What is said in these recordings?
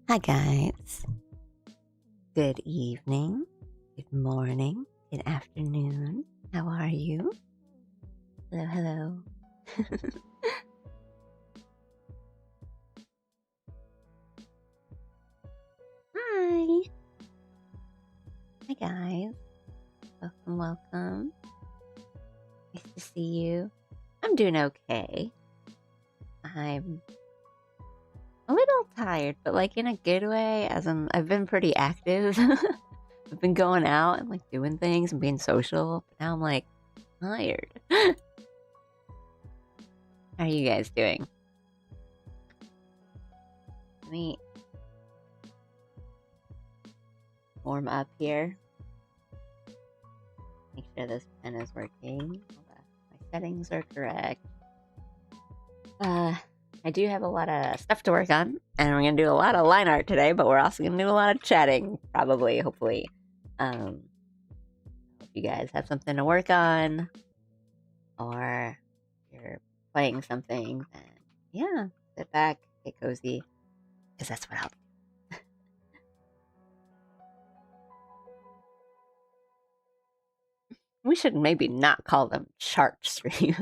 Hi guys. Good evening, good morning, good afternoon. How are you? Hello, hello. Hi. Hi guys. Welcome, welcome. Nice to see you. I'm doing okay. I'm a little tired, but like in a good way, as in I've been pretty active. I've been going out and like doing things and being social, but now I'm like tired. How are you guys doing? Let me warm up here. Make sure this pen is working. My settings are correct. I do have a lot of stuff to work on, and we're gonna do a lot of line art today, but we're also gonna do a lot of chatting, probably, hopefully. Hope you guys have something to work on, or you're playing something, then yeah, sit back, get cozy, because that's what I'll do. We should maybe not call them chart streams.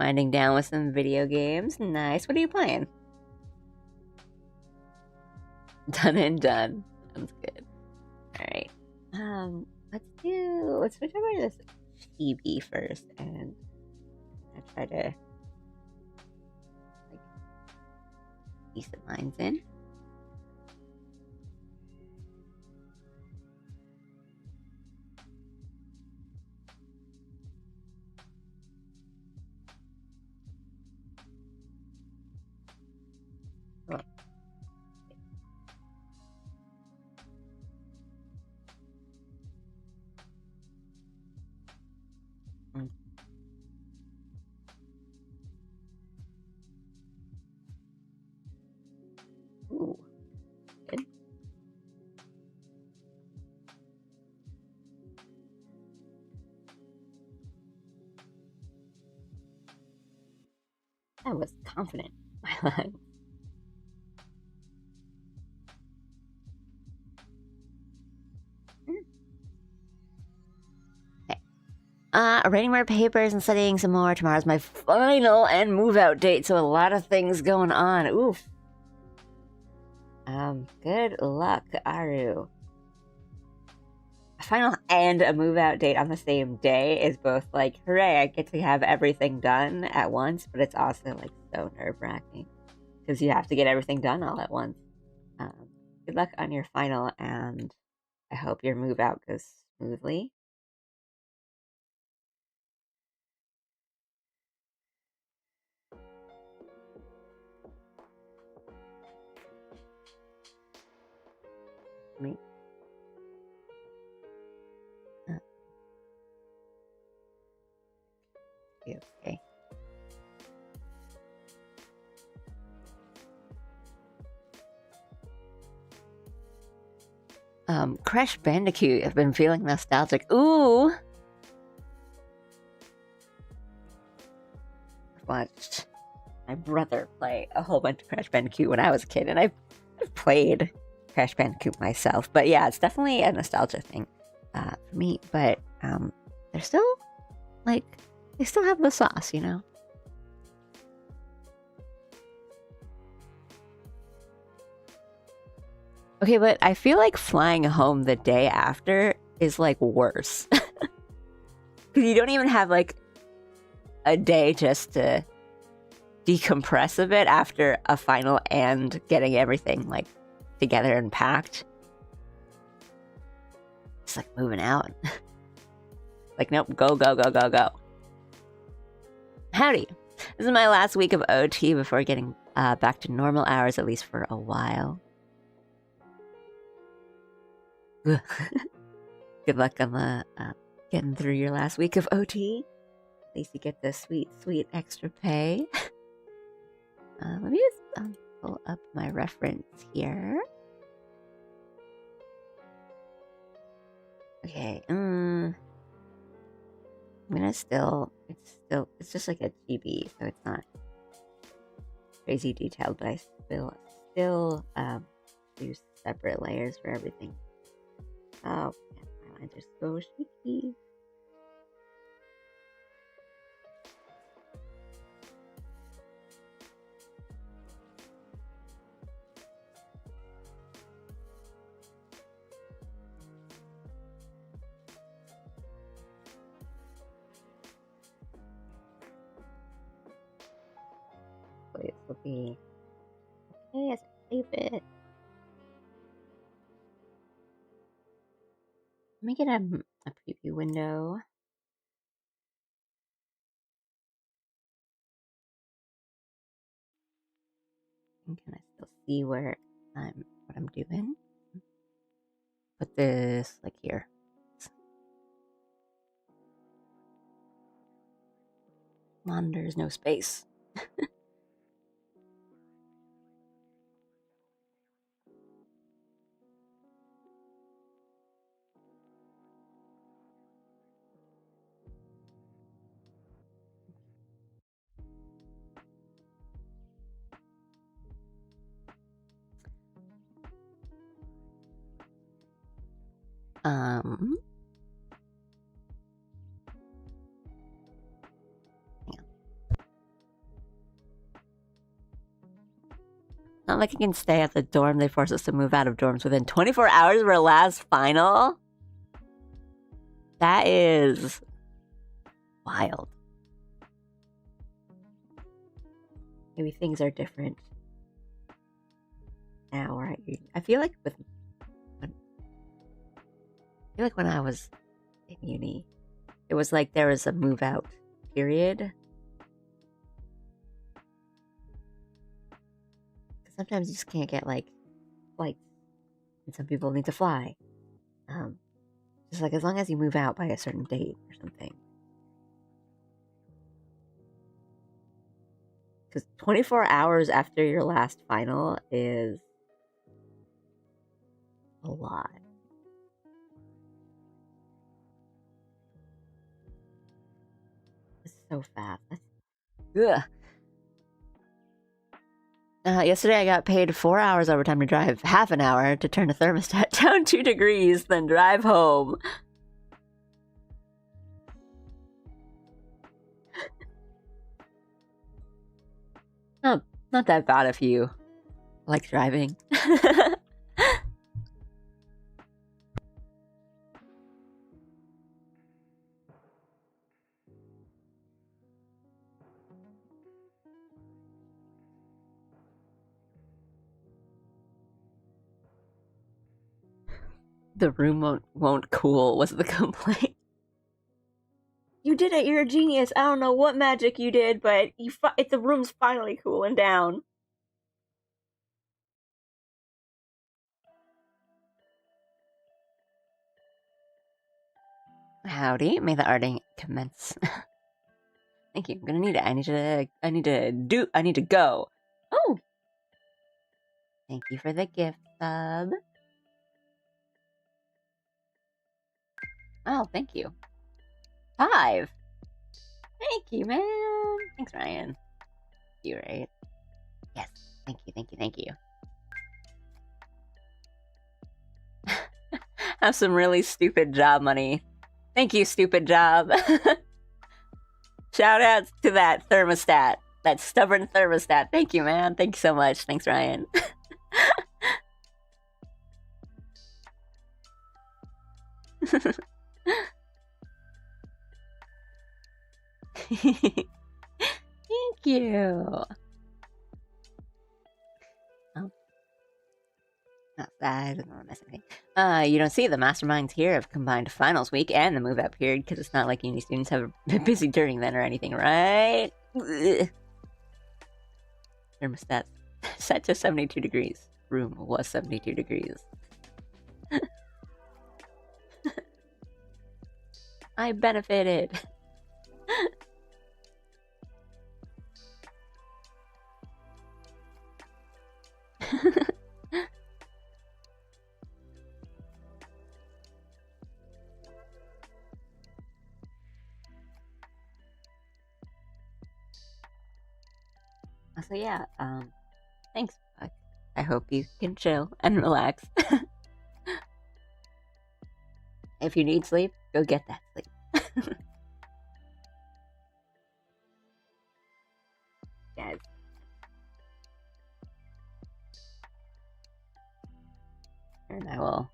Winding down with some video games. Nice. What are you playing? Done and done. Sounds good. Alright. Let's switch over to this chibi first, and I try to like decent lines in. Oh. Ooh, good. I was confident in my line. Okay. Writing more papers and studying some more. Tomorrow's my final and move out date, so a lot of things going on. Oof. Good luck, Aru. A final and a move out date on the same day is both like, hooray, I get to have everything done at once, but it's also like so nerve wracking because you have to get everything done all at once. Good luck on your final, and I hope your move out goes smoothly. Me. Okay. Crash Bandicoot. I've been feeling nostalgic. Ooh! I've watched my brother play a whole bunch of Crash Bandicoot when I was a kid, and I've played Crash Bandicoot myself. But yeah, it's definitely a nostalgia thing for me. But they're still, like, they still have the sauce, you know? Okay, but I feel like flying home the day after is like worse. Because you don't even have like a day just to decompress a bit after a final and getting everything like together and packed. It's like moving out. Like, nope, go, go, go, go, go. Howdy. This is my last week of OT before getting back to normal hours, at least for a while. Good luck on the getting through your last week of OT. At least you get the sweet, sweet extra pay. Let me just pull up my reference here. Okay. I'm gonna it's just like a GB, so it's not crazy detailed, but I still use separate layers for everything. Oh, man, my lines are so shaky. This will be okay as I save it. Let me get a preview window. And can I still see what I'm doing? Put this like here. Come on, there's no space. Not like I can stay at the dorm. They force us to move out of dorms within 24 hours of our last final. That is wild. Maybe things are different now, right? I feel like when I was in uni, it was like there was a move out period. Sometimes you just can't get like flights, and some people need to fly. Just like as long as you move out by a certain date or something. Because 24 hours after your last final is a lot. It's so fast. Ugh. Yesterday I got paid 4 hours overtime to drive half an hour to turn a thermostat down 2 degrees, then drive home. Not that bad if you like driving. The room won't cool was the complaint. You did it. You're a genius. I don't know what magic you did, but the room's finally cooling down. Howdy. May the arting commence. Thank you. I'm gonna need it. I need to go. Oh. Thank you for the gift sub. Oh, thank you. 5. Thank you, man. Thanks, Ryan. You right? Yes. Thank you. Have some really stupid job money. Thank you, stupid job. Shout out to that thermostat. That stubborn thermostat. Thank you, man. Thank you so much. Thanks, Ryan. Thank you. Oh. Not bad. You don't see the masterminds here have combined finals week and the move out period because it's not like uni students have been busy during then or anything, right? Thermostat set to 72 degrees. Room was 72 degrees. I benefited. So yeah, thanks. I hope you can chill and relax. If you need sleep, go get that sleep. Guys. And I will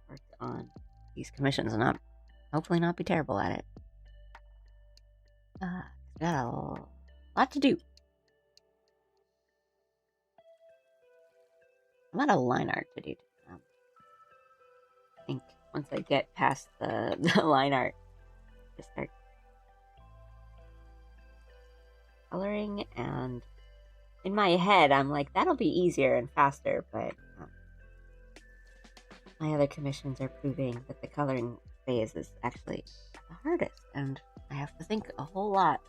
work on these commissions and hopefully not be terrible at it. Got a lot to do. A lot of line art to do. I think once I get past the line art, just start coloring, and in my head I'm like, that'll be easier and faster, but my other commissions are proving that the coloring phase is actually the hardest, and I have to think a whole lot.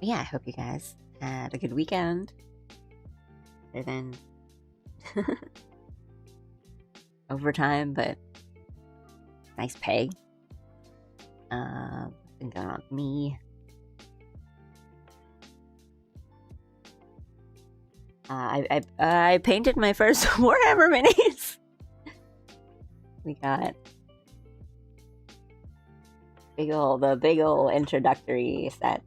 Yeah, I hope you guys had a good weekend. Other than overtime, but nice pay. Been going on with me. I painted my first Warhammer minis. We got the big old introductory set.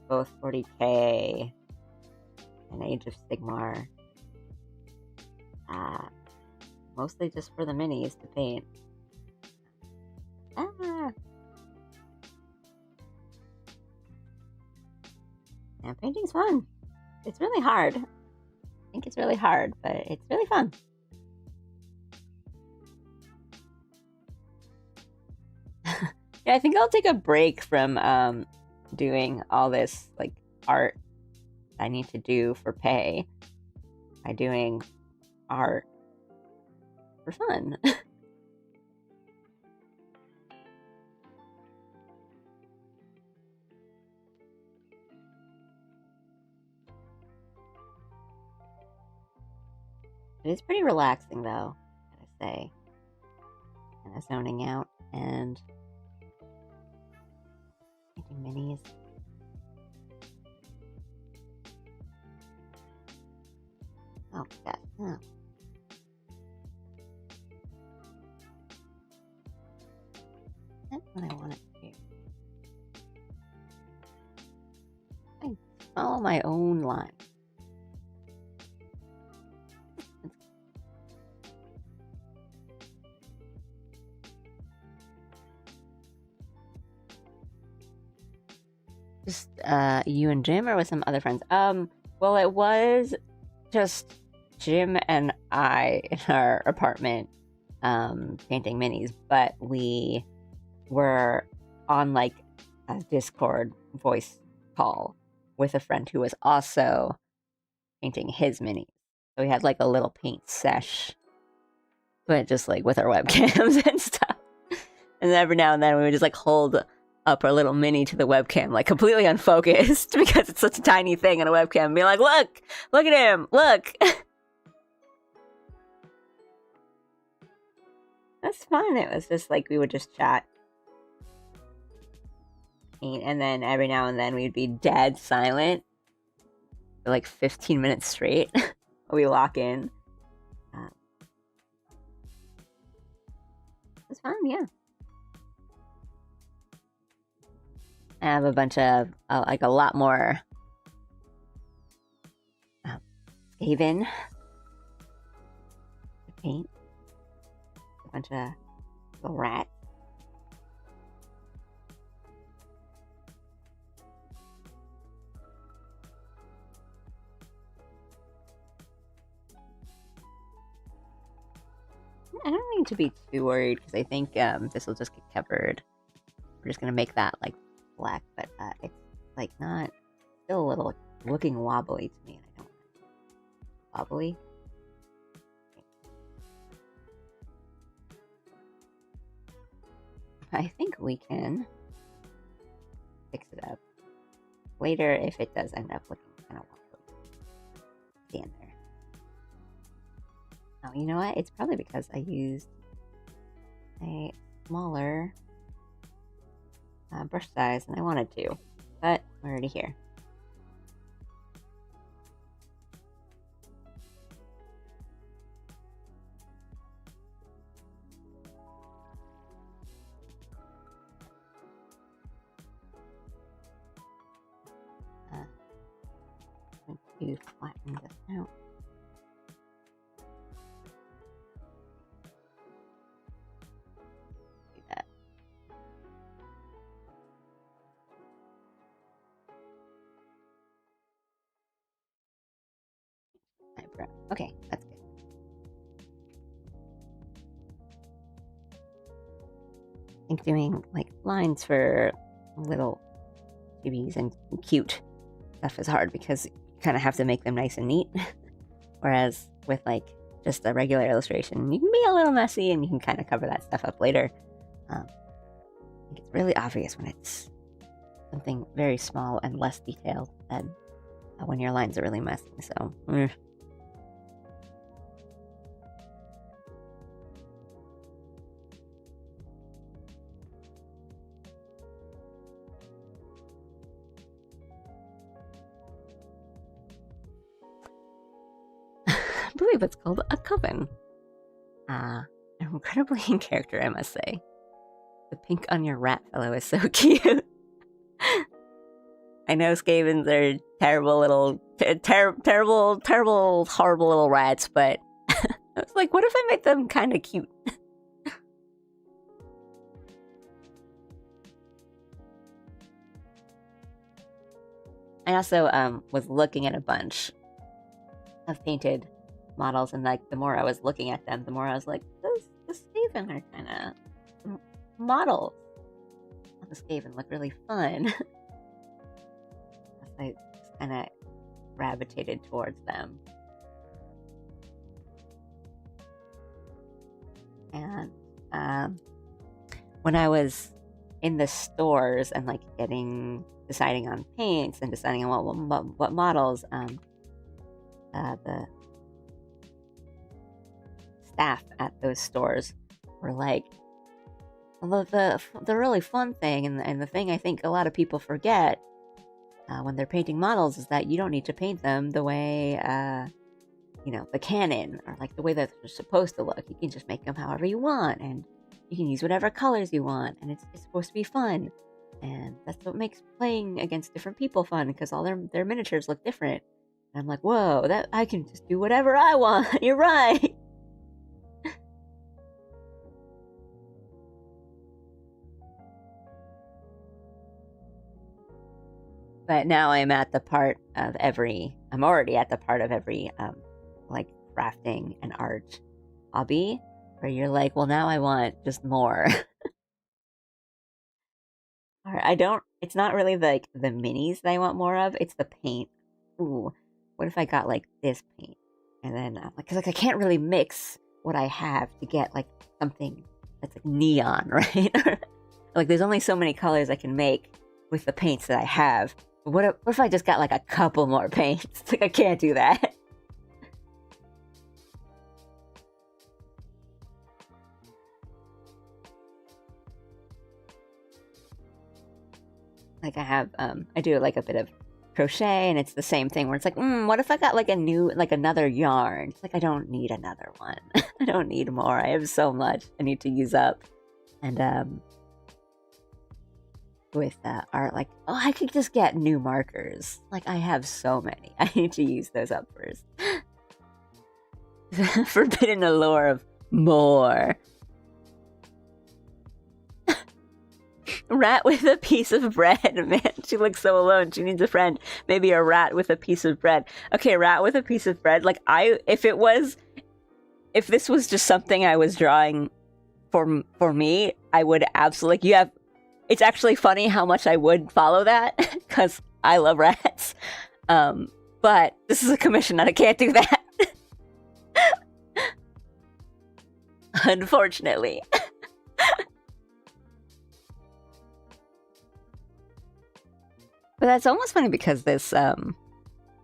Both 40k and Age of Sigmar. Mostly just for the minis to paint. Yeah, painting's fun. It's really hard. I think it's really hard, but it's really fun. Yeah, I think I'll take a break from doing all this like art I need to do for pay by doing art for fun. It is pretty relaxing, though, gotta say. Kind of zoning out and painting minis. Oh, God. Oh. That's what I wanted to do. I follow my own line. Just you and Jim, or with some other friends? Well, it was just Jim and I in our apartment painting minis, but we were on like a Discord voice call with a friend who was also painting his minis. So we had like a little paint sesh, but just like with our webcams and stuff. And then every now and then we would just like hold up our little mini to the webcam, like completely unfocused because it's such a tiny thing on a webcam, and be like, look at him, look. That's fun. It was just like we would just chat, and then every now and then we'd be dead silent for like 15 minutes straight. We lock in. It was fun, yeah. I have a bunch of, like a lot more Skaven to paint. A bunch of little rats. I don't need to be too worried because I think this will just get covered. We're just going to make that like black, but it's like not, still a little looking wobbly to me, and I don't like wobbly. I think we can fix it up later if it does end up looking kind of wobbly at the end there. Oh, you know what? It's probably because I used a smaller brush size than I wanted to, but we're already here. To flatten this out. Do that. Eyebrow. Okay, that's good. I think doing like lines for little chibis and cute stuff is hard because kind of have to make them nice and neat. Whereas with like just a regular illustration, you can be a little messy and you can kind of cover that stuff up later. I think it's really obvious when it's something very small and less detailed than when your lines are really messy. So, I believe it's called a coven. Incredibly in character, I must say. The pink on your rat fellow is so cute. I know Skavens are terrible little, terrible, horrible little rats, but I was like, what if I made them kind of cute? I also was looking at a bunch of painted models, and like the more I was looking at them, the more I was like, the Skaven are kind of models. The Skaven look really fun. I just kind of gravitated towards them. And when I was in the stores and like deciding on paints and deciding on what models, the staff at those stores were like, the really fun thing and the thing I think a lot of people forget when they're painting models is that you don't need to paint them the way the canon or like the way that they're supposed to look. You can just make them however you want, and you can use whatever colors you want, and it's supposed to be fun. And that's what makes playing against different people fun, because all their miniatures look different. And I'm like, whoa, that I can just do whatever I want. You're right. But now I'm at the part of I'm already at the part of every like crafting and art hobby where you're like, well, now I want just more. Or it's not really like the minis that I want more of, it's the paint. Ooh, what if I got like this paint? And then because I can't really mix what I have to get like something that's like neon, right? Like there's only so many colors I can make with the paints that I have. What if I just got like a couple more paints? Like I can't do that. Like I do like a bit of crochet, and it's the same thing where it's like, what if I got like another yarn? It's like, I don't need another one. I don't need more. I have so much I need to use up. And with art, like, I could just get new markers. Like, I have so many. I need to use those up first. Forbidden allure of more. Rat with a piece of bread. Man, she looks so alone. She needs a friend. Maybe a rat with a piece of bread. Okay, rat with a piece of bread. Like, if this was just something I was drawing for me, I would absolutely, it's actually funny how much I would follow that, because I love rats. But this is a commission and I can't do that. Unfortunately. But that's almost funny because this,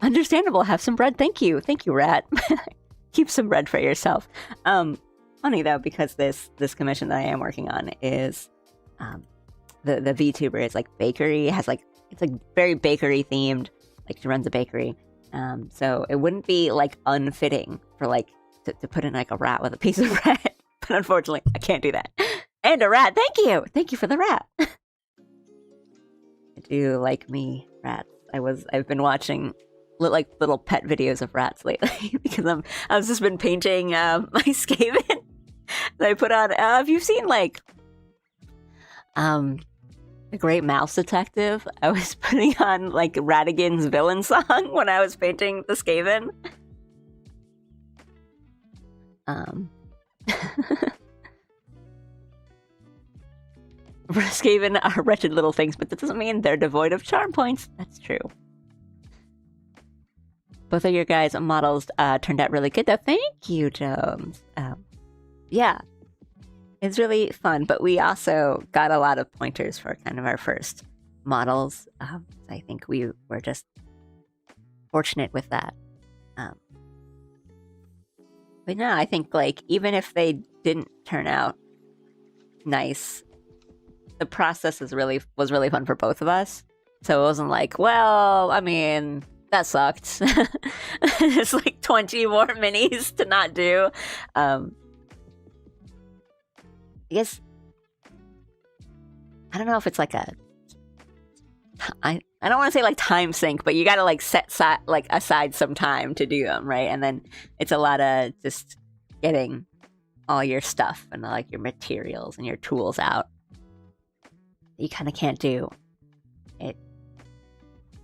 understandable, have some bread. Thank you, rat. Keep some bread for yourself. Funny though, because this commission that I am working on is, the VTuber is like bakery, has like, it's like very bakery themed, like she runs a bakery. So it wouldn't be like unfitting for like to put in like a rat with a piece of bread. But unfortunately, I can't do that. And a rat. Thank you for the rat. I do like me rats. I've been watching like little pet videos of rats lately because I've just been painting my Skaven that I put on. Have you seen like The Great Mouse Detective? I was putting on like Radigan's villain song when I was painting the Skaven. Skaven are wretched little things, but that doesn't mean they're devoid of charm points. That's true. Both of your guys' models turned out really good, though. Thank you, Jones. Yeah, it's really fun, but we also got a lot of pointers for kind of our first models. I think we were just fortunate with that. But no, I think like even if they didn't turn out nice, the process was really fun for both of us. So it wasn't like, well, I mean, that sucked. It's like 20 more minis to not do. I guess I don't know if it's like I don't want to say like time sink, but you gotta like set aside some time to do them, right? And then it's a lot of just getting all your stuff and like your materials and your tools out. You kind of can't do it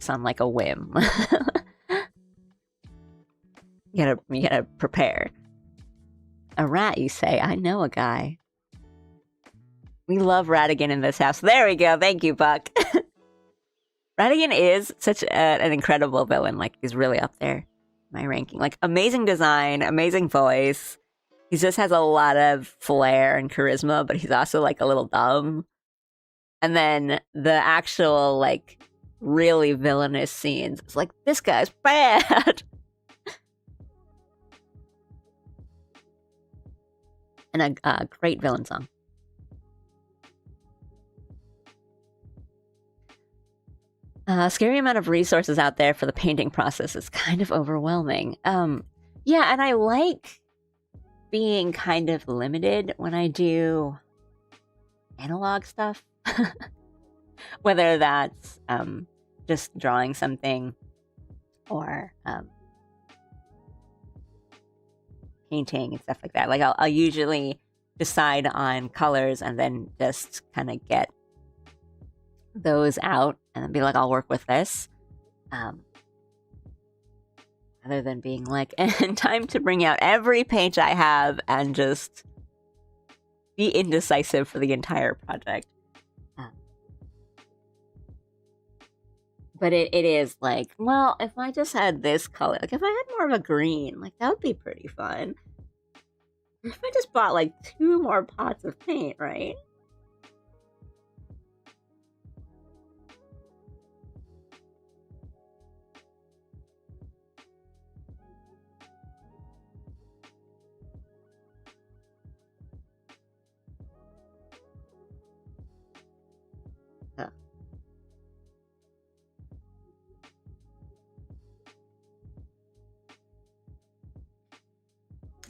on like a whim. You gotta prepare. A rat, you say? I know a guy. We love Radigan in this house. There we go. Thank you, Buck. Radigan is such an incredible villain. Like, he's really up there in my ranking. Like, amazing design, amazing voice. He just has a lot of flair and charisma, but he's also, like, a little dumb. And then the actual, like, really villainous scenes. It's like, this guy's bad! And a great villain song. Scary amount of resources out there for the painting process is kind of overwhelming. Yeah, and I like being kind of limited when I do analog stuff. Whether that's just drawing something or painting and stuff like that. Like I'll usually decide on colors and then just kind of get those out and then be like, I'll work with this. Rather than being like, and time to bring out every page I have and just be indecisive for the entire project. But it is like, well, if I just had this color, like if I had more of a green, like that would be pretty fun. If I just bought like 2 more pots of paint, right?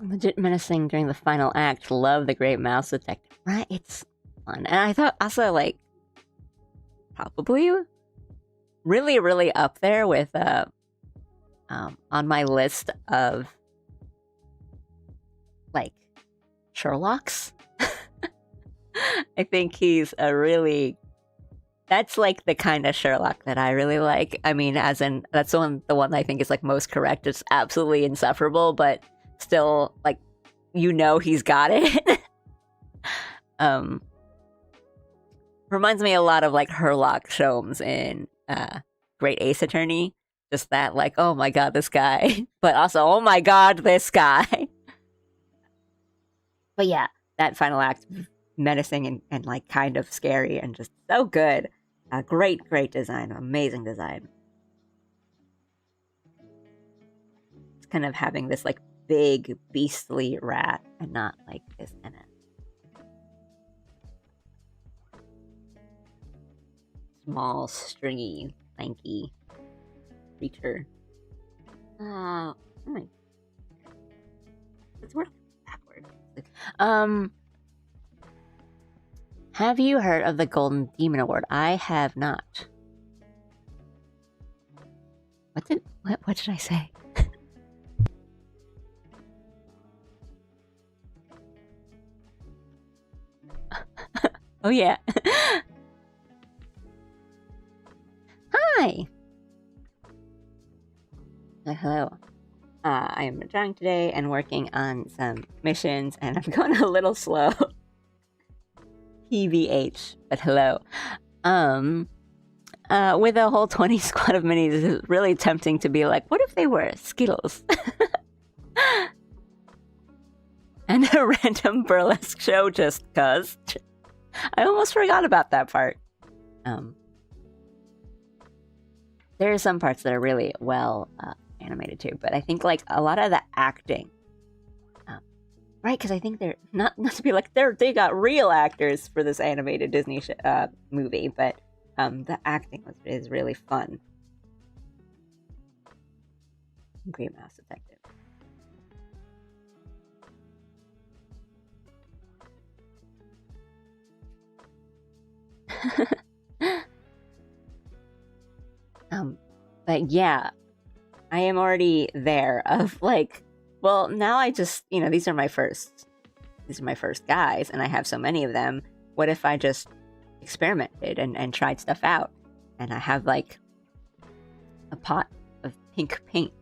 Legit menacing during the final act. Love the Great Mouse Detective. Right? It's fun. And I thought also, like, probably really, really up there with, on my list of, like, Sherlock's. I think he's a really... That's, like, the kind of Sherlock that I really like. I mean, as in, that's the one I think is, like, most correct. It's absolutely insufferable, but still, like, you know he's got it. Reminds me a lot of, like, Herlock Sholmes in Great Ace Attorney. Just that, like, oh my god, this guy. But also, oh my god, this guy. But yeah, that final act, menacing and like, kind of scary and just so good. Great design, amazing design. It's kind of having this like big beastly rat and not like this kind of small, stringy, lanky creature. Oh my! It's working backwards. Have you heard of the Golden Demon Award? I have not. What did I say? Oh yeah. Hi. Hello. I am drawing today and working on some missions, and I'm going a little slow. PVH, but hello. With a whole 20 squad of minis, it's really tempting to be like, what if they were Skittles? And a random burlesque show just cuz. I almost forgot about that part. There are some parts that are really well animated too, but I think like a lot of the acting, right? Because I think they're not to be like they got real actors for this animated Disney movie, but the acting is really fun. Great Mouse Detective. But yeah, I am already there of like, well, now I just, these are my first guys and I have so many of them. What if I just experimented and tried stuff out and I have like a pot of pink paint?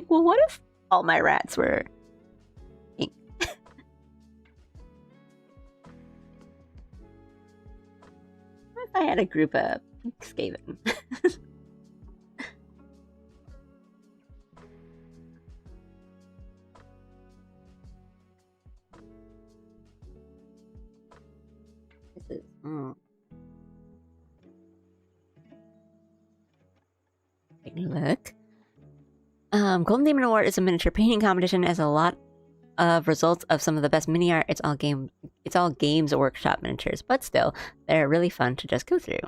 Well, what if all my rats were pink? What if I had a group of pink Skaven? Take a look. Golden Demon Award is a miniature painting competition. Has a lot of results of some of the best mini art. It's all Games Workshop miniatures, but still, they're really fun to just go through.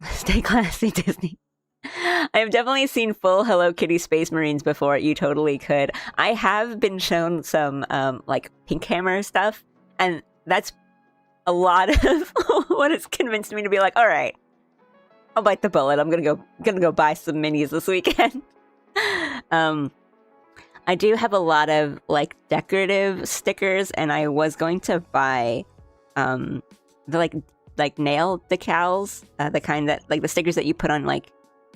Stay classy, Disney. I have definitely seen full Hello Kitty Space Marines before. You totally could. I have been shown some like Pink Hammer stuff, and that's a lot of what has convinced me to be like, all right, I'll bite the bullet. I'm gonna go buy some minis this weekend. I do have a lot of like decorative stickers, and I was going to buy the like nail decals, the kind that like the stickers that you put on like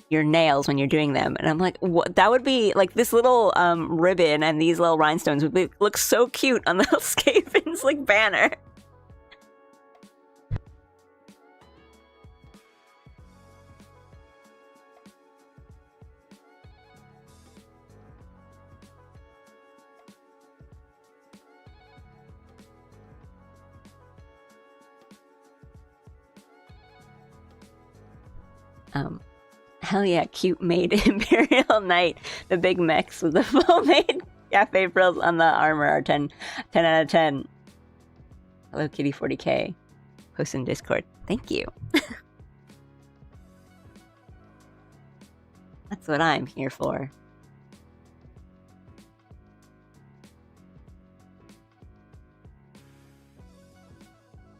your nails when you're doing them. And I'm like, what? That would be like this little ribbon and these little rhinestones would look so cute on the Skaven's like banner. Hell yeah, cute made Imperial Knight. The big mechs with the full made cafe frills on the armor are 10 out of 10. Hello Kitty 40k. Post in Discord. Thank you. That's what I'm here for.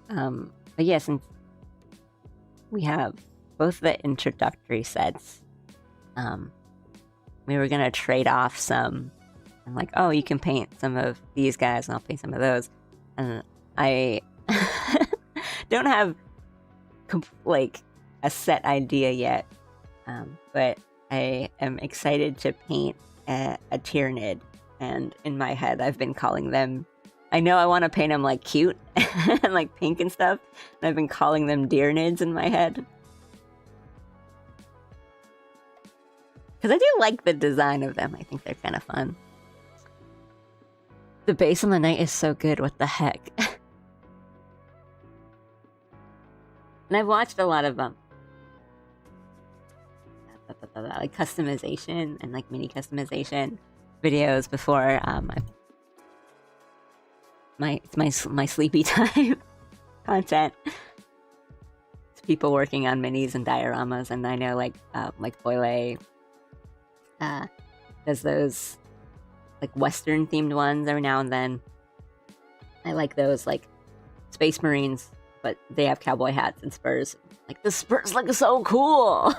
But yeah, since we have both the introductory sets, we were gonna trade off some. I'm like, oh, you can paint some of these guys and I'll paint some of those. And I don't have like a set idea yet, but I am excited to paint a Tyrannid. And in my head, I've been calling them, I know I want to paint them like cute and like pink and stuff, and I've been calling them Tyranids in my head. Because I do like the design of them. I think they're kind of fun. The base on the knight is so good. What the heck? And I've watched a lot of them. like customization and like mini customization videos before my sleepy time content. It's people working on minis and dioramas, and I know like Boyle does those like Western themed ones every now and then. I like those like Space Marines, but they have cowboy hats and spurs. Like the spurs look so cool.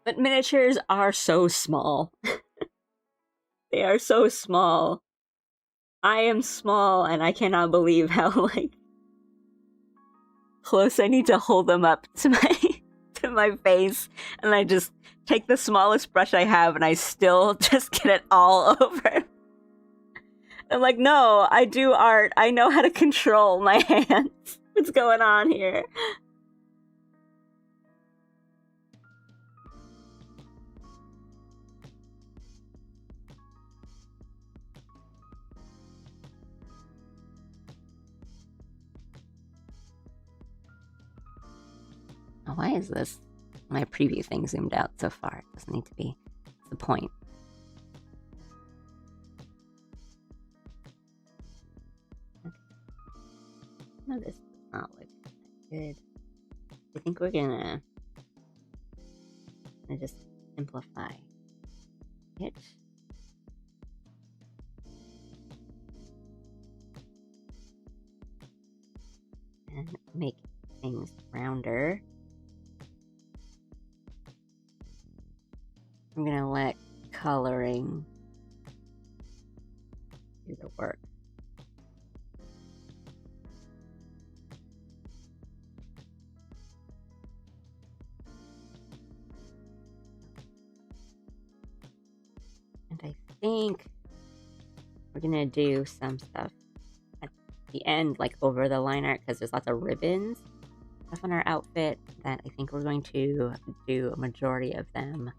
But miniatures are so small. They are so small. I am small, and I cannot believe how like close I need to hold them up to my face, and I just take the smallest brush I have, and I still just get it all over. I'm like, no, I do art. I know how to control my hands. What's going on here? Oh, why is this? My preview thing zoomed out so far. It doesn't need to be. That's the point. Okay. No, this does not look good. I think we're gonna just simplify it. And make things rounder. I'm gonna let coloring do the work. And I think we're gonna do some stuff at the end, like over the line art, because there's lots of ribbons stuff on our outfit that I think we're going to do a majority of them.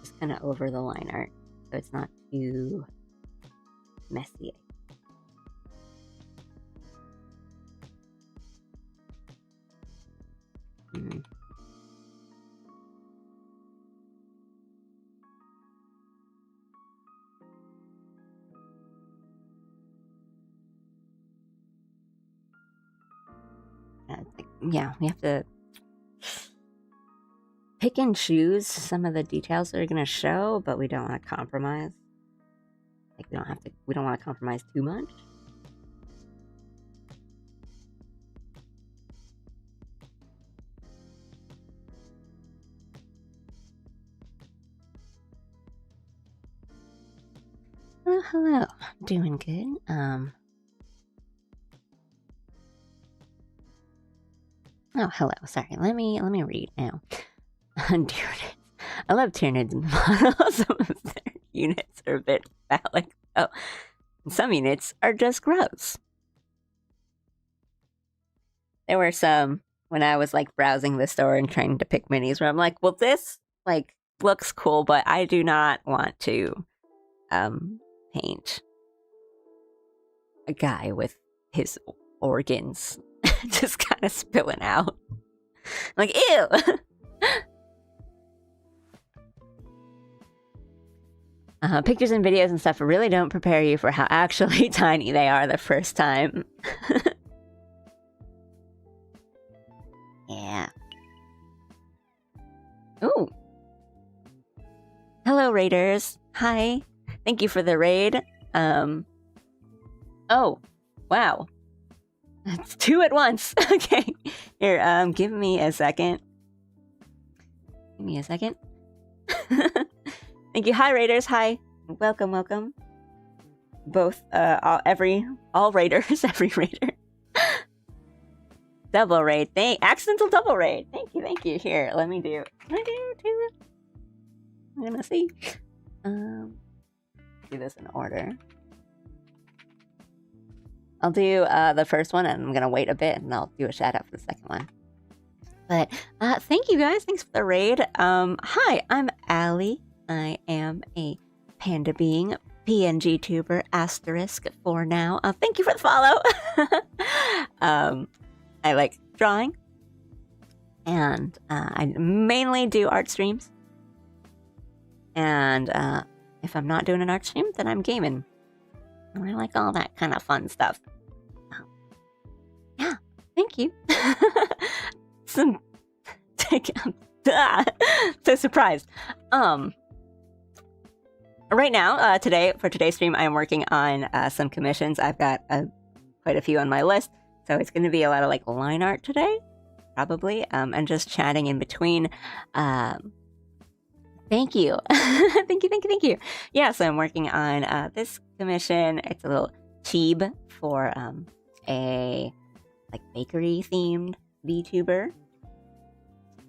Just kind of over the line art, so it's not too messy. Yeah, we have to pick and choose some of the details that are going to show, but we don't want to compromise. Like we don't want to compromise too much. Oh, hello. I'm doing good. Oh, hello. Sorry. Let me read now. Tyranids. I love Tyranids in the model. Some of their units are a bit phallic. Oh, some units are just gross. There were some when I was like browsing the store and trying to pick minis where I'm like, well, this like looks cool, but I do not want to paint a guy with his organs just kind of spilling out. Like, ew! Pictures and videos and stuff really don't prepare you for how actually tiny they are the first time. Yeah. Ooh. Hello, raiders. Hi. Thank you for the raid. Oh, wow. That's 2 at once. Okay. Here, give me a second. Give me a second. Thank you. Hi, raiders. Hi. Welcome, welcome. Both, all raiders, every raider. Double raid. Accidental double raid. Thank you. Here, let me do two. I'm gonna see. Do this in order. I'll do the first one, and I'm gonna wait a bit, and I'll do a shout out for the second one. But thank you guys. Thanks for the raid. Hi, I'm Allie. I am a panda being PNG tuber asterisk for now. Thank you for the follow. I like drawing, and I mainly do art streams. And if I'm not doing an art stream, then I'm gaming. And I like all that kind of fun stuff. Yeah, thank you. So surprised. Right now, for today's stream, I am working on some commissions. I've got quite a few on my list, so it's going to be a lot of like line art today, probably, and just chatting in between. Thank you. Thank you. Yeah, so I'm working on this commission. It's a little cheap for a like bakery themed VTuber.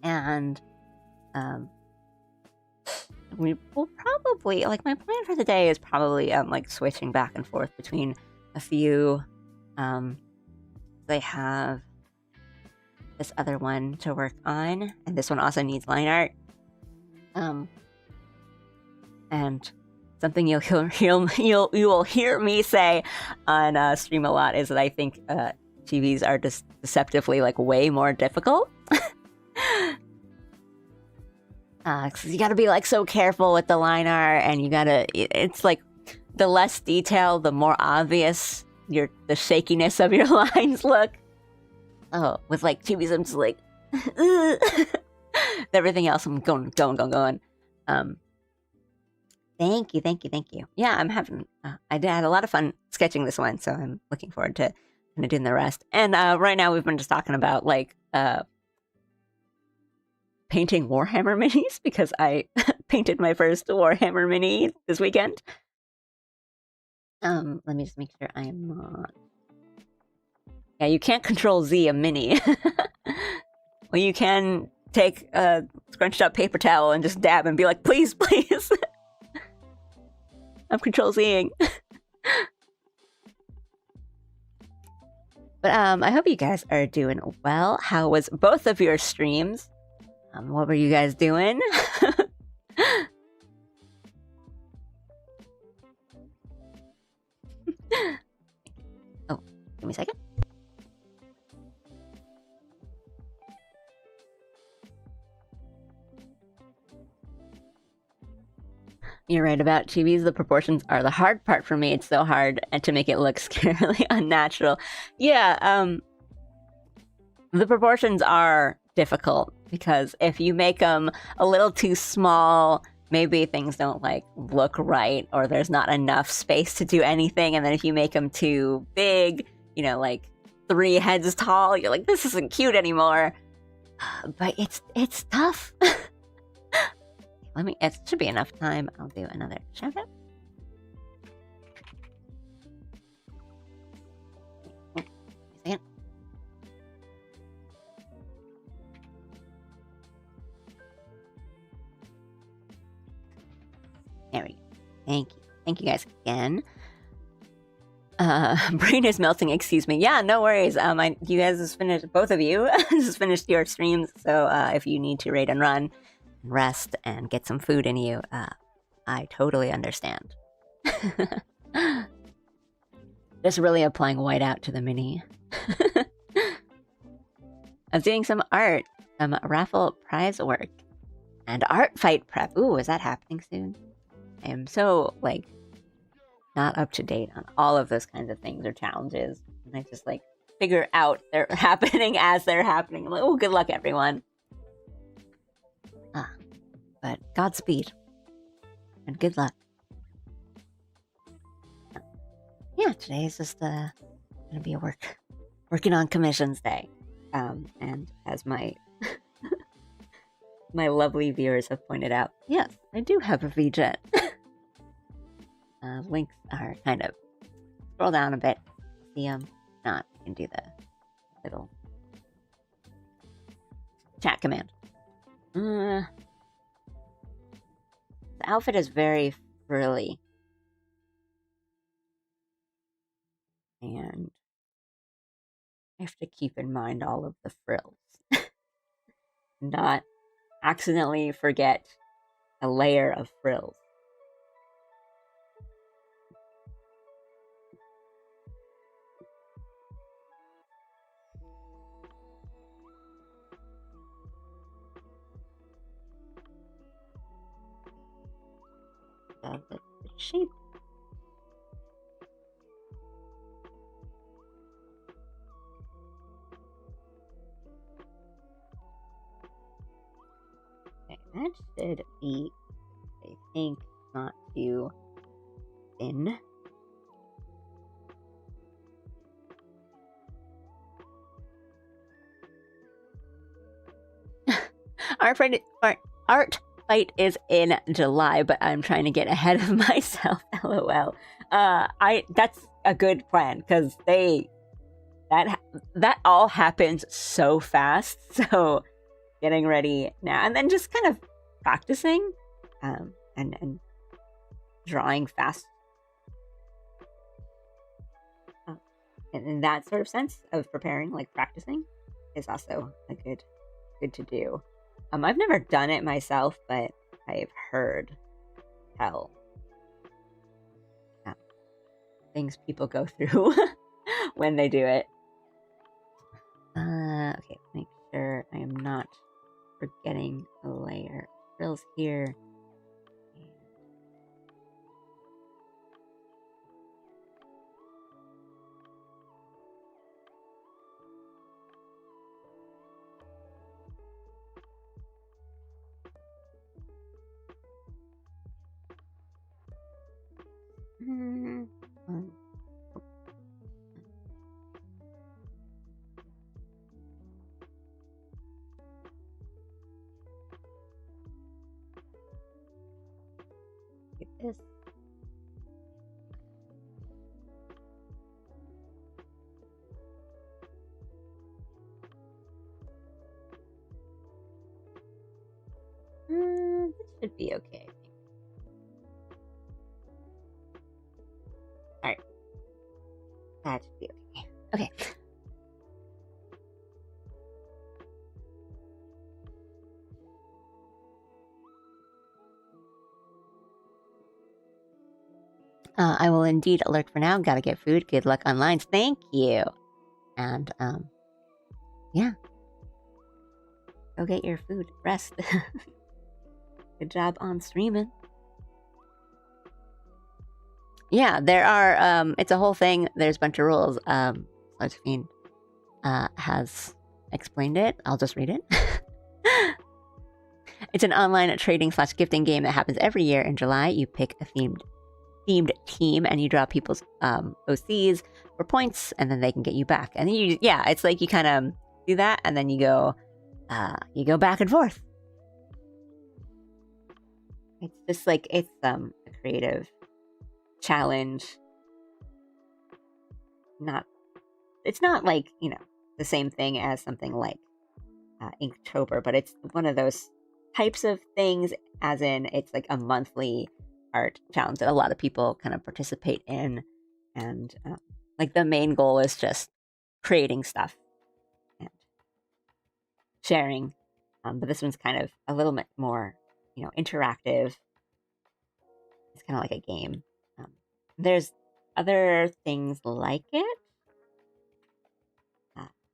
And we will probably, like, my plan for the day is probably like switching back and forth between a few. They have this other one to work on, and this one also needs line art. And something you will hear me say on stream a lot is that I think TVs are just deceptively like way more difficult. Cause you gotta be like so careful with the line art, and it's like the less detail, the more obvious the shakiness of your lines look. Oh, with like TVs, I'm just like, everything else, I'm going. Thank you. Yeah, I'm having, I had a lot of fun sketching this one, so I'm looking forward to doing the rest. And right now we've been just talking about like painting Warhammer minis, because I painted my first Warhammer mini this weekend. Let me just make sure I am not. Yeah, you can't control Z a mini. Well, you can take a scrunched up paper towel and just dab and be like, please. I'm control Zing. But I hope you guys are doing well. How was both of your streams? What were you guys doing? Oh, give me a second. You're right about TVs. The proportions are the hard part for me. It's so hard to make it look scarily unnatural. Yeah, the proportions are difficult, because if you make them a little too small, maybe things don't like look right, or there's not enough space to do anything. And then if you make them too big, like 3 heads tall, you're like, this isn't cute anymore. But it's tough. It should be enough time. I'll do another shout out. There we go. Thank you. Thank you guys again. Brain is melting, excuse me. Yeah, no worries. You guys just finished, both of you just finished your streams. So if you need to raid and run, rest, and get some food in you, I totally understand. Just really applying whiteout to the mini. I was doing some art, some raffle prize work, and art fight prep. Ooh, is that happening soon? I am so, like, not up to date on all of those kinds of things or challenges. And I just, like, figure out they're happening as they're happening. I'm like, oh, good luck, everyone. But Godspeed. And good luck. Yeah, today is just gonna be a working on commissions day. And as my my lovely viewers have pointed out, yes, I do have a VGen. Links are kind of, scroll down a bit, see them. Not, you can do the little Chat command. The outfit is very frilly. And I have to keep in mind all of the frills. Not accidentally forget a layer of frills. The shape. Okay, that should be, I think, not too thin. Art fight is in July, but I'm trying to get ahead of myself. LOL. That's a good plan because that all happens so fast. So getting ready now, and then just kind of practicing, and drawing fast. And in that sort of sense of preparing, like practicing, is also a good to do. I've never done it myself, but I've heard tell things people go through when they do it. Okay, make sure I am not forgetting a layer. Frills here. Like this. This should be okay. Alright. That should be okay. Okay. I will indeed alert for now. Gotta get food. Good luck on lines. Thank you. And, yeah. Go get your food. Rest. Good job on streaming. Yeah, there are, it's a whole thing. There's a bunch of rules. Sludgefiend has explained it. I'll just read it. It's an online trading/gifting game that happens every year in July. You pick a themed team and you draw people's OCs for points, and then they can get you back. And then it's like you kind of do that, and then you go back and forth. It's just like it's a creative challenge. It's not like, the same thing as something like Inktober, but it's one of those types of things, as in it's like a monthly art challenge that a lot of people kind of participate in, and like the main goal is just creating stuff and sharing, but this one's kind of a little bit more interactive. It's kind of like a game. There's other things like it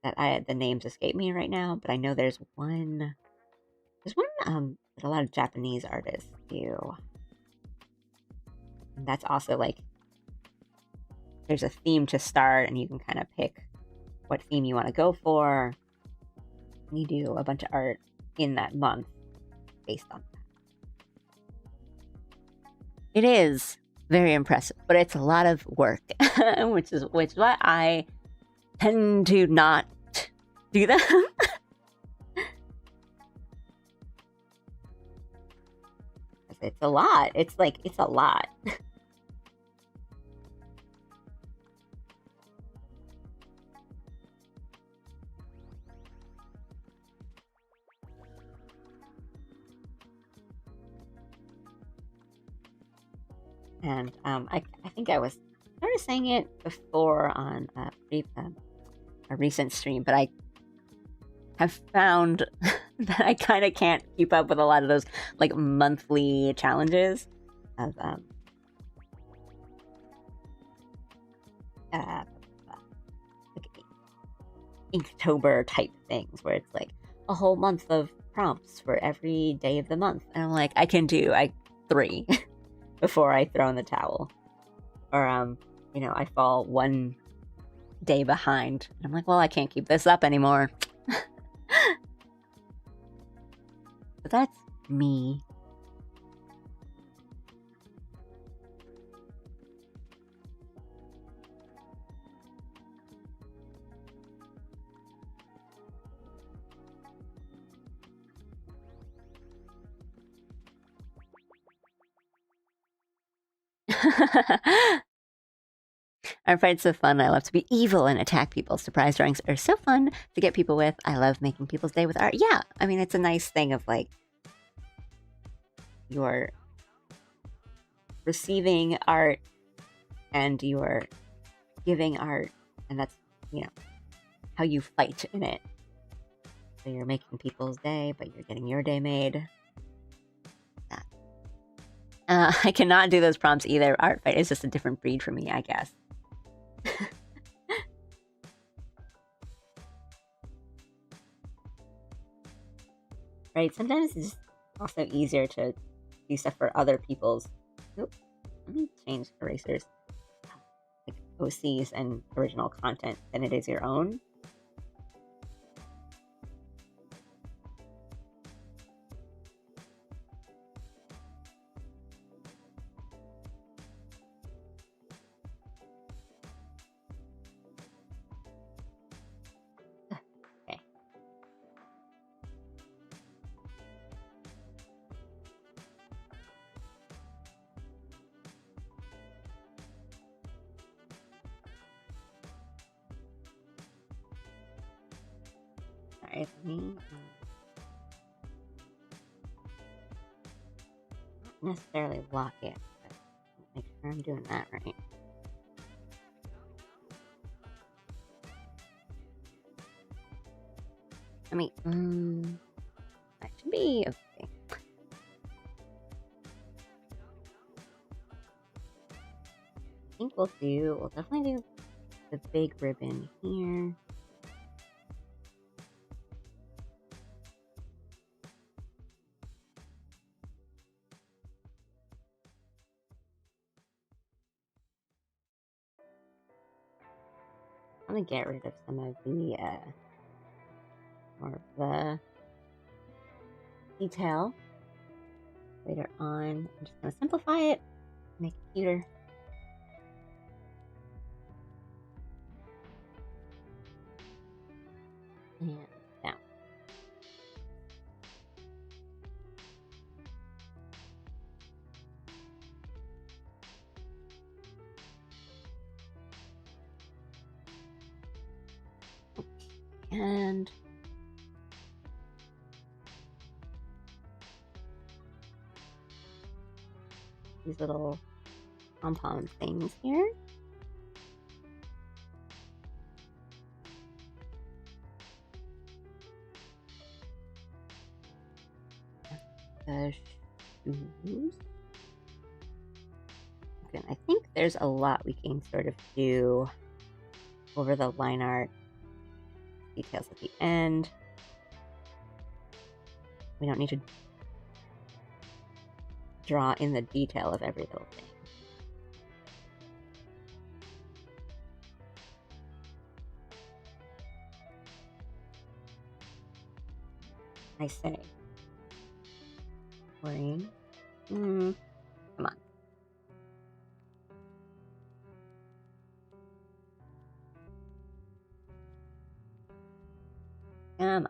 that the names escape me right now, but I know there's one that a lot of Japanese artists do. And that's also like, there's a theme to start, and you can kind of pick what theme you want to go for. And you do a bunch of art in that month based on that. It is very impressive, but it's a lot of work, which is why I tend to not do them. It's a lot. It's a lot. And I think I was sort of saying it before on a recent stream, but I have found that I kind of can't keep up with a lot of those like monthly challenges of like Inktober type things where it's like a whole month of prompts for every day of the month, and I'm like, I can do 3 before I throw in the towel, or you know, I fall one day behind, and I'm like, well, I can't keep this up anymore. But that's me. Art fights are fun. I love to be evil and attack people. Surprise drawings are so fun to get people with. I love making people's day with art. Yeah, I mean, it's a nice thing of like you're receiving art and you're giving art, and that's, you know, how you fight in it. So you're making people's day, but you're getting your day made. That. I cannot do those prompts either. Art fight is just a different breed for me, I guess. Right? Sometimes it's just also easier to do stuff for other people's. Oop, let me change erasers. Like OCs and original content than it is your own. Sorry, let me not necessarily lock it, but make sure I'm doing that right. I mean, that should be okay. I think we'll definitely do the big ribbon here. I'm gonna get rid of some of the more of the detail later on. I'm just gonna simplify it, make it cuter. And down. And these little pom-pom things here. The shoes. Okay, I think there's a lot we can sort of do over the line art details at the end. We don't need to draw in the detail of every little thing. I say. Worrying. Come on. Come on.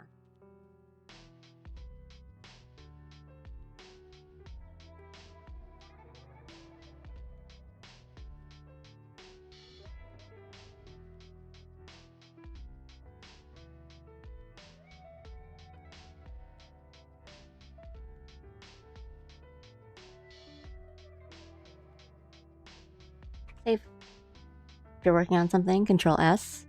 Save. If you're working on something, Control S.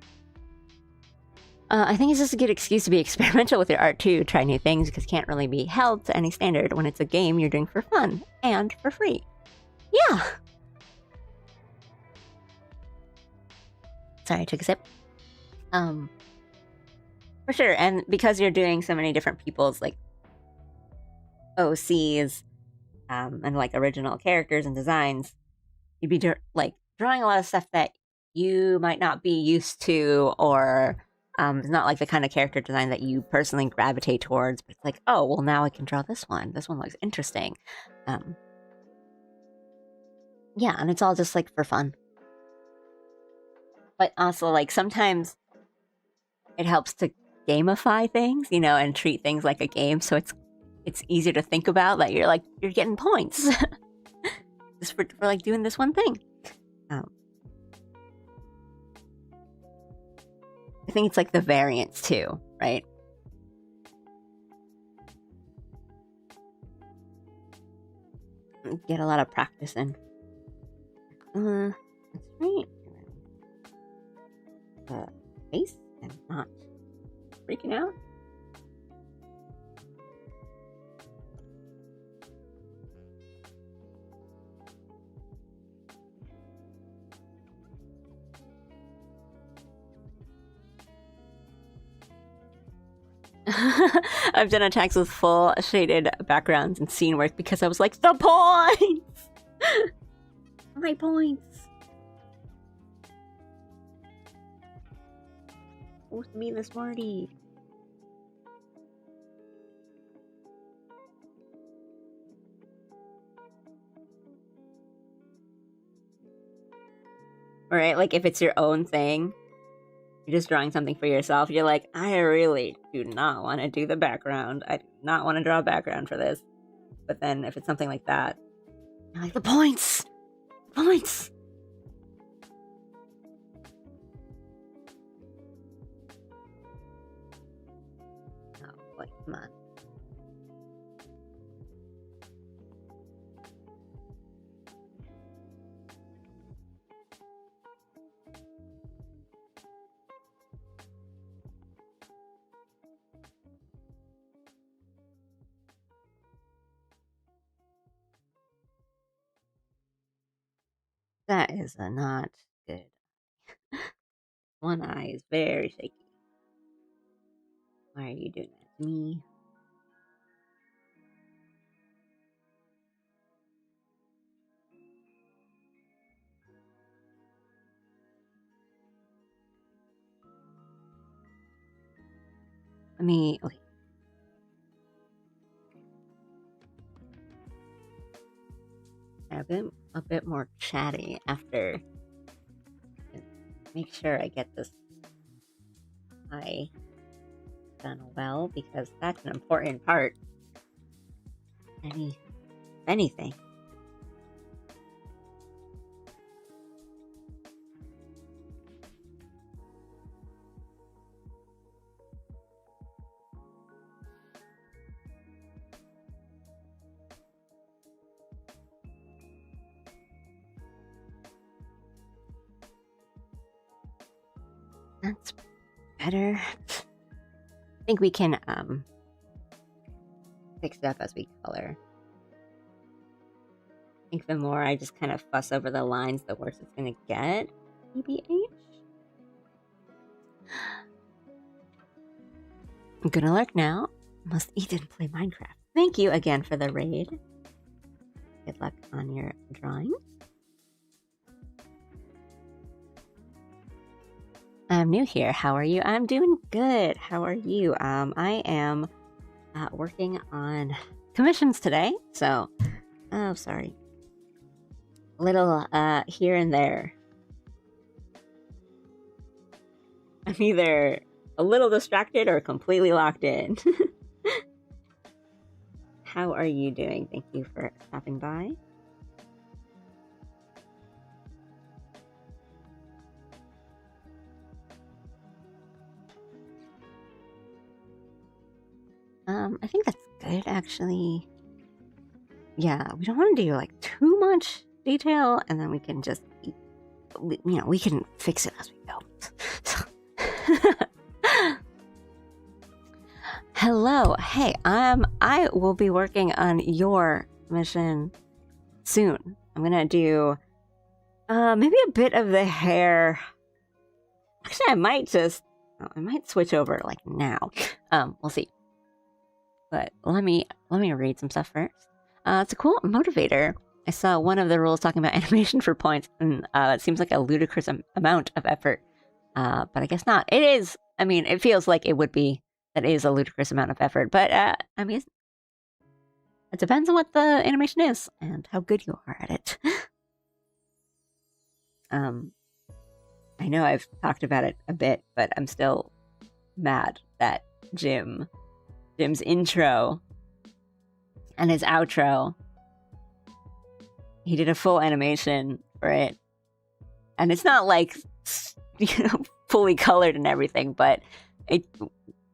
I think it's just a good excuse to be experimental with your art too, try new things, because you can't really be held to any standard when it's a game you're doing for fun and for free. Yeah! Sorry, I took a sip. For sure, and because you're doing so many different people's, like, OCs, and, like, original characters and designs, you'd be, like, drawing a lot of stuff that you might not be used to, or it's not like the kind of character design that you personally gravitate towards, but it's like, oh, well, now I can draw this one. This one looks interesting. Yeah, and it's all just, like, for fun. But also, like, sometimes it helps to gamify things, you know, and treat things like a game, so it's easier to think about, that you're getting points just for like doing this one thing. I think it's like the variance too, right? Get a lot of practice in. That's right. Face and not freaking out. I've done attacks with full shaded backgrounds and scene work because I was like, the points! My points! Supposed to be the smarty. Right, like if it's your own thing, you're just drawing something for yourself, you're like, I really do not want to do the background. I do not want to draw a background for this. But then if it's something like that, you're like, the points! Points! Oh boy, come on. That is not good. One eye is very shaky. Why are you doing that to me? Okay. I've been a bit more chatty after. Make sure I get this eye done well, because that's an important part. Anything. That's better. I think we can fix it up as we color. I think the more I just kind of fuss over the lines, the worse it's gonna get. TBH. I'm gonna lurk now. Must eat and play Minecraft. Thank you again for the raid. Good luck on your drawing. I'm new here. How are you? I'm doing good. How are you? I am working on commissions today. So, oh, sorry. A little here and there. I'm either a little distracted or completely locked in. How are you doing? Thank you for stopping by. I think that's good, actually. Yeah, we don't want to do like too much detail, and then we can just we can fix it as we go. Hello. Hey, I will be working on your mission soon. I'm gonna do maybe a bit of the hair. Actually, I might switch over like now. We'll see. But let me read some stuff first. It's a cool motivator. I saw one of the rules talking about animation for points, and it seems like a ludicrous amount of effort. But I guess not. It is. I mean, it feels like it would be. That is a ludicrous amount of effort. But I mean, it depends on what the animation is and how good you are at it. I know I've talked about it a bit, but I'm still mad that Jim's intro and his outro, he did a full animation for it. And it's not like, fully colored and everything, but it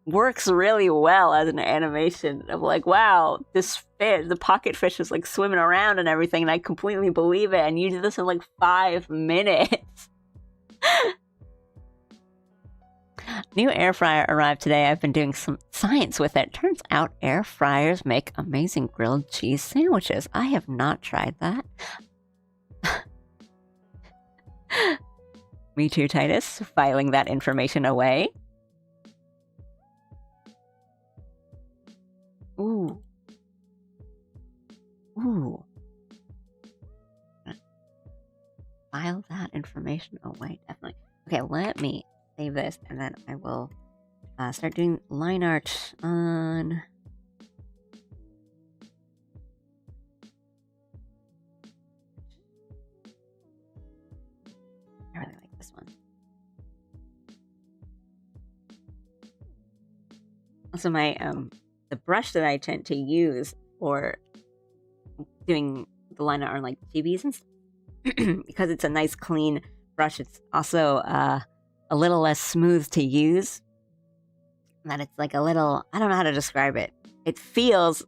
works really well as an animation of like, wow, this fish, the pocket fish is like swimming around and everything, and I completely believe it, and you did this in like 5 minutes. New air fryer arrived today. I've been doing some science with it. Turns out air fryers make amazing grilled cheese sandwiches. I have not tried that. Me too, Titus. Filing that information away. Ooh. Ooh. File that information away, definitely. Okay, let me save this, and then I will start doing line art on... I really like this one. Also, my the brush that I tend to use for doing the line art on like GBs and stuff, because it's a nice clean brush, it's also a little less smooth to use. That it's like a little, I don't know how to describe it. It feels,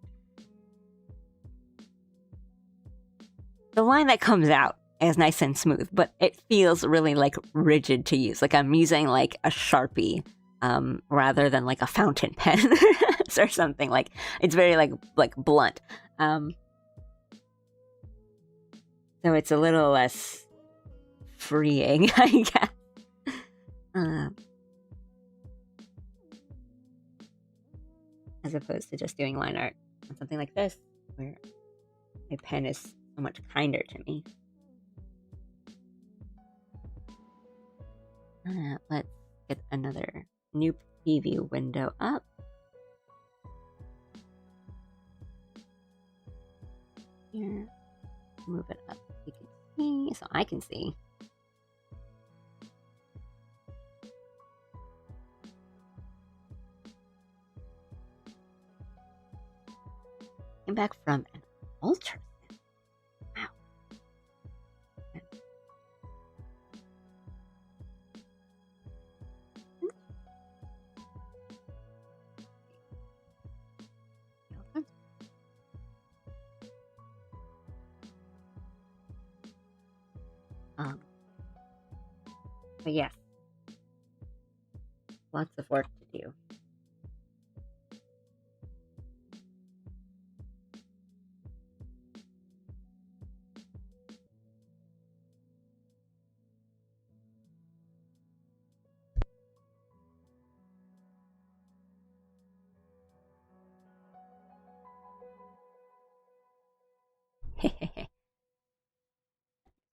the line that comes out is nice and smooth, but it feels really like rigid to use. Like I'm using like a Sharpie rather than like a fountain pen or something. Like it's very like blunt. So it's a little less freeing, I guess. As opposed to just doing line art on something like this, where my pen is so much kinder to me. Let's get another new preview window up. Here, move it up so you can see, so I can see. Came back from an ultrasound. Wow. But yes, lots of work to do.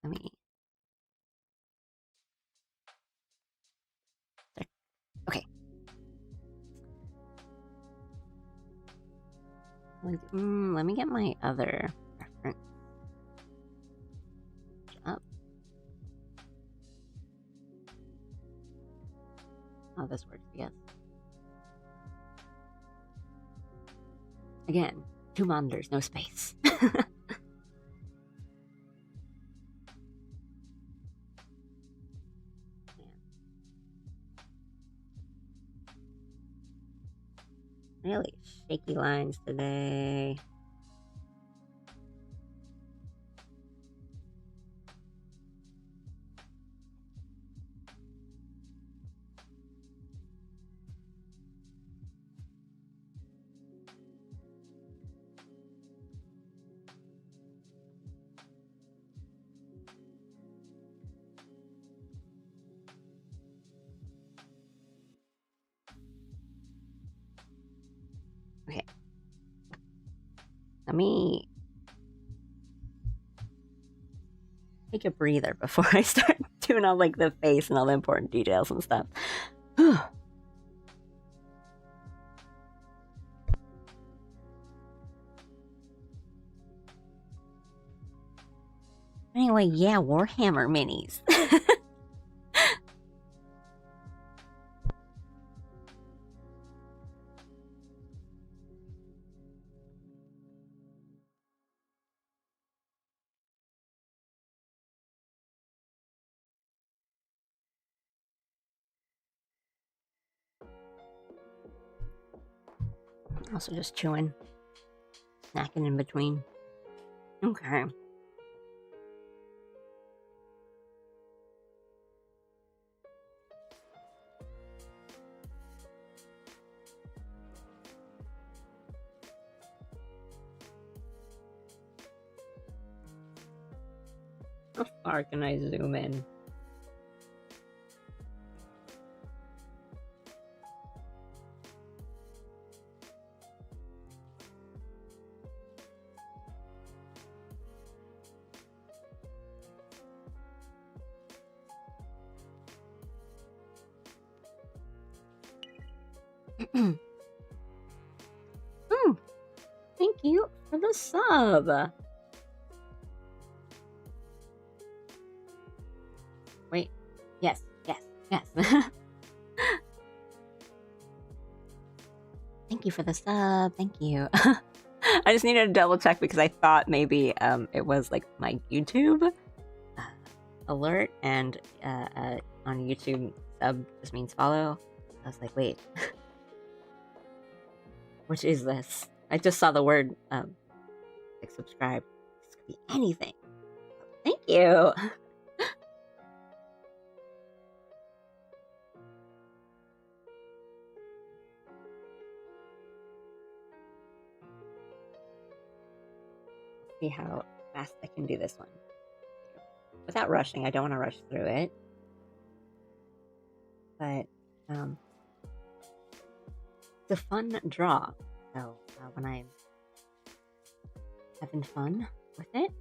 Let me. Okay. Let me get my other reference up. Oh, this works, yes. Again, 2 monitors, no space. Really shaky lines today. me take a breather before I start doing all like the face and all the important details and stuff. Anyway, yeah, Warhammer minis. Also just chewing, snacking in between. Okay. How far can I zoom in? Thank you for the sub. Wait. Yes. Thank you for the sub. Thank you. I just needed to double check because I thought maybe it was like my YouTube alert, and on YouTube sub just means follow. I was like, wait, which is this? I just saw the word like subscribe. This could be anything. Thank you. See how fast I can do this one without rushing. I don't want to rush through it, but it's a fun draw. So when I'm having fun with it,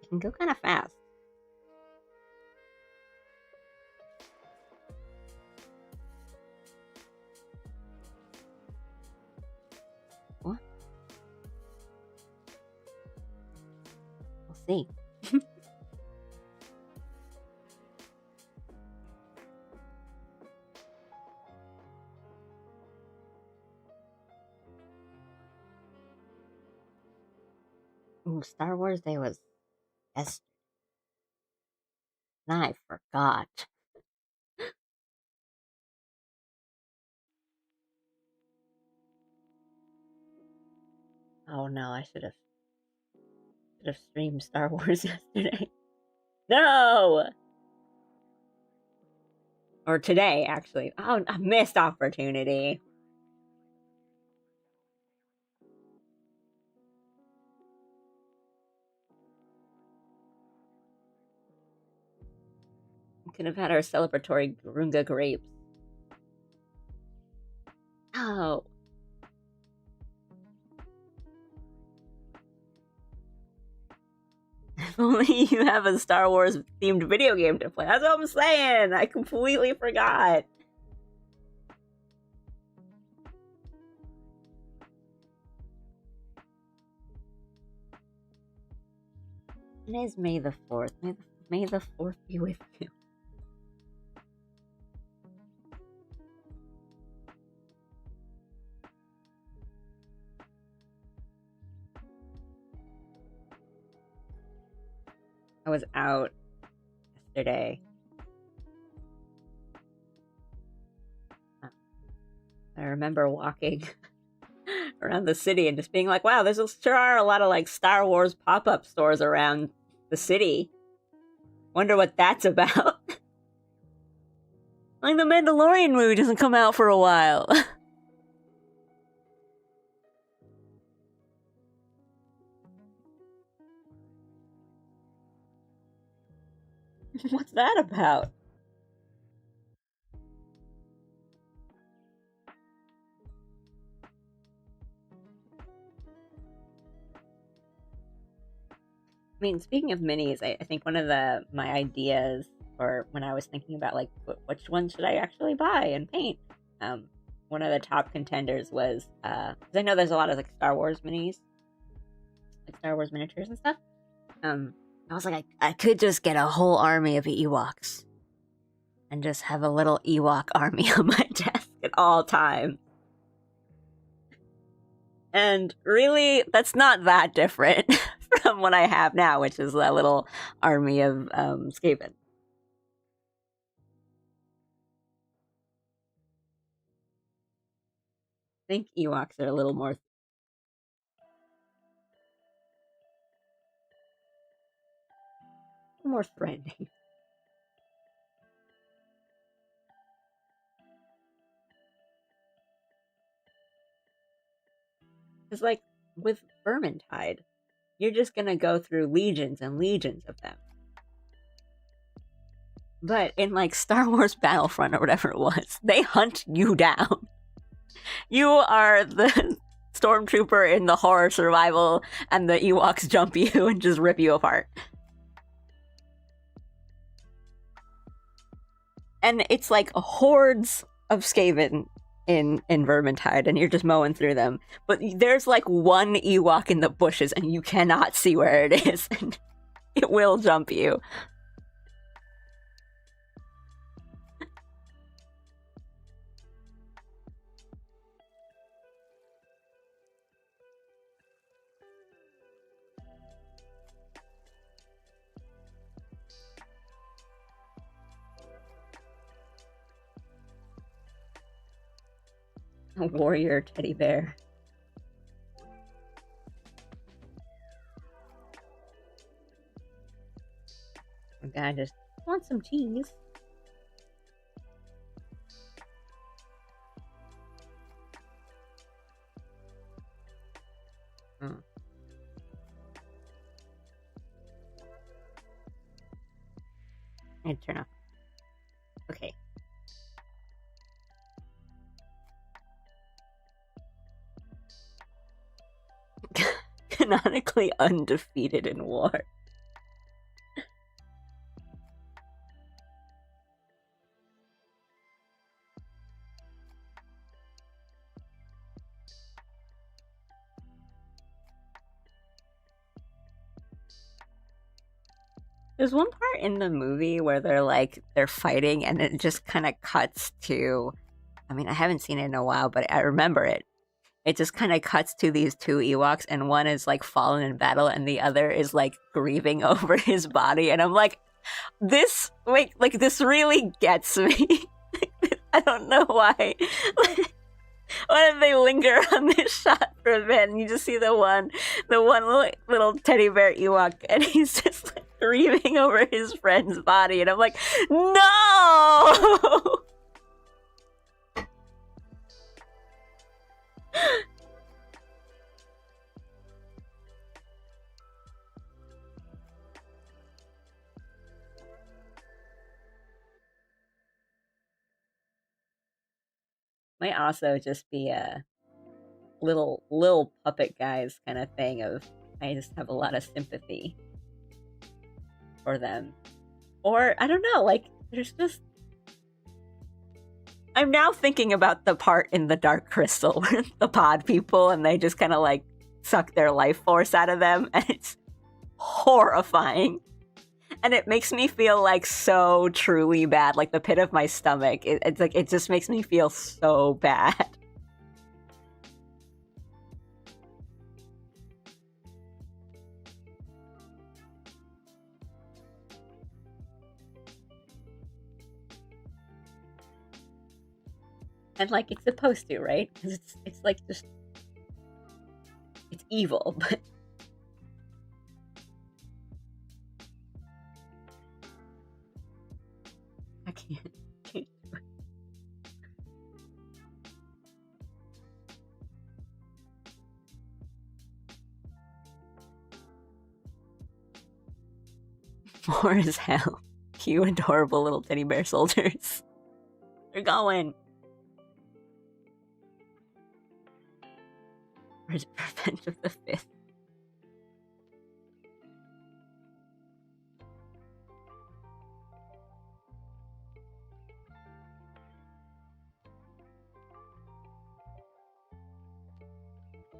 it can go kind of fast. What? We'll see. Ooh, Star Wars Day was yesterday. And I forgot. Oh no, I should have streamed Star Wars yesterday. No! Or today, actually. Oh, a missed opportunity. We could have had our celebratory Grunga grapes. Oh. If only you have a Star Wars themed video game to play. That's what I'm saying. I completely forgot. It is May the 4th. May the 4th be with you. I was out yesterday. I remember walking around the city and just being like, wow, sure are a lot of like Star Wars pop-up stores around the city. Wonder what that's about. Like the Mandalorian movie doesn't come out for a while. What's that about? mean, speaking of minis, I think one of my ideas, or when I was thinking about like which one should I actually buy and paint, one of the top contenders was because I know there's a lot of like Star Wars minis, like Star Wars miniatures and stuff. I was like, I could just get a whole army of Ewoks and just have a little Ewok army on my desk at all times. And really, that's not that different from what I have now, which is a little army of Skaven. I think Ewoks are a little more threatening. It's like with Vermintide, you're just gonna go through legions and legions of them. But in like Star Wars Battlefront or whatever it was, they hunt you down. You are the stormtrooper in the horror survival, and the Ewoks jump you and just rip you apart. And it's like hordes of Skaven in Vermintide, and you're just mowing through them. But there's like one Ewok in the bushes, and you cannot see where it is, and it will jump you. A warrior teddy bear. Okay, I just want some cheese. I turn off. Okay. Canonically undefeated in war. There's one part in the movie where they're fighting, and it just kind of cuts to, I mean, I haven't seen it in a while, but I remember it. It just kind of cuts to these two Ewoks, and one is like fallen in battle, and the other is like grieving over his body. And I'm like, this really gets me. I don't know why. Why did they linger on this shot for a bit? And you just see the one little teddy bear Ewok, and he's just like grieving over his friend's body, and I'm like, no. Might also just be a little puppet guys kind of thing of, I just have a lot of sympathy for them. Or I don't know, like there's just, I'm now thinking about the part in the Dark Crystal with the pod people, and they just kind of like suck their life force out of them, and it's horrifying. And it makes me feel like so truly bad, like the pit of my stomach. It's like, it just makes me feel so bad. And like, it's supposed to, right? Because it's like just, it's evil, but I can't do it. More as hell. You adorable little teddy bear soldiers. They're going. Revenge of the Fifth.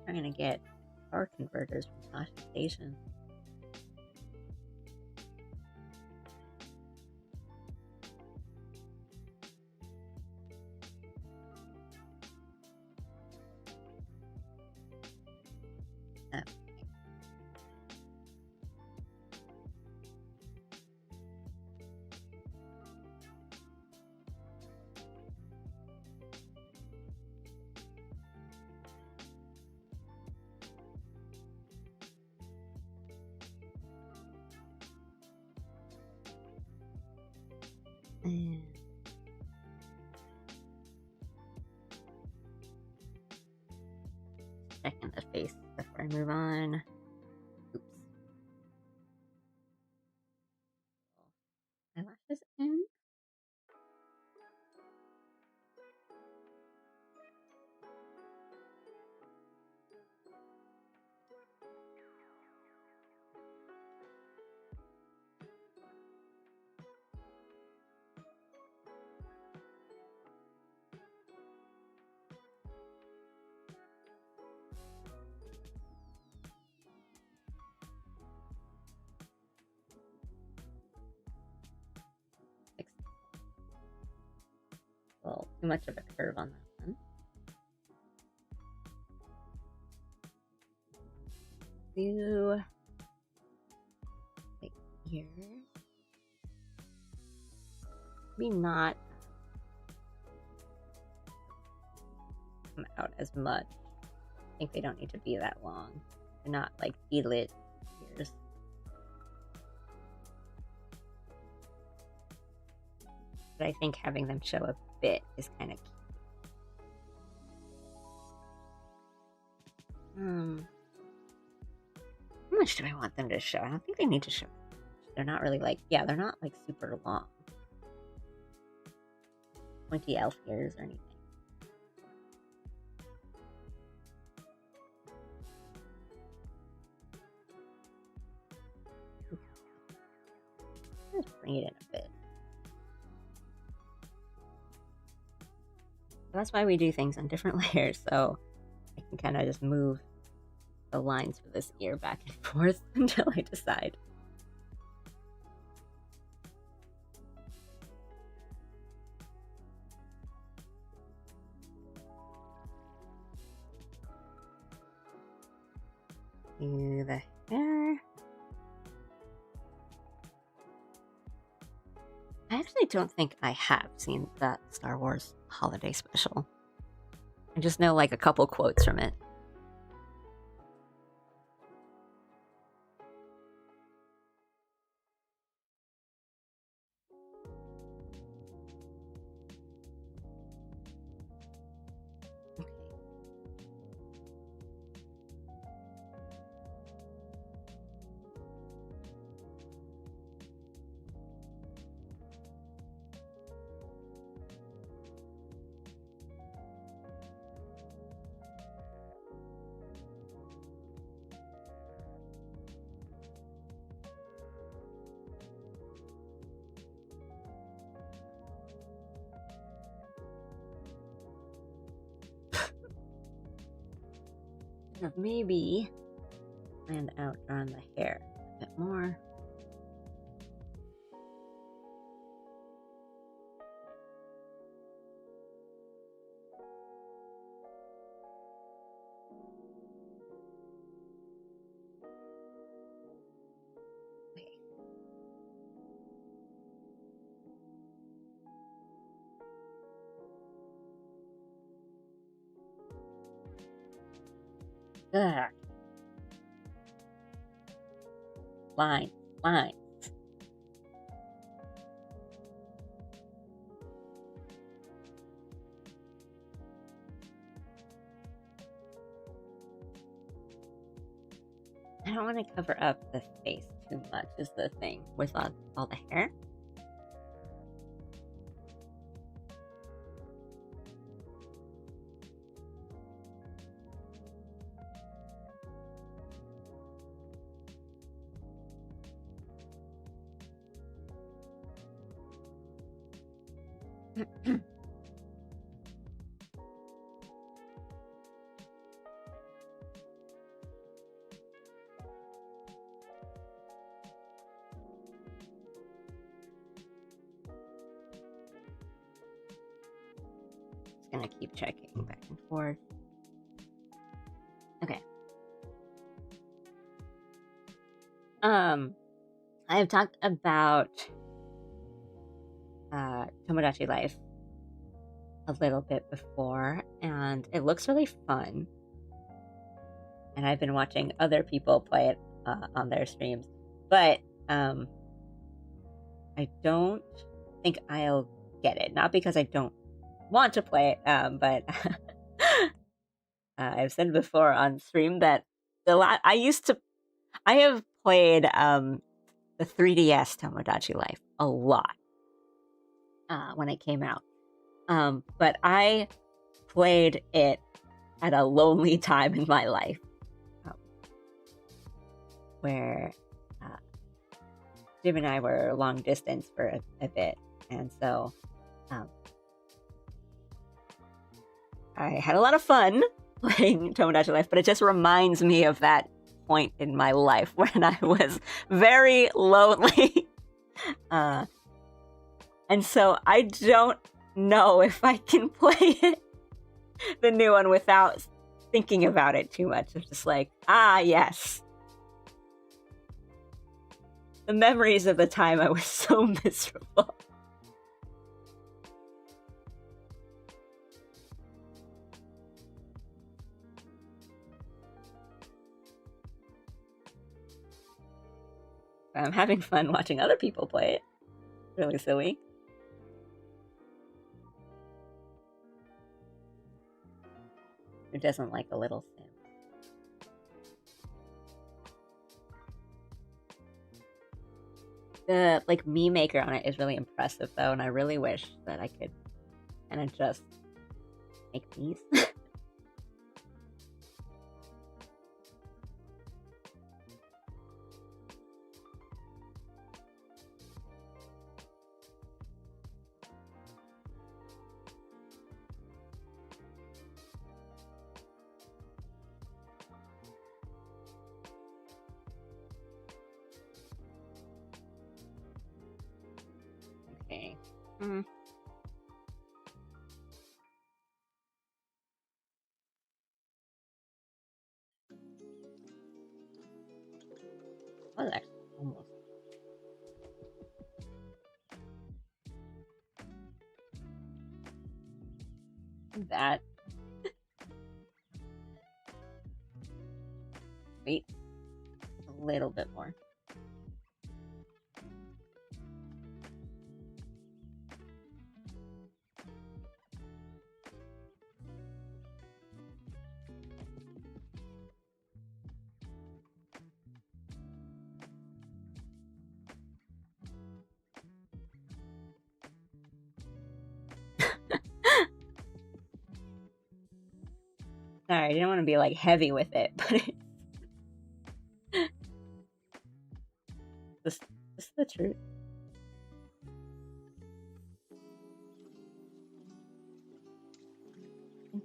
trying to get power converters from Tasha Station. And checking the face before I move on. Oops. Eyelashes in. Well, too much of a curve on that one. Do like here. Maybe not come out as much. I think they don't need to be that long. They're not like elit ears. But I think having them show a bit is kind of cute. How much do I want them to show? I don't think they need to show. They're not really like, yeah, they're not like super long. Pointy elf ears or anything. Just bring it in a bit. That's why we do things on different layers, so I can kind of just move the lines for this ear back and forth until I decide. Do the hair. I actually don't think I have seen that Star Wars holiday special. I just know like a couple quotes from it. Maybe planned out on the hair a bit more. Ugh. Line. I don't want to cover up the face too much is the thing with all the hair. gonna keep checking back and forth. Okay. I have talked about Tomodachi Life a little bit before, and it looks really fun. And I've been watching other people play it on their streams, but I don't think I'll get it. Not because I don't want to play it, but I've said before on stream that I have played the 3DS Tomodachi Life a lot when it came out, but I played it at a lonely time in my life, where Jim and I were long distance for a bit, and so I had a lot of fun playing Tomodachi Life, but it just reminds me of that point in my life when I was very lonely. And so I don't know if I can play it, the new one, without thinking about it too much. It's just like, yes. The memories of the time I was so miserable. I'm having fun watching other people play it. Really silly. Who doesn't like a little sim? The meme maker on it is really impressive though, and I really wish that I could kind of just make these. Okay. Well, actually, almost. That. Wait. A little bit more. Sorry, I didn't want to be heavy with it, but this is the truth.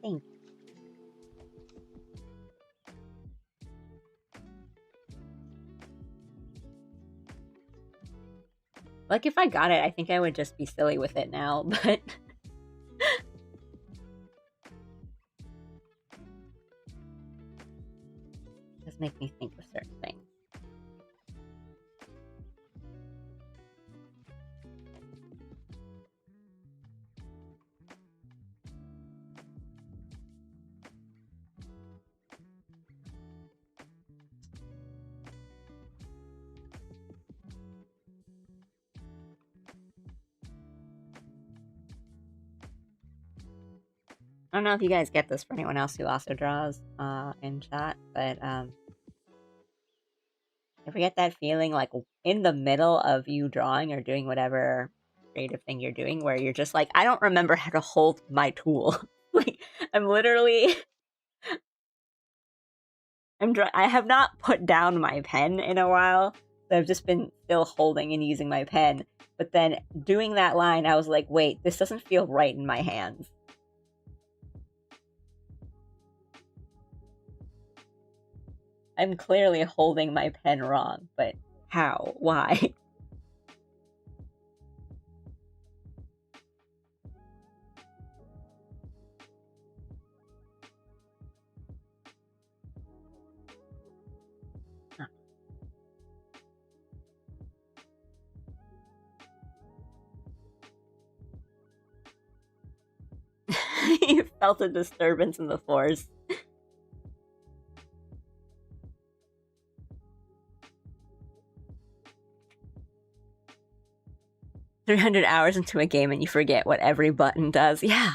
Thank you. If I got it, I think I would just be silly with it now, but just make me think of certain things. I don't know if you guys get this for anyone else who also draws in chat, but ever get that feeling in the middle of you drawing or doing whatever creative thing you're doing where you're just I don't remember how to hold my tool. I'm literally I have not put down my pen in a while, so I've just been still holding and using my pen, but then doing that line I was like, wait, this doesn't feel right in my hands. I'm clearly holding my pen wrong, but how? Why? You felt a disturbance in the force. 300 hours into a game and you forget what every button does. Yeah.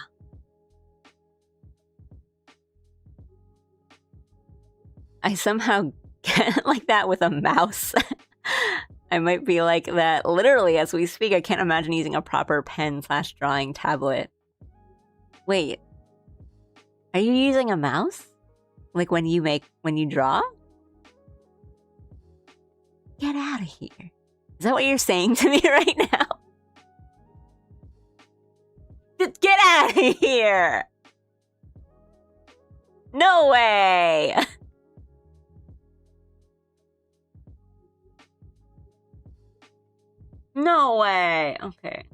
I somehow get like that with a mouse. I might be like that literally as we speak. I can't imagine using a proper pen/drawing tablet. Wait. Are you using a mouse? Like when you draw? Get out of here. Is that what you're saying to me right now? Just get out of here! No way! No way! Okay.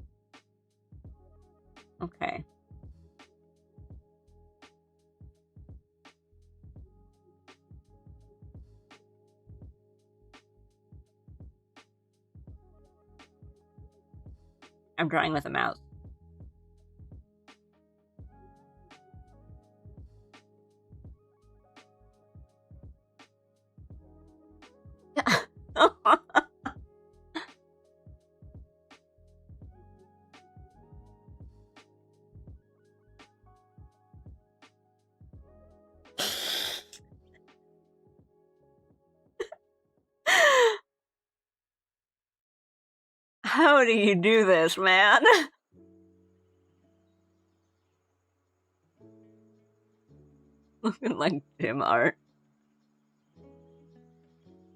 Okay. I'm drawing with a mouse. How do you do this, man? Looking like gym art.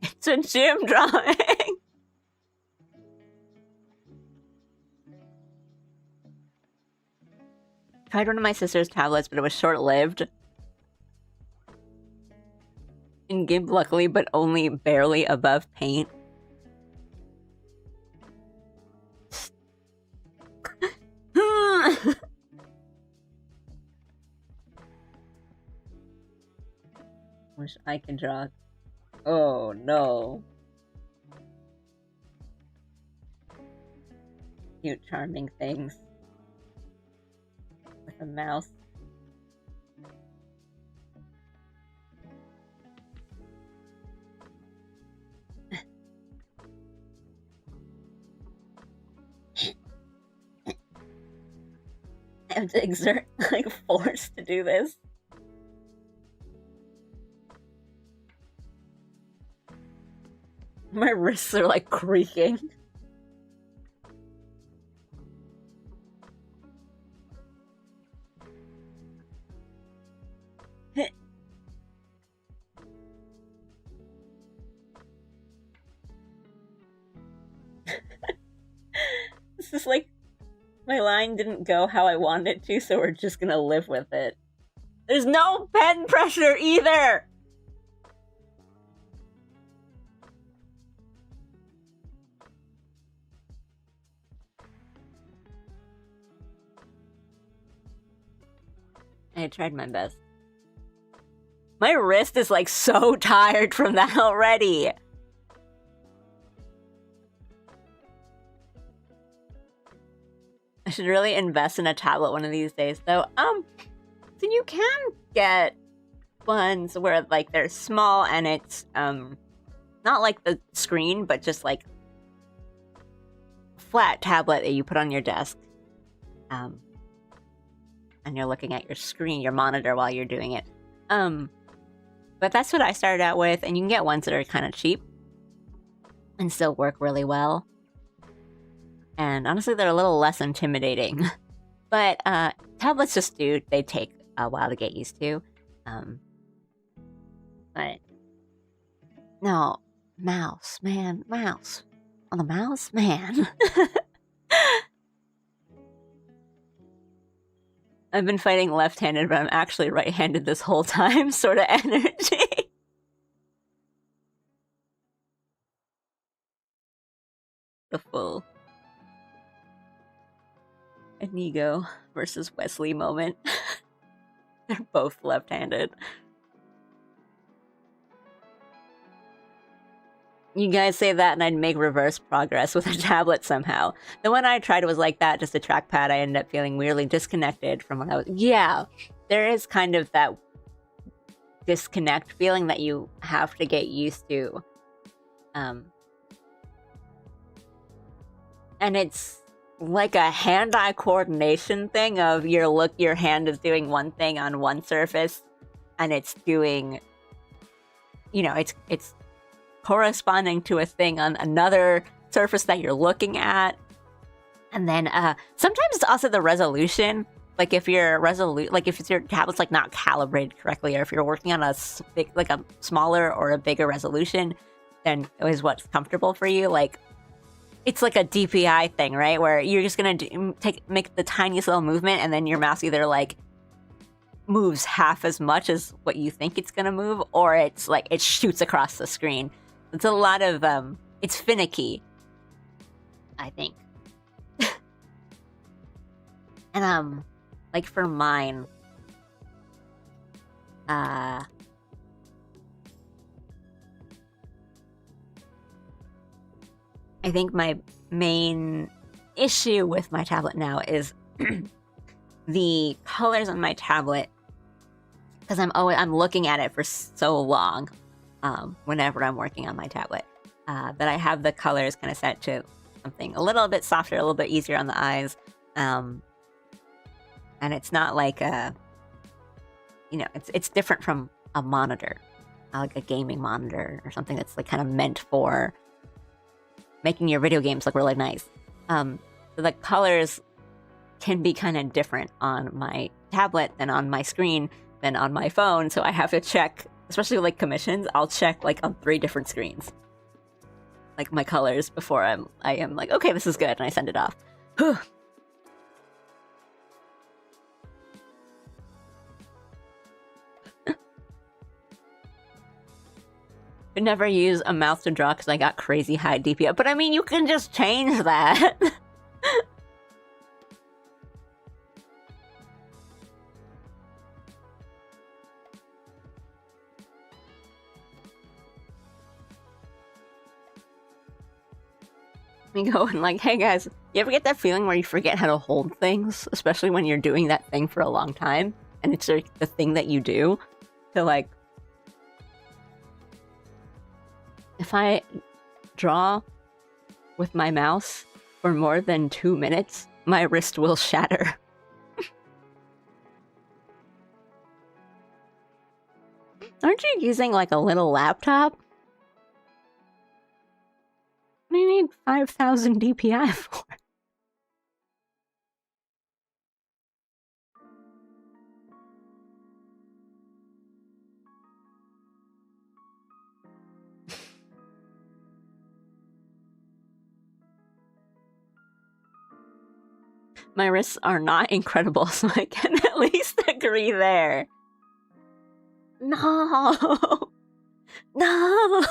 It's a gym drawing. Tried one of my sister's tablets, but it was short-lived. In GIMP, luckily, but only barely above paint. Wish I could draw. Oh no. Cute, charming things. With a mouse. I have to exert, like, force to do this. My wrists are, like, creaking. This is like, my line didn't go how I wanted it to, so we're just gonna live with it. There's no pen pressure either! I tried my best. My wrist is like so tired from that already. I should really invest in a tablet one of these days, though. So you can get ones where like they're small and it's not like the screen, but just like flat tablet that you put on your desk. And you're looking at your screen, your monitor while you're doing it. But that's what I started out with, and you can get ones that are kind of cheap and still work really well. And honestly, they're a little less intimidating. But tablets just they take a while to get used to. But no, mouse, man, mouse. On the mouse, man. I've been fighting left-handed, but I'm actually right-handed this whole time, sort of energy. The full Inigo versus Wesley moment. They're both left-handed. You guys say that and I'd make reverse progress with a tablet somehow. The one I tried was like that, just a trackpad. I ended up feeling weirdly disconnected from what I was... Yeah, there is kind of that disconnect feeling that you have to get used to. And it's like a hand-eye coordination thing of your hand is doing one thing on one surface and it's doing, you know, it's corresponding to a thing on another surface that you're looking at. And then sometimes it's also the resolution. Like if your tablet's like not calibrated correctly, or if you're working on a smaller or a bigger resolution, then is what's comfortable for you. Like it's like a DPI thing, right? Where you're just gonna make the tiniest little movement, and then your mouse either like moves half as much as what you think it's gonna move, or it's like it shoots across the screen. It's a lot of it's finicky, I think. And like for mine, I think my main issue with my tablet now is the colors on my tablet, because I'm looking at it for so long whenever I'm working on my tablet, that I have the colors kind of set to something a little bit softer, a little bit easier on the eyes. And it's not like it's different from a monitor, like a gaming monitor or something that's like kind of meant for making your video games look really nice. So the colors can be kind of different on my tablet than on my screen than on my phone. So I have to check, especially like commissions, I'll check like on 3 different screens, like my colors before I am like, okay, this is good, and I send it off. Could never use a mouse to draw because I got crazy high DPI. But I mean, you can just change that. Me going like, hey guys, you ever get that feeling where you forget how to hold things? Especially when you're doing that thing for a long time and it's like the thing that you do to like... If I draw with my mouse for more than 2 minutes, my wrist will shatter. Aren't you using like a little laptop? What do you need 5,000 DPI for? My wrists are not incredible, so I can at least agree there. No! No!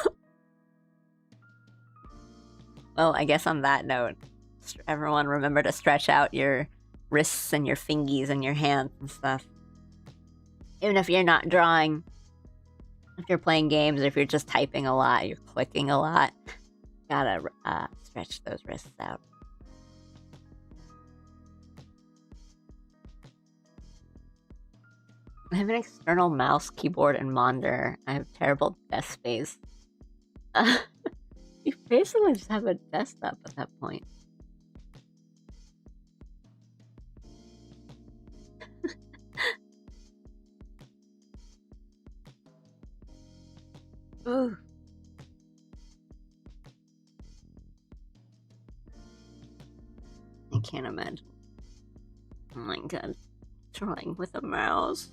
Well, I guess on that note, everyone remember to stretch out your wrists and your fingies and your hands and stuff. Even if you're not drawing, if you're playing games, or if you're just typing a lot, you're clicking a lot, gotta stretch those wrists out. I have an external mouse, keyboard, and monitor. I have terrible desk space. You basically just have a desktop at that point. Ooh. I can't imagine. Oh my god. Drawing with a mouse.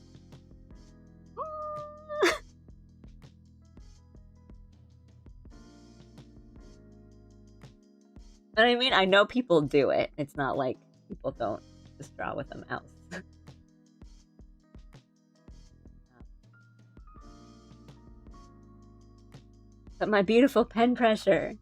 But I mean, I know people do it. It's not like people don't just draw with a mouse. But my beautiful pen pressure.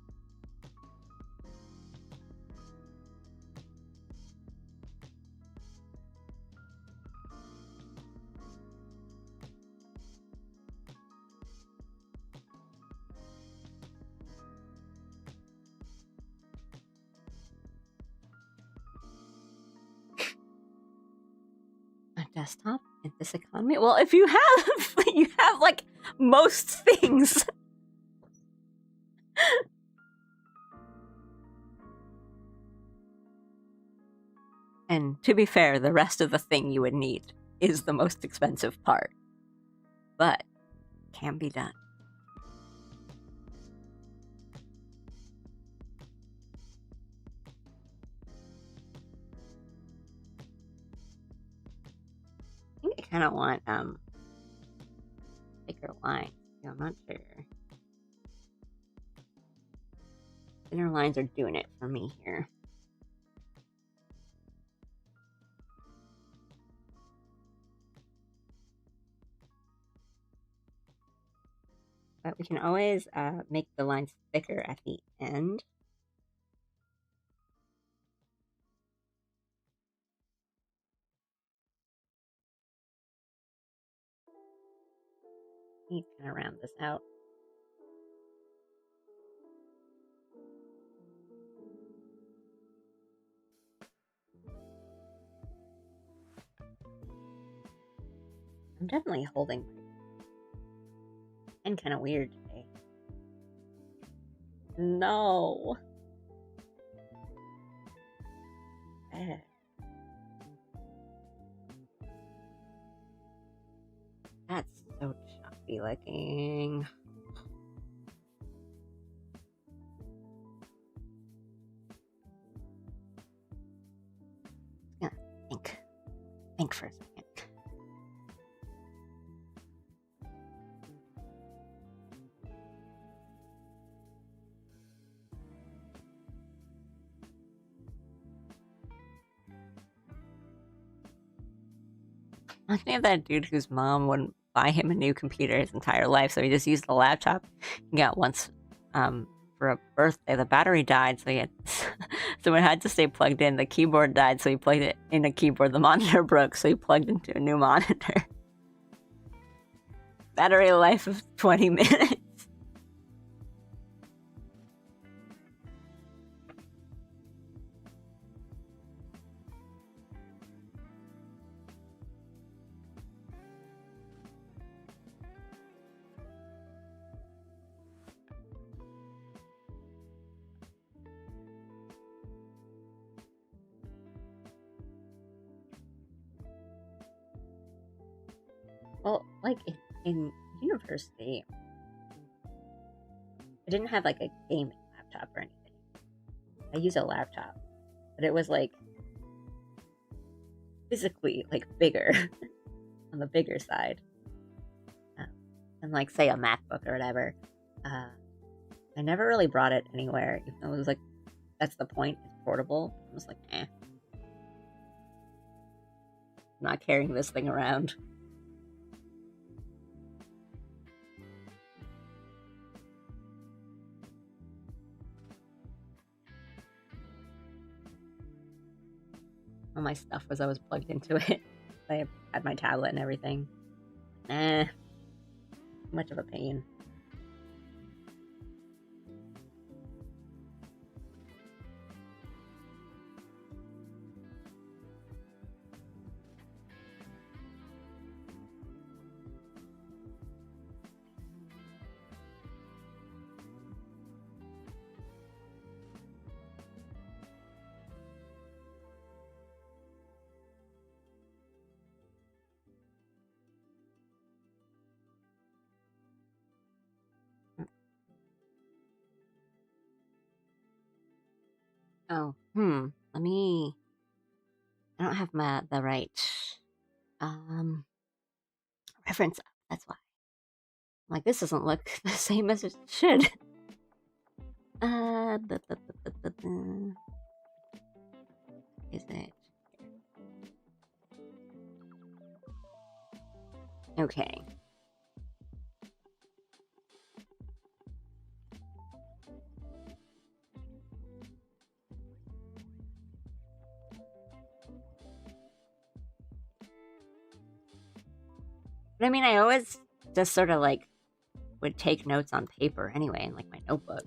desktop in this economy? Well, if you have, you have like most things. And to be fair, the rest of the thing you would need is the most expensive part. But can be done. I think I kind of want thicker lines. Yeah, I'm not sure. Thinner lines are doing it for me here. But we can always make the lines thicker at the end. Need to kind of round this out. I'm definitely holding and kind of weird today. No. That's so choppy looking. Yeah, think for a second. I think of that dude whose mom wouldn't buy him a new computer his entire life, so he just used the laptop he got once for a birthday. The battery died, so he had so it had to stay plugged in. The keyboard died, so he plugged it in a keyboard. The monitor broke, so he plugged into a new monitor. Battery life of 20 minutes. Well, like in university, I didn't have like a gaming laptop or anything. I use a laptop, but it was like physically like bigger on the bigger side, and like say a MacBook or whatever. I never really brought it anywhere, even though it was like that's the point. It's portable. I was like, I'm not carrying this thing around. All my stuff was always plugged into it. I had my tablet and everything. Much of a pain. Oh, let me. I don't have the right reference up. That's why. I'm like, this doesn't look the same as it should. Is it? Okay. But I mean, I always just sort of like would take notes on paper anyway, in like my notebook.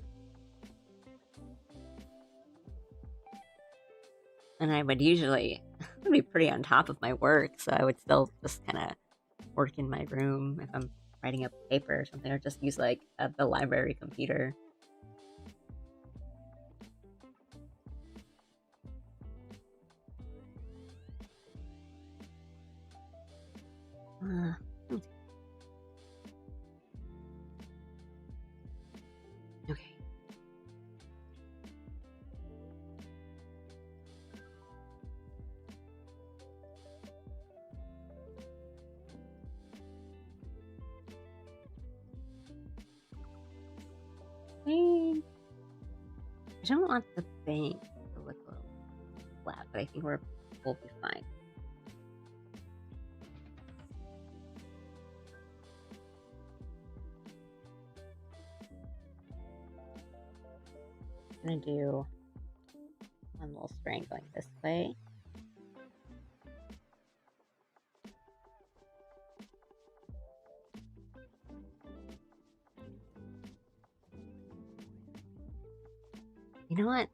And I would usually gonna be pretty on top of my work, so I would still just kind of work in my room if I'm writing a paper or something, or just use like the library computer. Okay. I don't want the bank to look a little flat, but I think we'll be fine. I'm gonna do one little strand going this way. You know what?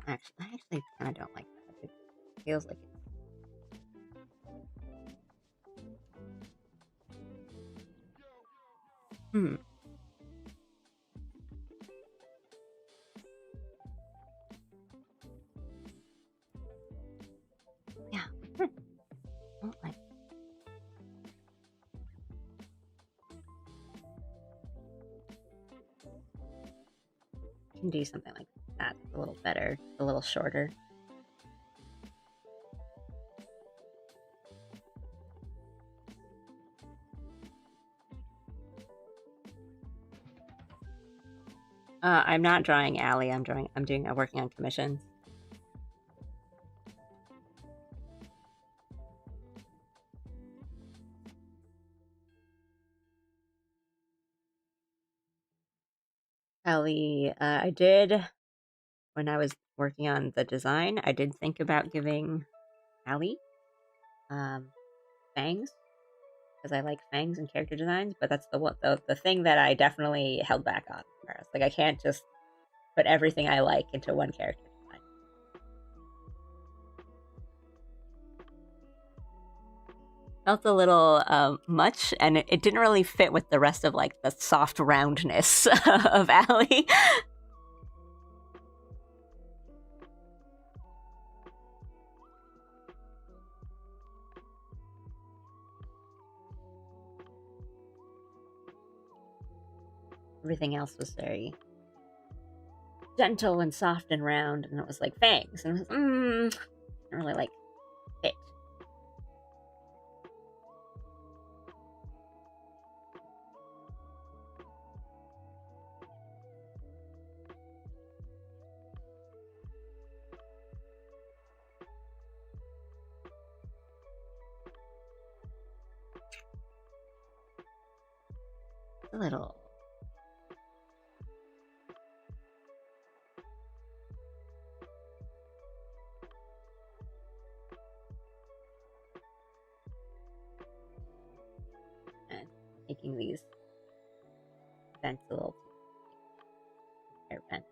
I actually kind of don't like that. It feels like it's... Yeah. I don't like... You can do something like that a little better, a little shorter. I'm not drawing Allie. I'm working on commissions. Allie, I did, when I was working on the design, I did think about giving Allie fangs, because I like fangs in character designs, but that's the thing that I definitely held back on. Like, I can't just put everything I like into one character design. Felt a little much, and it didn't really fit with the rest of like the soft roundness of Allie. Everything else was very gentle and soft and round, and it was like fangs, and it was, didn't really like fit. A little. And making these vents a little air vents.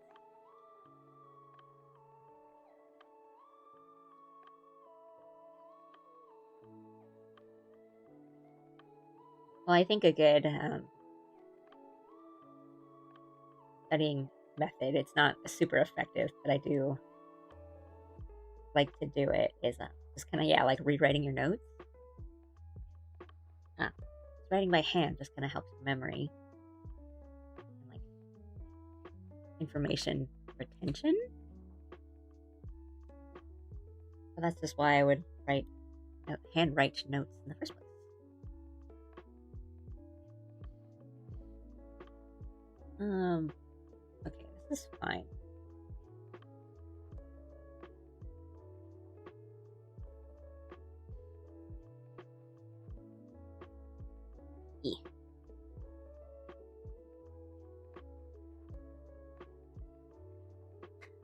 Well, I think a good studying method, it's not super effective, but I do like to do it, is just kind of, yeah, like rewriting your notes. Writing by hand just kind of helps memory and like information retention. So that's just why I would handwrite notes in the first place. Okay, this is fine.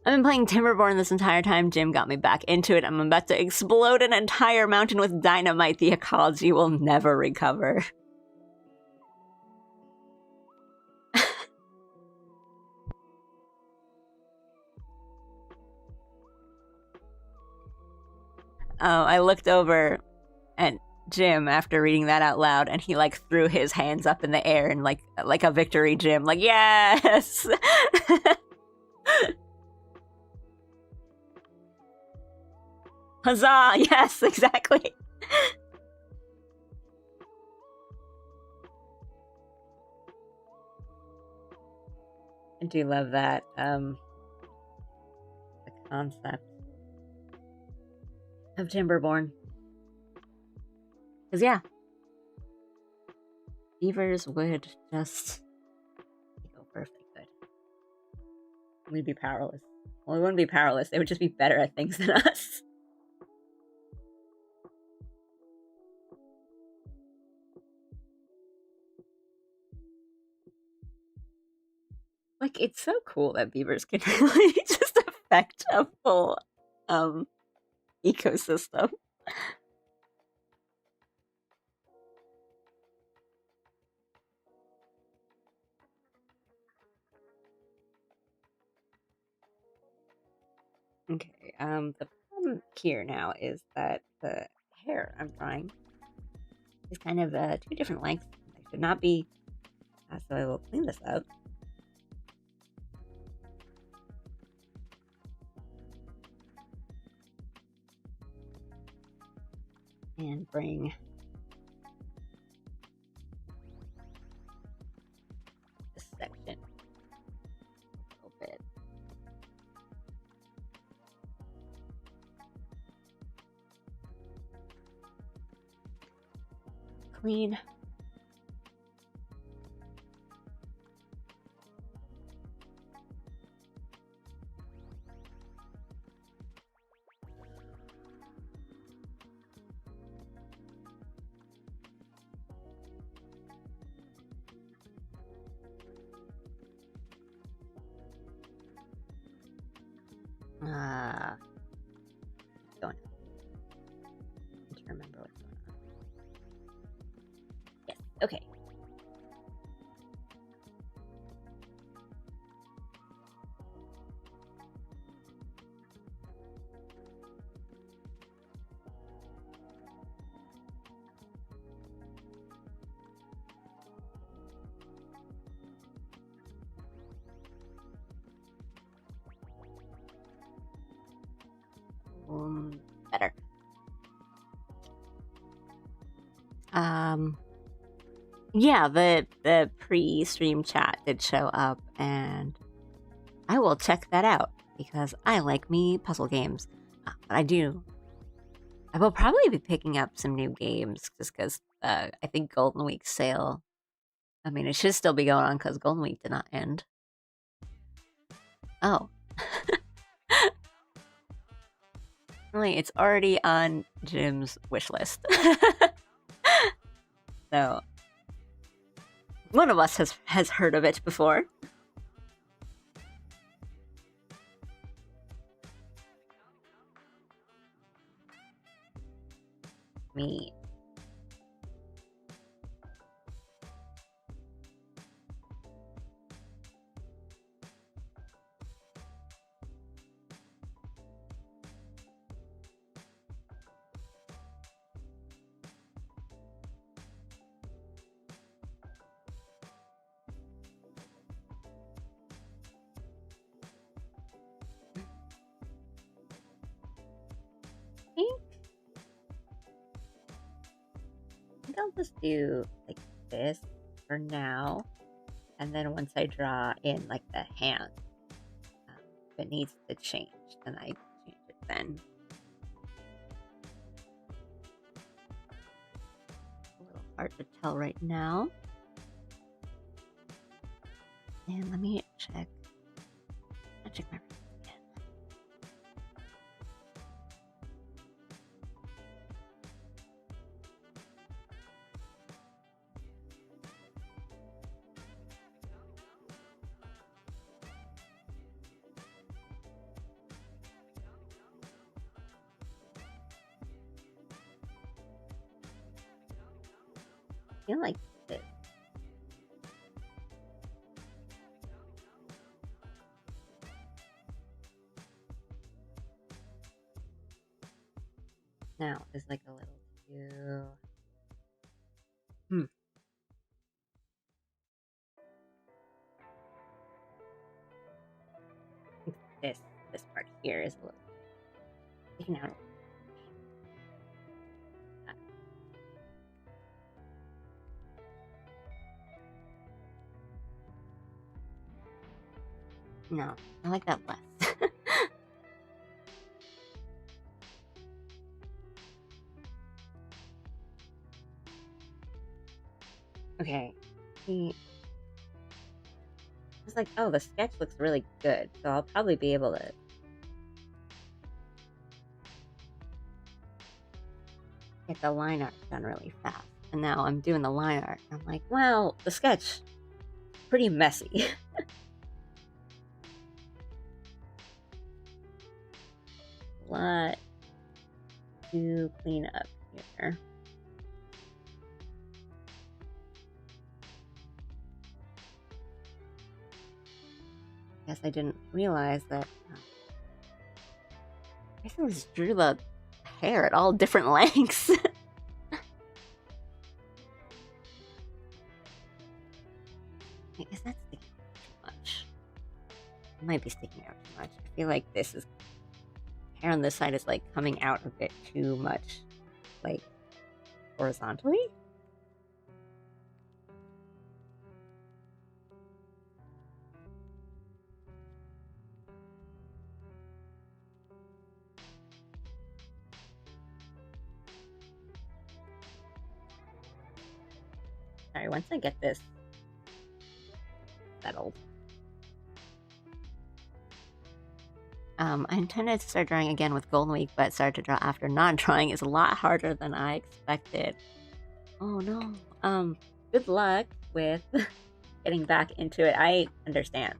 I've been playing Timberborn this entire time. Jim got me back into it. I'm about to explode an entire mountain with dynamite. The ecology will never recover. I looked over at Jim after reading that out loud, and he like threw his hands up in the air and like a victory Jim, like yes. Huzzah! Yes, exactly. I do love that the concept of Timberborn. Because yeah, beavers would just take over if they could. We'd be powerless. Well, we wouldn't be powerless. They would just be better at things than us. Like, it's so cool that beavers can really just affect a full ecosystem. Okay, the problem here now is that the hair I'm drawing is kind of two different lengths. They should not be, so I will clean this up. And bring this section a little bit. Clean. Going. I need to remember what's going on. Yes, okay. Better. Yeah, the pre-stream chat did show up, and I will check that out because I like me puzzle games. But I will probably be picking up some new games just because I think Golden Week sale. I mean, it should still be going on because Golden Week did not end. Oh. Really, it's already on Jim's wish list. So, one of us has heard of it before. Me. I think I'll just do like this for now, and then once I draw in like the hand, if it needs to change, then I change it then. A little hard to tell right now. And let me check. I'll check my again. I feel like this. snout is like a little too... This part here is a little taken out. No, I like that less. Okay. I was like, oh, the sketch looks really good, so I'll probably be able to get the line art done really fast. And now I'm doing the line art. I'm like, well, the sketch, pretty messy. Lot to clean up here. Guess I didn't realize that. I just drew the hair at all different lengths. Wait, is that sticking out too much? It might be sticking out too much. I feel like this is hair on this side is like coming out a bit too much, like horizontally. Sorry, once I get this settled. I intended to start drawing again with Golden Week, but started to draw after not drawing is a lot harder than I expected. Oh no. Good luck with getting back into it. I understand.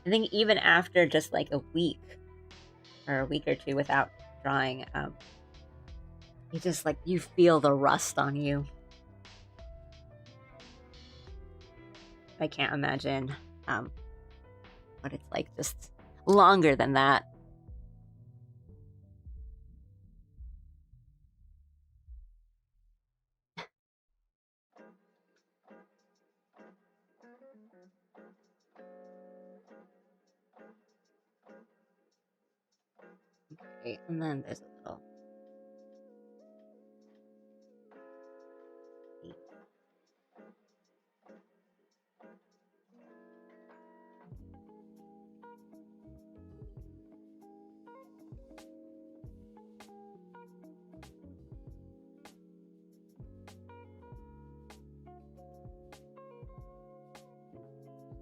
I think even after just like a week or a week or two without drawing, you just like, you feel the rust on you. I can't imagine what it's like just longer than that. Okay, and then there's a little...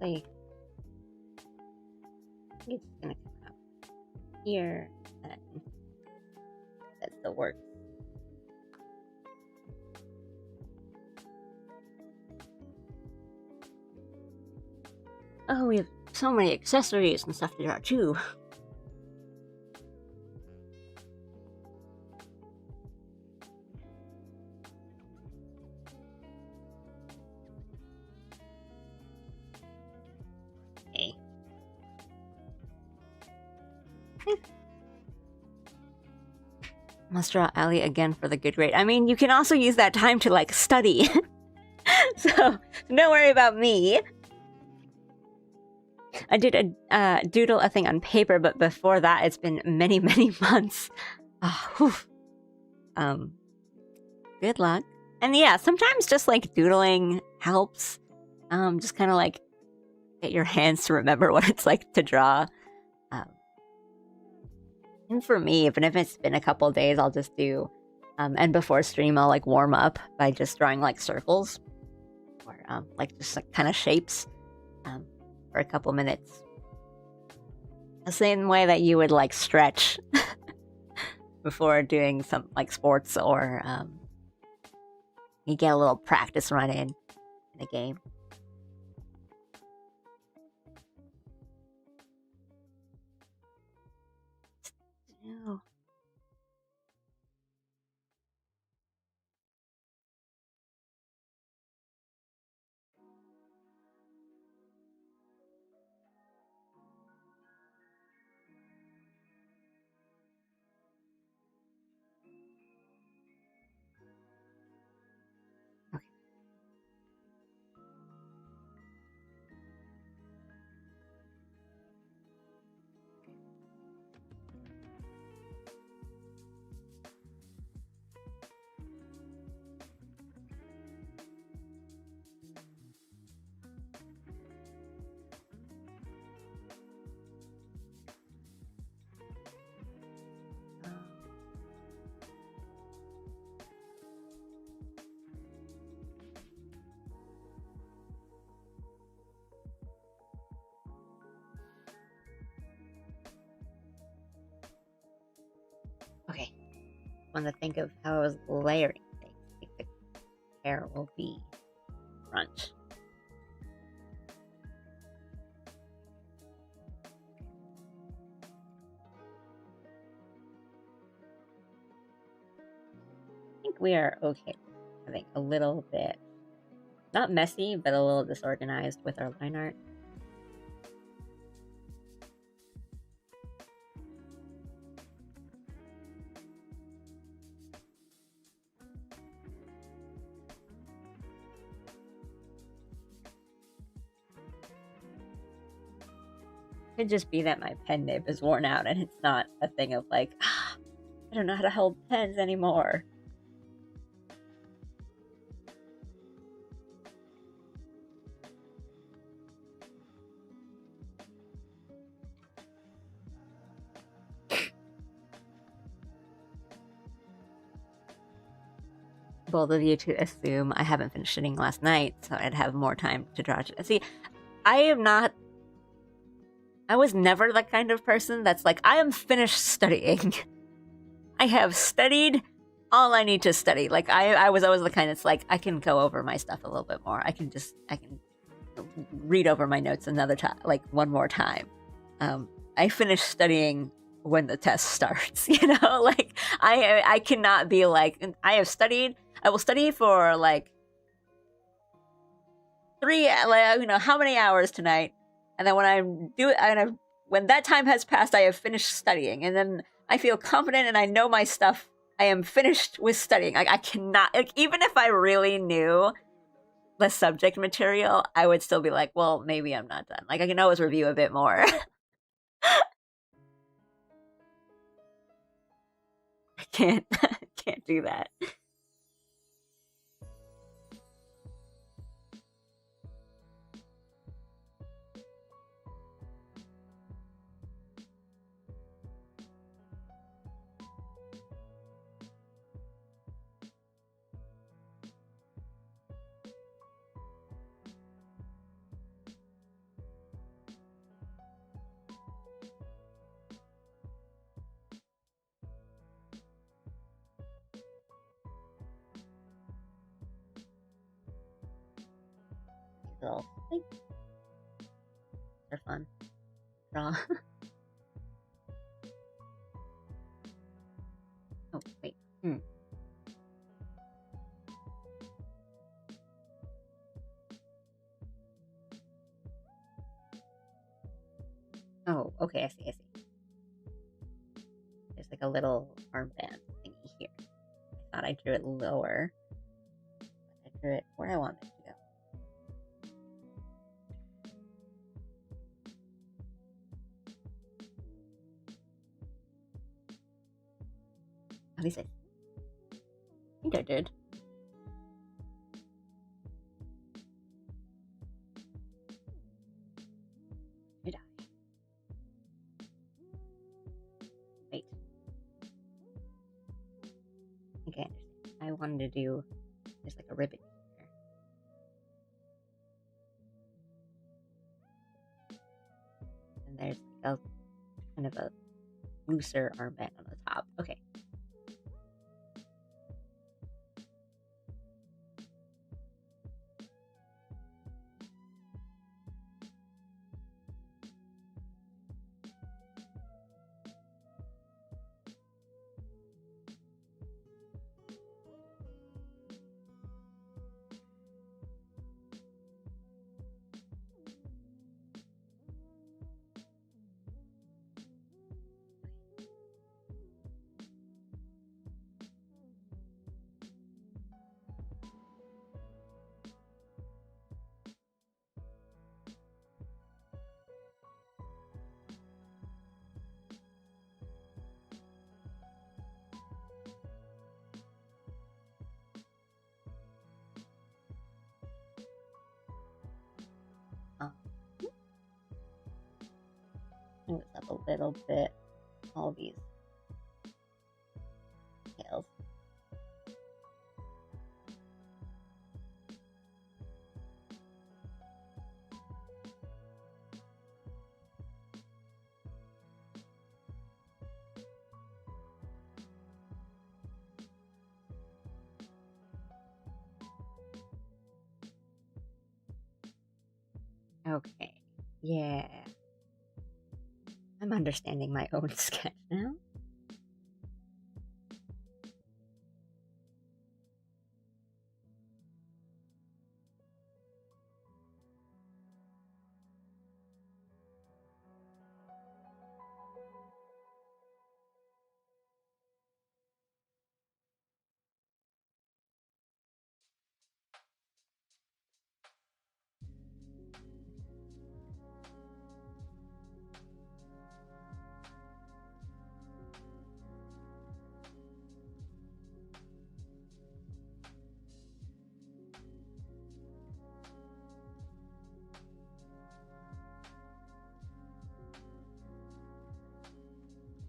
Like, it's gonna come out here, and that's the work. Oh, we have so many accessories and stuff to draw too. Okay. Must draw Ellie again for the good grade. I mean, you can also use that time to like study. So don't worry about me. I did a doodle a thing on paper, but before that, it's been many, many months. Oh, good luck. And yeah, sometimes just like doodling helps. Just kind of like get your hands to remember what it's like to draw. And for me, even if it's been a couple days, I'll just do, and before stream, I'll like warm up by just drawing like circles or like just like kind of shapes for a couple minutes. The same way that you would like stretch before doing some like sports or you get a little practice run in a game. No. want to think of how I was layering things. I think the hair will be front. I think we are okay. I think a little bit, not messy, but a little disorganized with our line art. Could just be that my pen nib is worn out and it's not a thing of like, I don't know how to hold pens anymore. Bold of you to assume I haven't finished studying last night, so I'd have more time to draw. See, I was never the kind of person that's like, I am finished studying. I have studied all I need to study. Like, I was always the kind that's like, I can go over my stuff a little bit more. I can read over my notes another time, like one more time. I finished studying when the test starts, you know? Like, I cannot be like, I have studied, I will study for like 3, how many hours tonight, and then when that time has passed, I have finished studying, and then I feel confident and I know my stuff. I am finished with studying. Like, I cannot, like, even if I really knew the subject material, I would still be like, well, maybe I'm not done. Like, I can always review a bit more. I can't do that. Little things are fun. Draw. Oh, wait. Oh, okay, I see. There's like a little armband thingy here. I thought I drew it lower. I drew it where I wanted it to go. At least I think I did. Did I? Wait. I think I understand. I wanted to do just like a ribbon here. And there's like a kind of a looser armband on the top. Okay. Bring this up a little bit. All these details. Okay. Yeah. I'm understanding my own sketch now.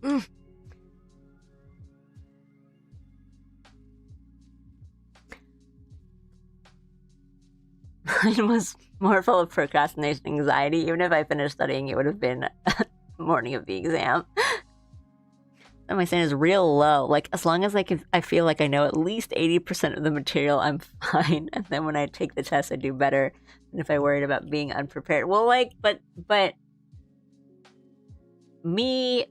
Mm. Mine was more full of procrastination anxiety. Even if I finished studying, it would have been morning of the exam. And my standard is real low. Like, as long as I feel like I know at least 80% of the material, I'm fine. And then when I take the test, I do better than if I worried about being unprepared. Well, like, but me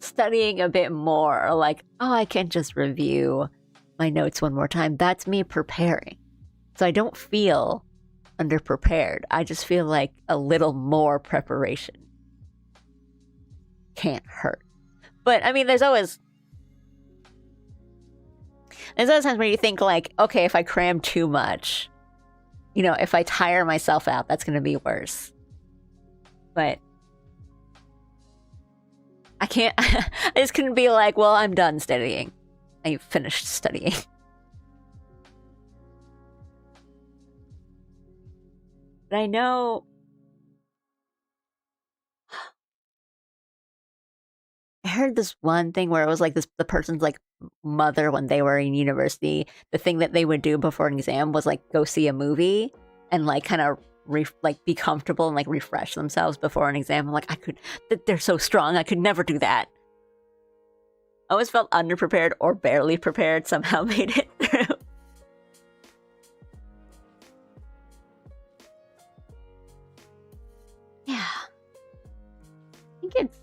studying a bit more, or like, oh, I can just review my notes one more time. That's me preparing. So I don't feel underprepared. I just feel like a little more preparation can't hurt. But I mean, there's always times where you think like, okay, if I cram too much, you know, if I tire myself out, that's going to be worse. But I can't, I just couldn't be like, well, I'm done studying. I finished studying. But I know I heard this one thing where it was like the person's like mother when they were in university, the thing that they would do before an exam was like go see a movie and like kind of like be comfortable and like refresh themselves before an exam. I'm like, they're so strong. I could never do that. I always felt underprepared or barely prepared, somehow made it through. Yeah. I think it's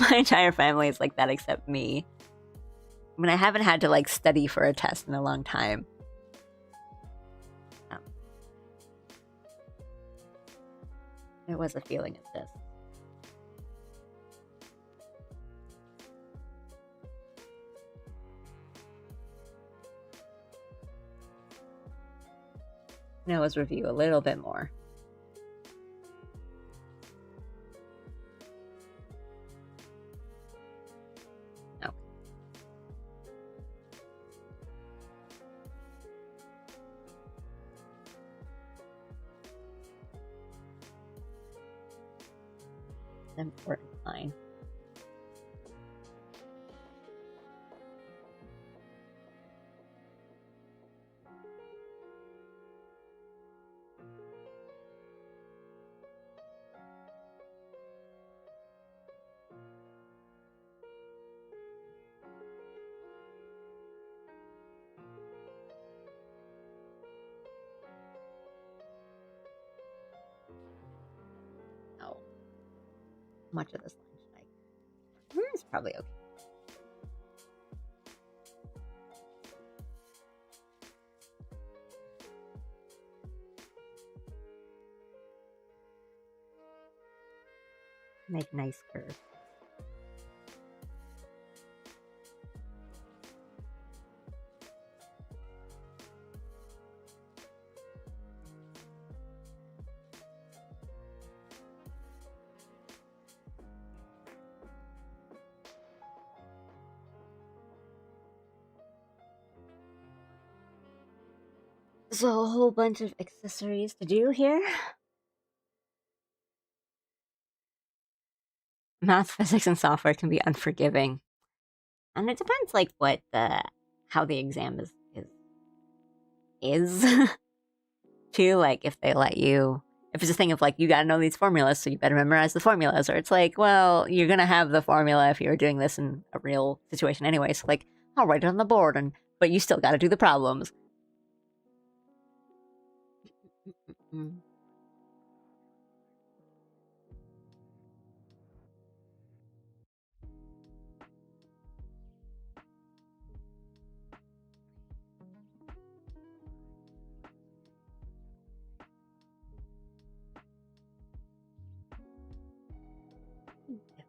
my entire family is like that except me. I mean, I haven't had to like study for a test in a long time. There was a feeling of this. Now let's review a little bit more. Oh. Important line. Oh. Much of this line should I? It's probably okay. Make nice curves. So a whole bunch of accessories to do here. Math, physics, and software can be unforgiving. And it depends like how the exam is too, like if they let you If it's a thing of like, you gotta know these formulas, so you better memorize the formulas, or it's like, well, you're gonna have the formula if you're doing this in a real situation anyway, so like, I'll write it on the board, but you still gotta do the problems.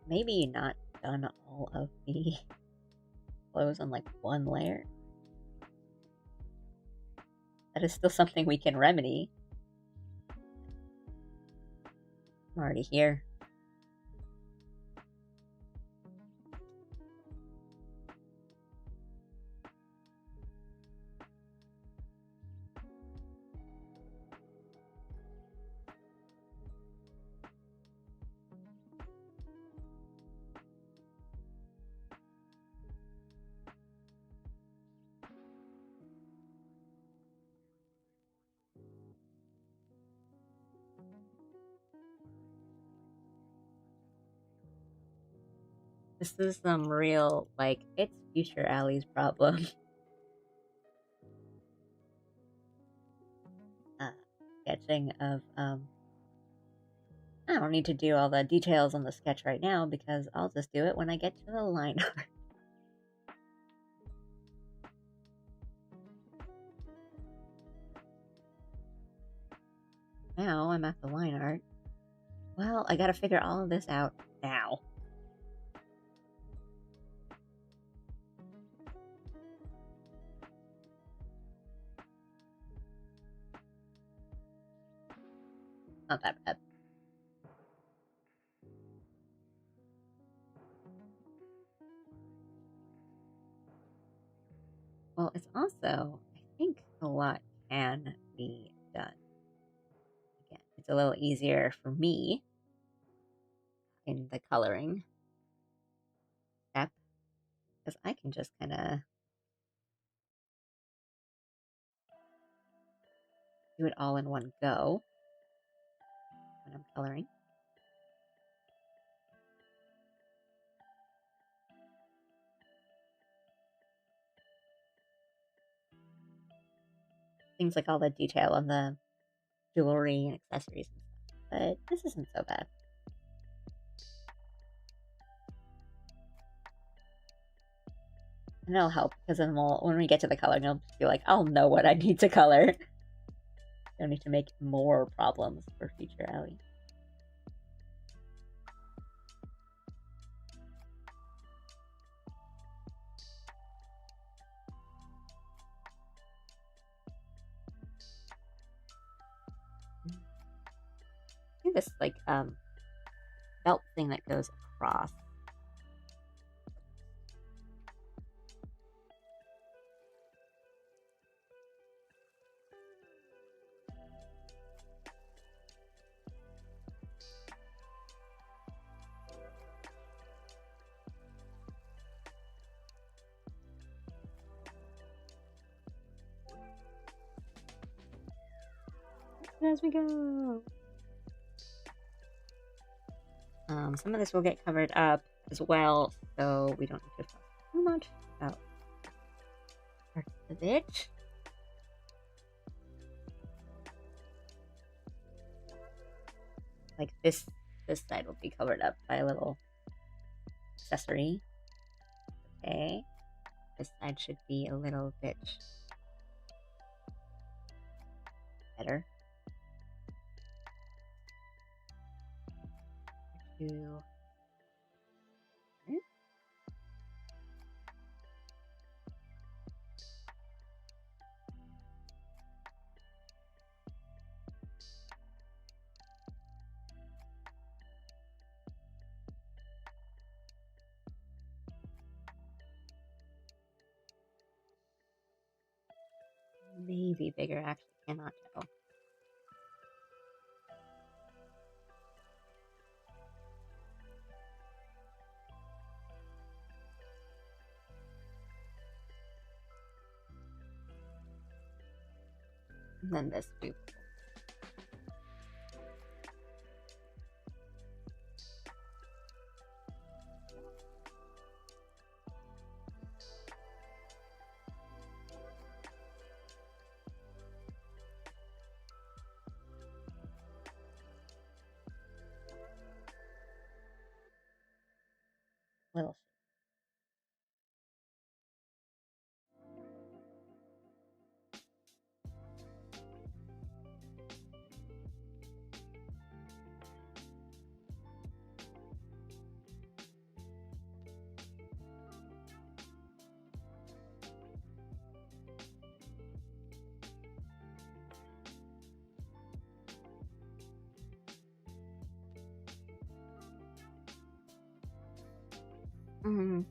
Maybe not done all of the clothes on like one layer. That is still something we can remedy. I'm already here. This is some real, like, it's future Allie's problem. Sketching of, I don't need to do all the details on the sketch right now because I'll just do it when I get to the line art. Now I'm at the line art. Well, I gotta figure all of this out now. Not that bad. Well, it's also, I think a lot can be done. Again, it's a little easier for me in the coloring step because I can just kind of do it all in one go when I'm coloring. Things like all the detail on the jewelry and accessories and stuff. But this isn't so bad. And it'll help because then when we get to the coloring, I'll just be like, I'll know what I need to color. Don't need to make more problems for future Allie. This like belt thing that goes across. As we go. Some of this will get covered up as well, so we don't need to talk too much about parts of it. Like this side will be covered up by a little accessory. Okay. This side should be a little bit better. Maybe bigger, actually cannot tell. And then this loop. Mm.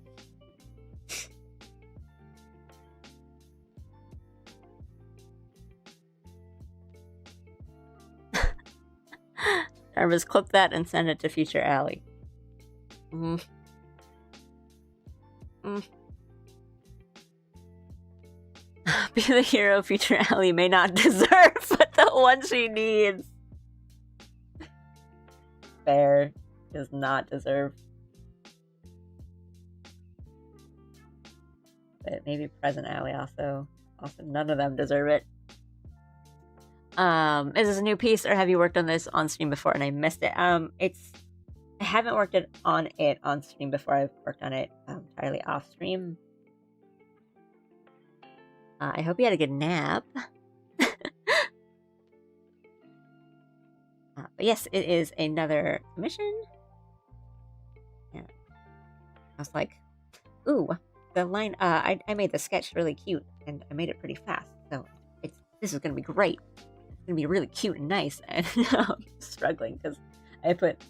Jarvis, clip that and send it to future Allie. Mm. Mm. Be the hero future Allie may not deserve, but the one she needs. Fair. Does not deserve. But maybe present Allie also. Also, none of them deserve it. Is this a new piece, or have you worked on this on stream before and I missed it? I haven't worked on it on stream before. I've worked on it entirely off stream. I hope you had a good nap. But yes, it is another commission. Yeah. I was like, ooh, the line. I made the sketch really cute, and I made it pretty fast. So this is gonna be great. It's gonna be really cute and nice. And I'm struggling because I put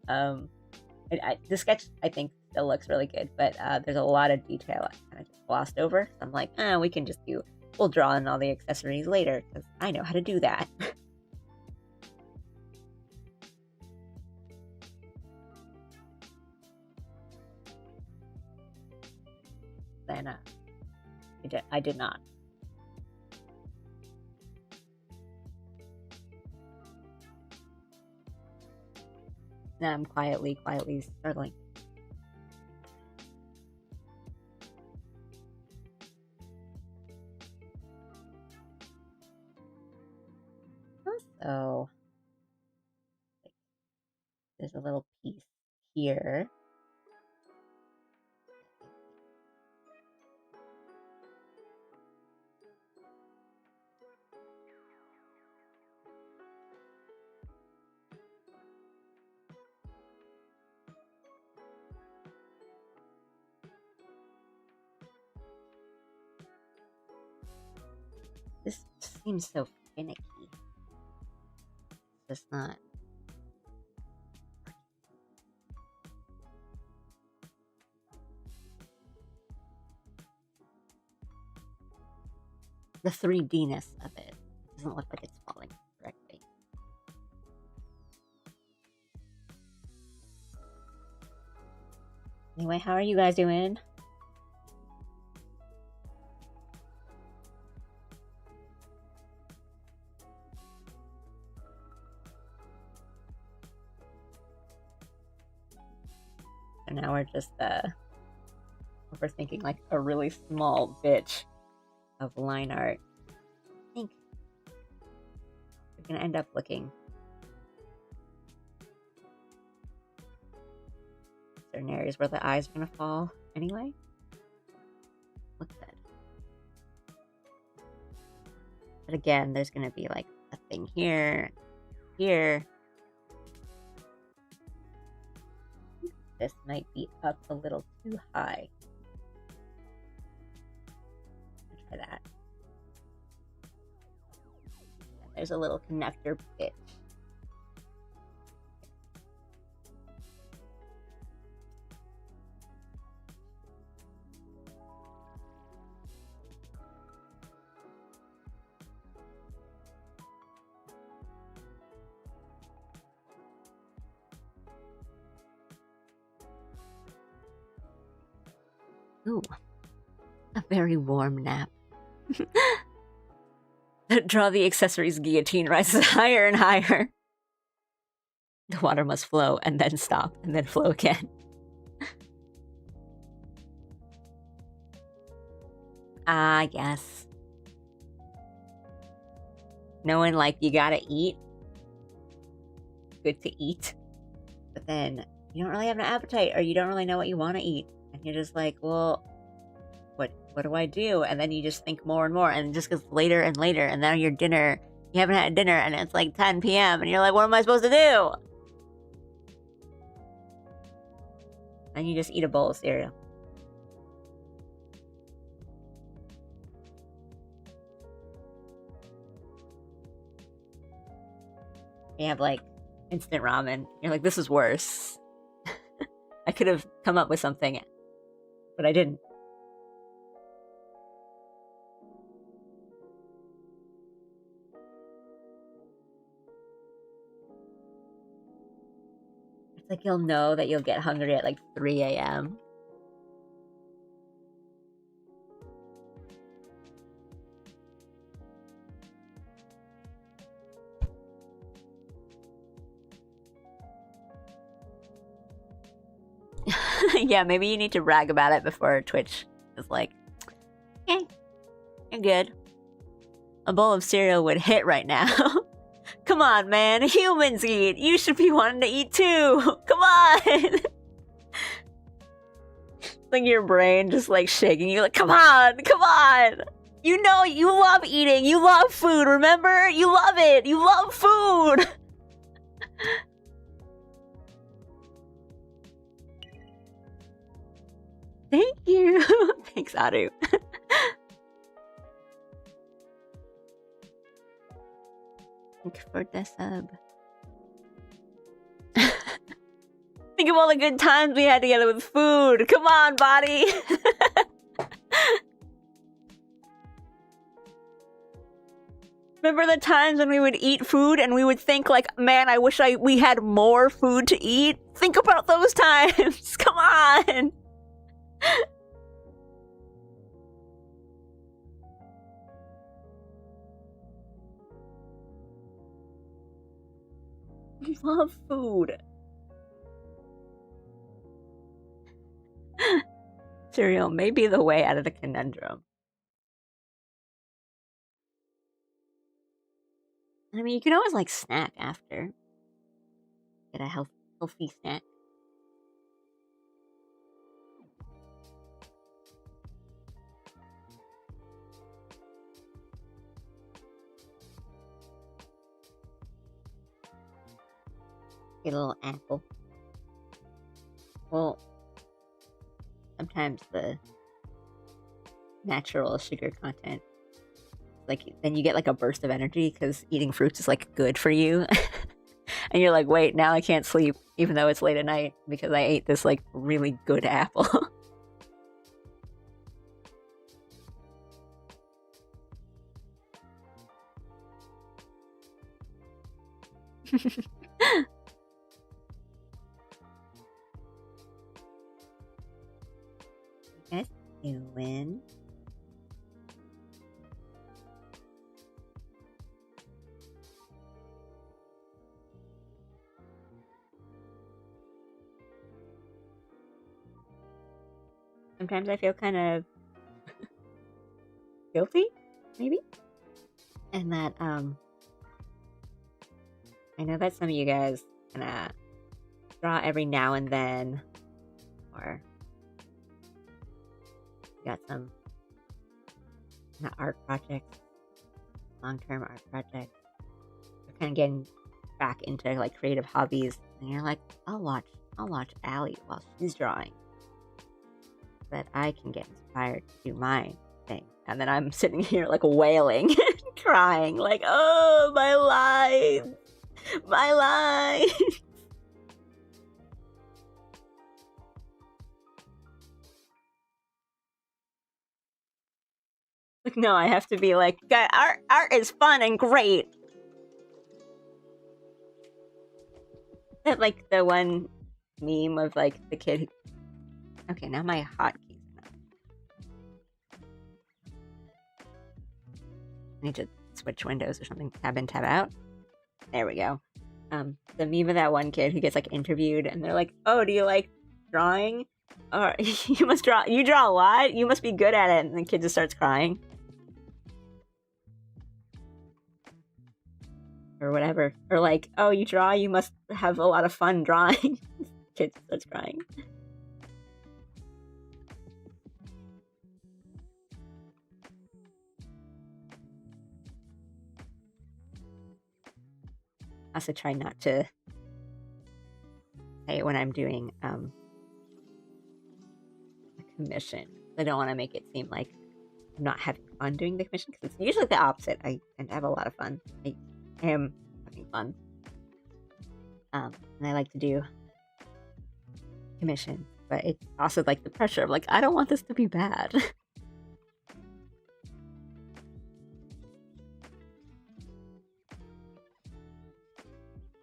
the sketch I think still looks really good, but there's a lot of detail I kind of just glossed over. So I'm like, we'll draw in all the accessories later because I know how to do that. Then I did not. Now I'm quietly struggling. Also, there's a little piece here. This seems so finicky. It's just not. The 3D-ness of it doesn't look like it's falling correctly. Anyway, how are you guys doing? And now we're just overthinking like a really small bit of line art. I think we're gonna end up looking certain areas where the eyes are gonna fall anyway. Look good. But again, there's gonna be like a thing here, here. This might be up a little too high. I'll try that. And there's a little connector bit. Ooh, a very warm nap. Draw the accessories guillotine rises higher and higher. The water must flow and then stop and then flow again. Yes. Knowing like you gotta eat. Good to eat. But then you don't really have an appetite or you don't really know what you want to eat. And you're just like, well, what do I do? And then you just think more and more, and it just gets later and later. And now your dinner, you haven't had dinner, and it's like 10 p.m. And you're like, what am I supposed to do? And you just eat a bowl of cereal. You have like instant ramen. You're like, this is worse. I could have come up with something, but I didn't. It's like you'll know that you'll get hungry at like 3 a.m. Yeah, maybe you need to brag about it before Twitch is like, okay, you're good. A bowl of cereal would hit right now. Come on, man. Humans eat. You should be wanting to eat too. Come on. Like your brain just like shaking you like, come on, come on. You know you love eating. You love food, remember? You love it. You love food. Thank you. Thanks, Aru. Thanks for the sub. Think of all the good times we had together with food. Come on, body. Remember the times when we would eat food and we would think like, man, I wish we had more food to eat? Think about those times. Come on. I love food. Cereal may be the way out of the conundrum. I mean, you can always like snack after. Get a healthy snack. Get a little apple. Well, sometimes the natural sugar content, like, then you get like a burst of energy because eating fruits is like good for you. And you're like, wait, now I can't sleep even though it's late at night because I ate this like really good apple. Guys, you win. Sometimes I feel kind of guilty, maybe? And that, I know that some of you guys kind of draw every now and then, or got some art projects, long-term art projects. You're kind of getting back into like creative hobbies, and you're like, I'll watch Allie while she's drawing, so that I can get inspired to do my thing. And then I'm sitting here like wailing, crying, like, oh, my life. Like, no, I have to be like, God, art is fun and great. That like the one meme of like the kid who... Okay, now my hotkeys are not... I need to switch windows or something. Tab in, tab out. There we go. The meme of that one kid who gets like interviewed and they're like, oh, do you like drawing? Or you draw a lot? You must be good at it. And the kid just starts crying. Or whatever. Or like, oh, you draw? You must have a lot of fun drawing. Kid starts crying. I also try not to say it when I'm doing a commission. I don't want to make it seem like I'm not having fun doing the commission, because it's usually the opposite. I tend to have a lot of fun. I am having fun. And I like to do commission, but it's also like the pressure of like, I don't want this to be bad.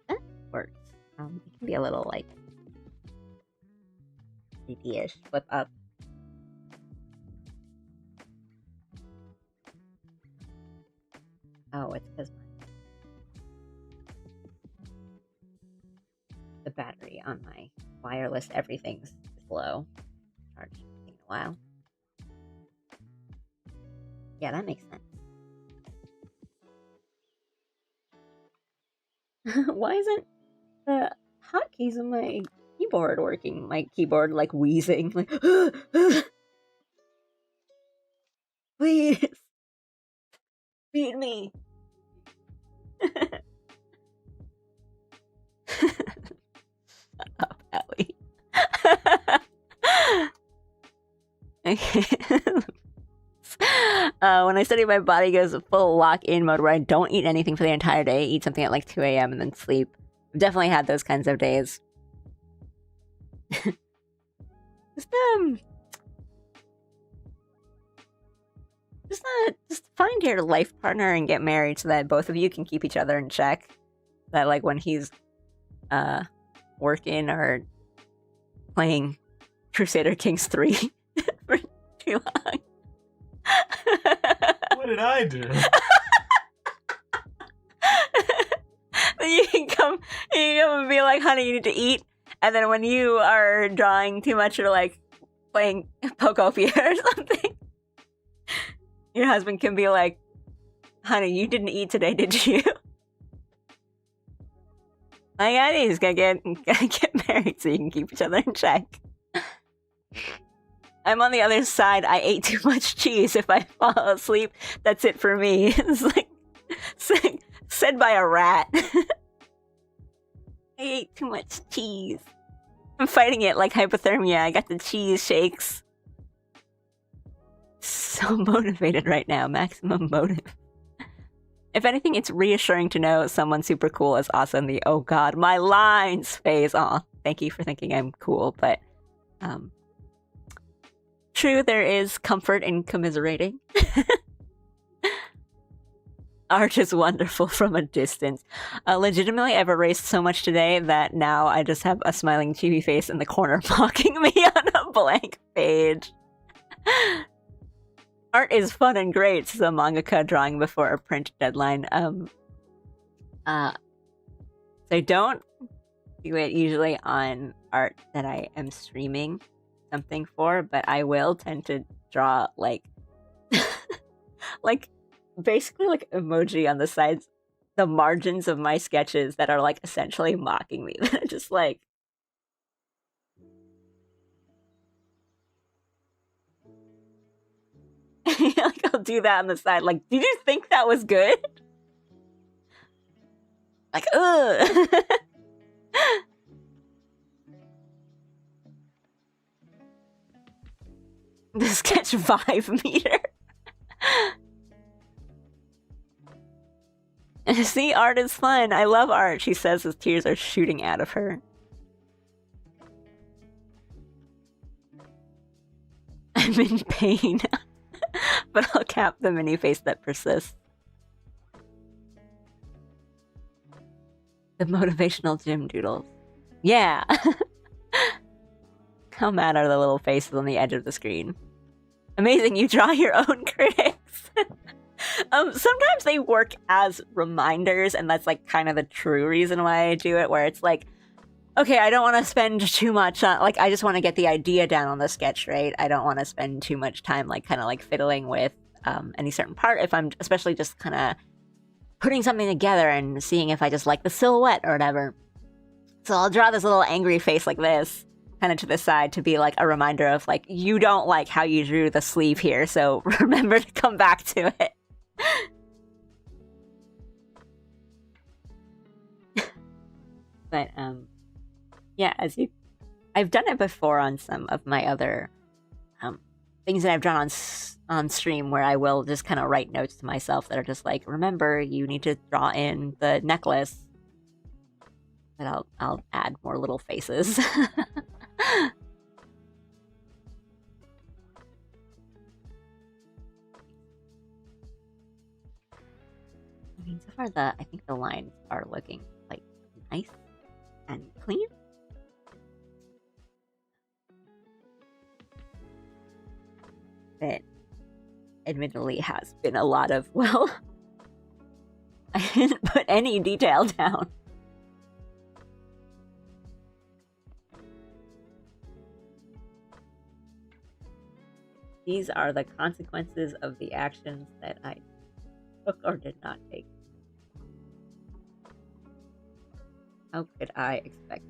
That works. It can be a little like 3D-ish flip up. Oh, it's because the battery on my wireless everything's low. Charge taking a while. Yeah, that makes sense. Why isn't the hotkeys on my keyboard working? My keyboard like wheezing, like please feed me. Up, Ellie. Okay. When I study, my body goes full lock-in mode where I don't eat anything for the entire day, eat something at like 2 a.m. and then sleep. I've definitely had those kinds of days. Just find your life partner and get married so that both of you can keep each other in check. That like when he's working or playing Crusader Kings 3 for too long. What did I do? Then you can come and be like, honey, you need to eat. And then when you are drawing too much or like playing Pokopia or something, your husband can be like, honey, you didn't eat today, did you? My God, he's gotta get married so you can keep each other in check. I'm on the other side. I ate too much cheese. If I fall asleep, that's it for me. It's like said by a rat. I ate too much cheese. I'm fighting it like hypothermia. I got the cheese shakes. So motivated right now. Maximum motive. If anything, it's reassuring to know someone super cool is also in the oh god, my lines phase. Aw, thank you for thinking I'm cool, but true, there is comfort in commiserating. Art is wonderful from a distance. Legitimately, I've erased so much today that now I just have a smiling chibi face in the corner mocking me on a blank page. Art is fun and great, says a mangaka drawing before a print deadline. So I don't do it usually on art that I am streaming something for, but I will tend to draw like like basically like emoji on the sides, the margins of my sketches that are like essentially mocking me. Just like like I'll do that on the side. Like, did you think that was good? Like, ugh. The sketch 5 meter. See, art is fun. I love art, she says as tears are shooting out of her. I'm in pain. But I'll cap the mini face that persists. The motivational gym doodles. Yeah! How mad are the little faces on the edge of the screen? Amazing, you draw your own critics! Sometimes they work as reminders, and that's like kind of the true reason why I do it, where it's like, okay, I don't want to spend too much on, like, I just want to get the idea down on the sketch, right? I don't want to spend too much time, like, kind of like fiddling with any certain part, if I'm especially just kind of putting something together and seeing if I just like the silhouette or whatever. So I'll draw this little angry face like this, kind of to the side to be like a reminder of like, you don't like how you drew the sleeve here, so remember to come back to it. But yeah, I've done it before on some of my other things that I've drawn on stream, where I will just kind of write notes to myself that are just like, remember, you need to draw in the necklace. But I'll add more little faces. I mean, so far I think the lines are looking like nice and clean. It admittedly has been a lot of, well, I didn't put any detail down. These are the consequences of the actions that I took or did not take. How could I expect?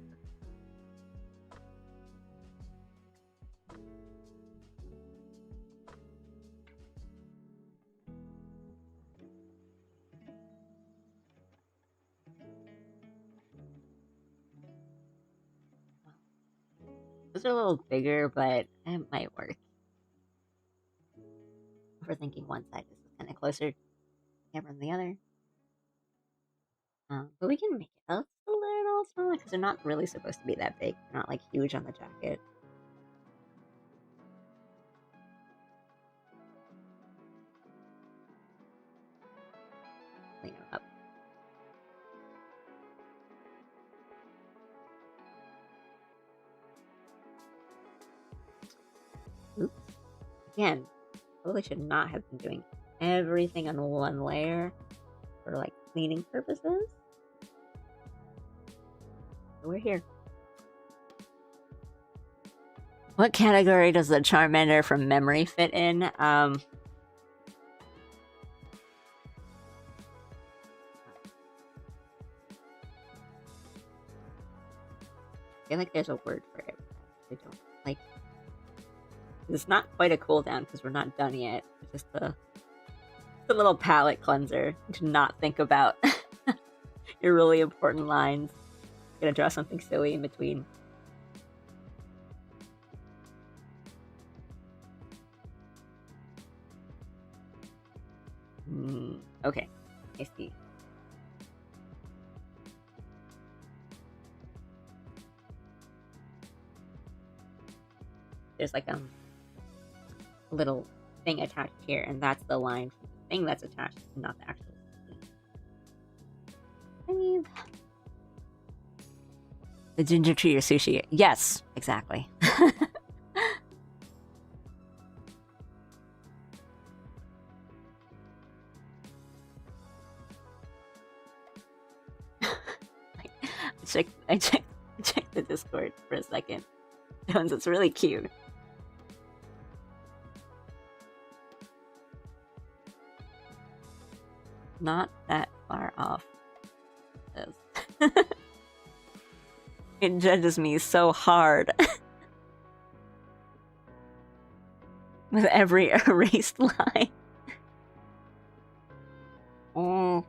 Those are a little bigger, but it might work. Overthinking one side is kind of closer camera than the other. But we can make it a little smaller because they're not really supposed to be that big. They're not like huge on the jacket. Clean them up. Oops. Again, probably should not have been doing everything on one layer for like cleaning purposes. So we're here. What category does the Charmander from memory fit in? I feel like there's a word for it. I don't like. It's not quite a cooldown because we're not done yet. It's just a little palette cleanser to not think about your really important lines. I'm gonna draw something silly in between. Okay, I see. There's like a little thing attached here, and that's the line from the thing that's attached, not the actual thing. The ginger tree or sushi. Yes, exactly. I checked the Discord for a second. Jones, it's really cute. Not that far off. It judges me so hard. With every erased line. Hello.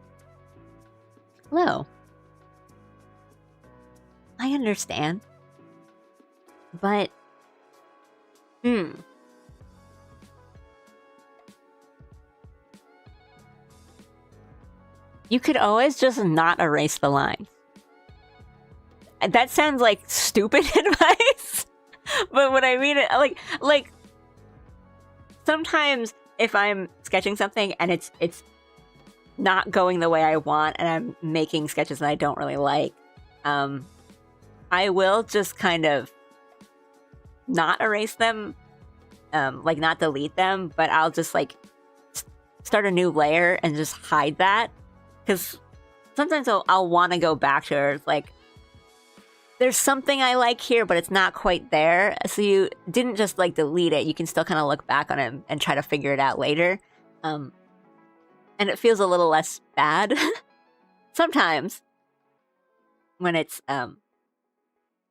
I understand. But... You could always just not erase the line. That sounds like stupid advice. But when I mean it, like sometimes if I'm sketching something and it's not going the way I want and I'm making sketches that I don't really like, I will just kind of not erase them, like not delete them, but I'll just like start a new layer and just hide that. Because sometimes I'll want to go back to it. It's like, there's something I like here, but it's not quite there. So you didn't just like delete it. You can still kind of look back on it and try to figure it out later. And it feels a little less bad sometimes when it's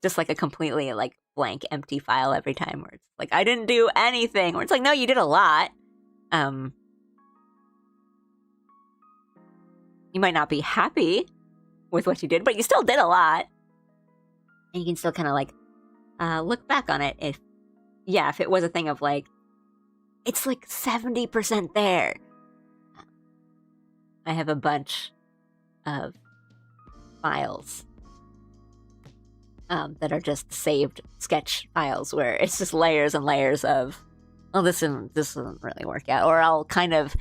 just like a completely like blank empty file every time where it's like, I didn't do anything. Where it's like, no, you did a lot. You might not be happy with what you did, but you still did a lot. And you can still kind of like look back on it if it was a thing of like, it's like 70% there. I have a bunch of files that are just saved sketch files where it's just layers and layers of, oh, this doesn't really work out, or I'll kind of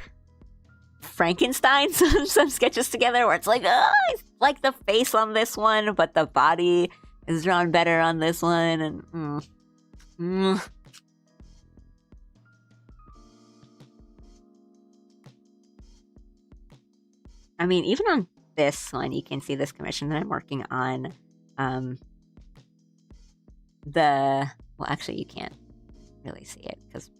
Frankenstein some sketches together where it's like, oh, I like the face on this one, but the body is drawn better on this one, and I mean, even on this one, you can see this commission that I'm working on. Well, actually, you can't really see it because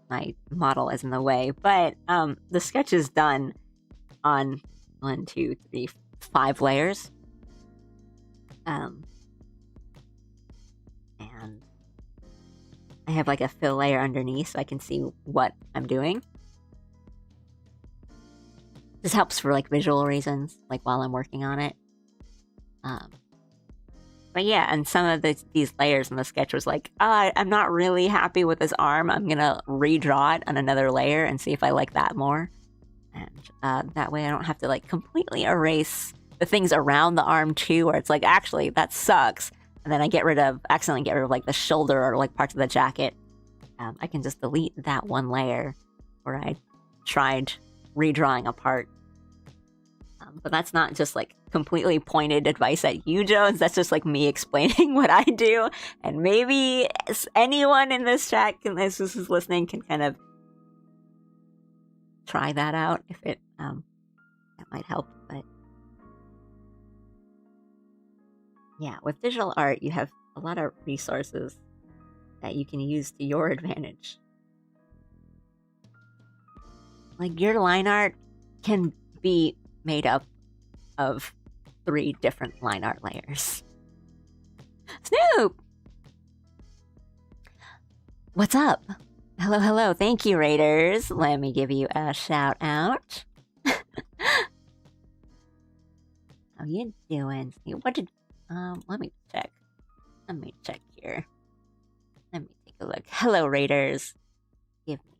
my model is in the way, but the sketch is done on 1, 2, 3, 5 layers. And I have like a fill layer underneath so I can see what I'm doing. This helps for like visual reasons, like while I'm working on it. But yeah, and some of these layers in the sketch was like, I'm not really happy with this arm. I'm gonna redraw it on another layer and see if I like that more. And that way I don't have to like completely erase the things around the arm too, where it's like, actually, that sucks. And then I accidentally get rid of like the shoulder or like parts of the jacket. I can just delete that one layer where I tried redrawing a part. But that's not just like completely pointed advice at you, Jones. That's just like me explaining what I do. And maybe anyone in this chat this is listening can kind of try that out if it that might help. But yeah, with digital art, you have a lot of resources that you can use to your advantage. Like your line art can be made up of 3 different line art layers. Snoop! What's up? Hello, hello. Thank you, Raiders. Let me give you a shout out. How you doing? What did... let me check. Let me check here. Let me take a look. Hello, Raiders. Give me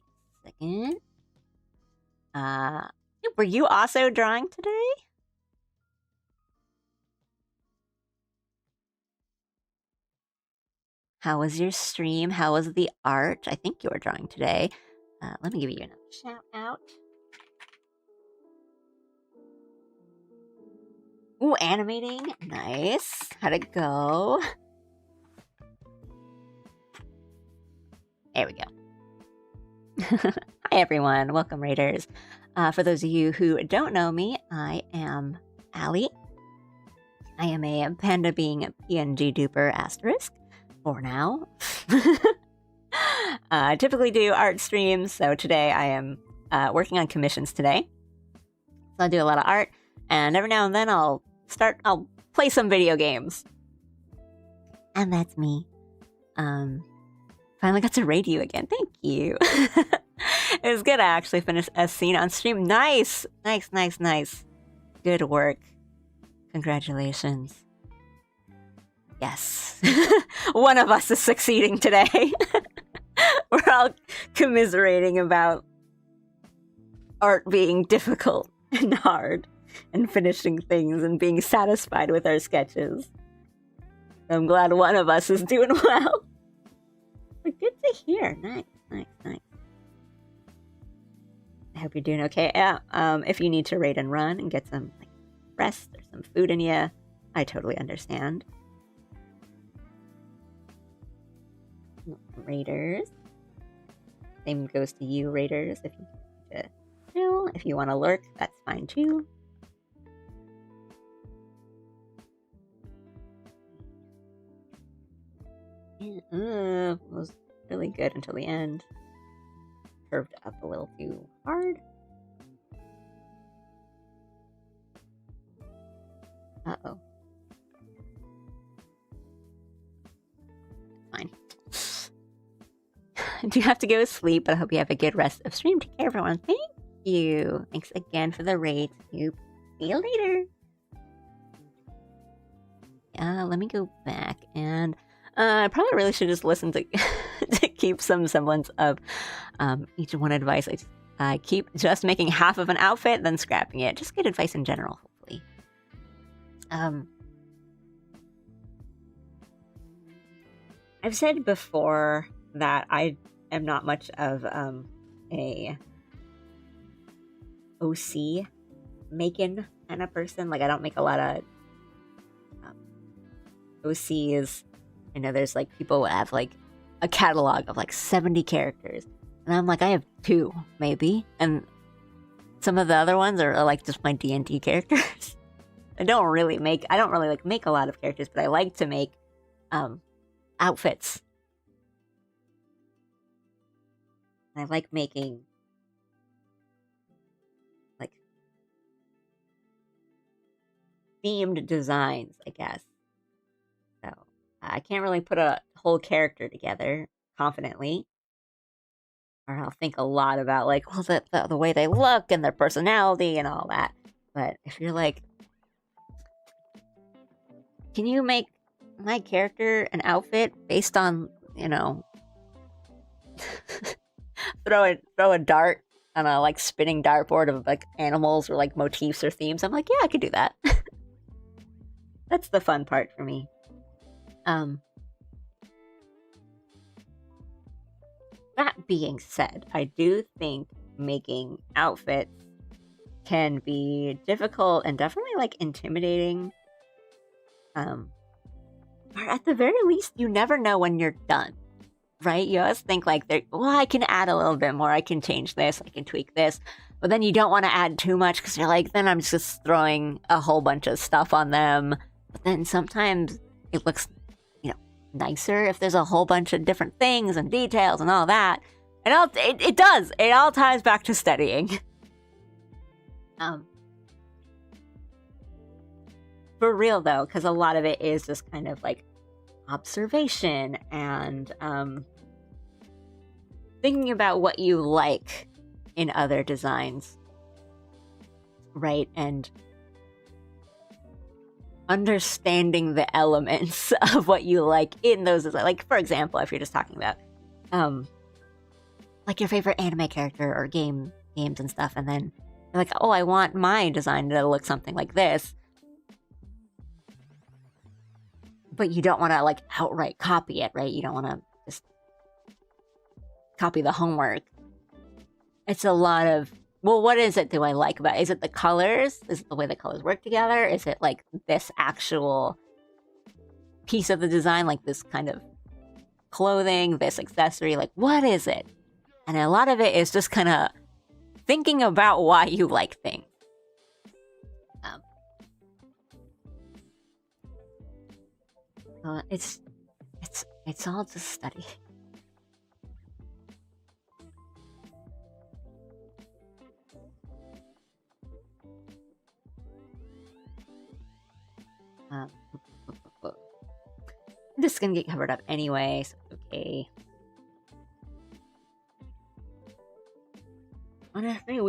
a second. Were you also drawing today? How was your stream? How was the art? I think you were drawing today. Let me give you another shout out. Ooh, animating. Nice. How'd it go? There we go. Hi, everyone. Welcome, Raiders. For those of you who don't know me, I am Allie. I am a panda being PNG duper asterisk for now. I typically do art streams, so today I am working on commissions today. So I do a lot of art, and every now and then I'll play some video games. And that's me. Finally got to raid you again. Thank you. It was good. I actually finished a scene on stream. Nice. Nice, nice, nice. Good work. Congratulations. Yes. One of us is succeeding today. We're all commiserating about art being difficult and hard and finishing things and being satisfied with our sketches. I'm glad one of us is doing well. But good to hear. Nice, nice, nice. I hope you're doing okay. Yeah, if you need to raid and run and get some rest or some food in you, I totally understand. Raiders. Same goes to you, Raiders. If you need to chill, if you want to lurk, that's fine too. Yeah, it was really good until the end. Curved up a little too hard. Uh-oh. Fine. Do you have to go to sleep? But I hope you have a good rest of stream. Take care, everyone. Thank you. Thanks again for the raid. See you later. Let me go back and I probably really should just listen to to keep some semblance of each one advice. I keep just making half of an outfit, then scrapping it. Just good advice in general, hopefully. I've said before that I am not much of a OC making kind of person. Like, I don't make a lot of OCs. I know there's like people who have like a catalog of like 70 characters, and I'm like, I have 2 maybe, and some of the other ones are like just my D&D characters. I don't really like make a lot of characters, but I like to make outfits. I like making like themed designs, I guess. So I can't really put a whole character together confidently, or I'll think a lot about like, well, the way they look and their personality and all that. But if you're like, can you make my character an outfit based on, throw a dart on a like spinning dartboard of like animals or like motifs or themes? I'm like, yeah, I could do that. That's the fun part for me. That being said, I do think making outfits can be difficult and definitely like intimidating. Or at the very least, you never know when you're done, right? You always think like, well, I can add a little bit more. I can change this. I can tweak this. But then you don't want to add too much because you're like, then I'm just throwing a whole bunch of stuff on them. But then sometimes it looks, nicer if there's a whole bunch of different things and details and all that. And it does. It all ties back to studying. For real though, because a lot of it is just kind of like observation and thinking about what you like in other designs, right? And understanding the elements of what you like in those designs. Like, for example, if you're just talking about like your favorite anime character or games and stuff, and then you're like, oh, I want my design to look something like this. But you don't want to like outright copy it, right? You don't want to just copy the homework. It's a lot of, well, what is it do I like about it? Is it the colors? Is it the way the colors work together? Is it like this actual piece of the design, like this kind of clothing, this accessory? Like, what is it? And a lot of it is just kind of thinking about why you like things. It's all just study. I'm just gonna get covered up anyway, so it's okay. Honestly,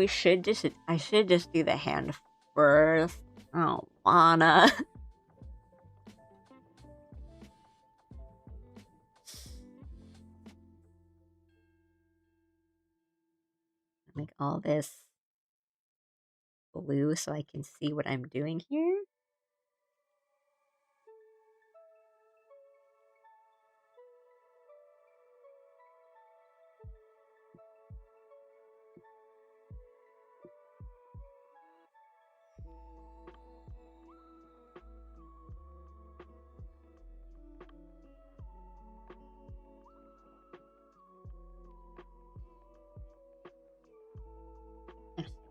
I should just do the hand first. I don't wanna. Make all this blue so I can see what I'm doing here.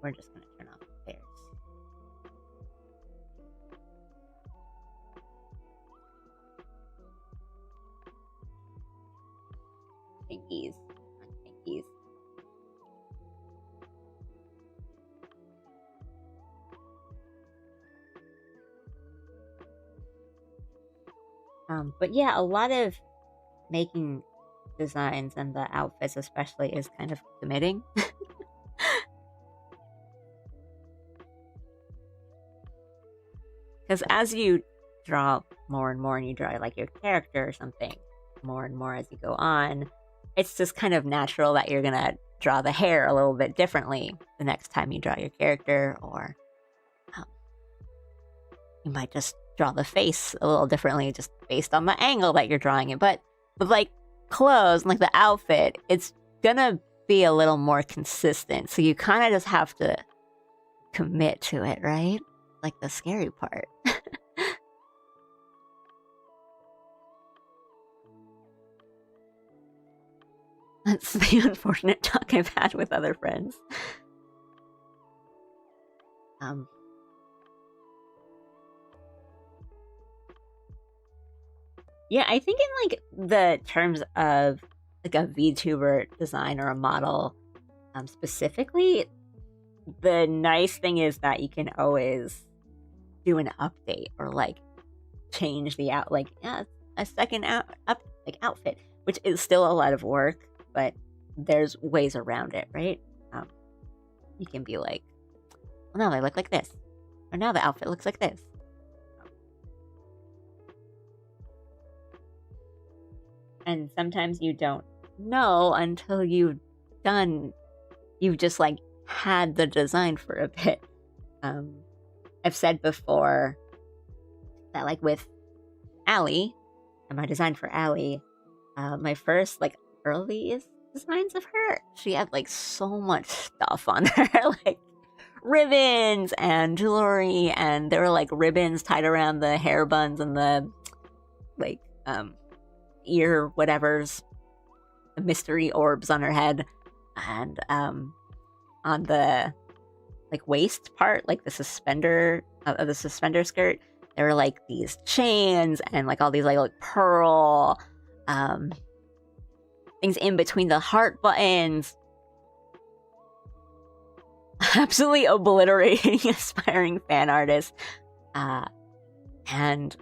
We're just going to turn off the bears. Thingies. Thingies. But yeah, a lot of making designs and the outfits especially is kind of committing. Because as you draw more and more and you draw like your character or something more and more as you go on, it's just kind of natural that you're gonna draw the hair a little bit differently the next time you draw your character, or you might just draw the face a little differently just based on the angle that you're drawing it. But with like clothes and like the outfit, it's gonna be a little more consistent. So you kind of just have to commit to it, right? Like the scary part. That's the unfortunate talk I've had with other friends. Yeah, I think in like the terms of like a VTuber design or a model, specifically, the nice thing is that you can always do an update or like change the a second outfit, which is still a lot of work, but there's ways around it, right? You can be like, well, now they look like this, or now the outfit looks like this. And sometimes you don't know until you've just like had the design for a bit. I've said before that like with Allie and my design for Allie, my first like earliest designs of her, she had like so much stuff on her, like ribbons and jewelry, and there were like ribbons tied around the hair buns and the like ear whatevers, the mystery orbs on her head, and on the like waist part, like the suspender of the suspender skirt, there were like these chains and like all these like pearl things in between the heart buttons. Absolutely obliterating aspiring fan artists. And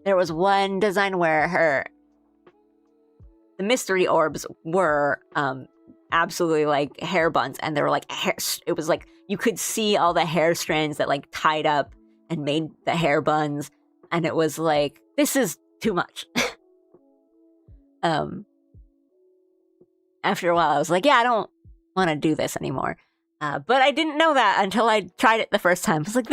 there was one design where the mystery orbs were absolutely like hair buns, and they were like hair. It was like you could see all the hair strands that like tied up and made the hair buns, and it was like, this is too much. After a while, I was like, yeah, I don't want to do this anymore. But I didn't know that until I tried it the first time. I was like,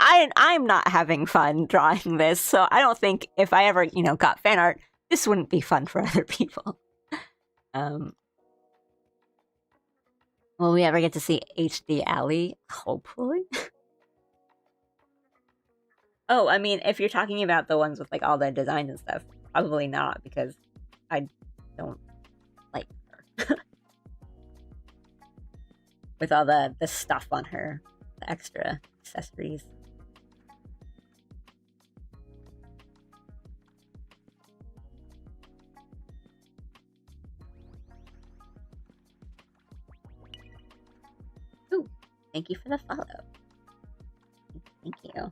I'm not having fun drawing this, so I don't think if I ever, got fan art, this wouldn't be fun for other people. Will we ever get to see HD Allie? Hopefully. Oh, I mean, if you're talking about the ones with like all the designs and stuff, probably not, because I don't like her. With all the stuff on her, the extra accessories. Ooh, thank you for the follow. Thank you.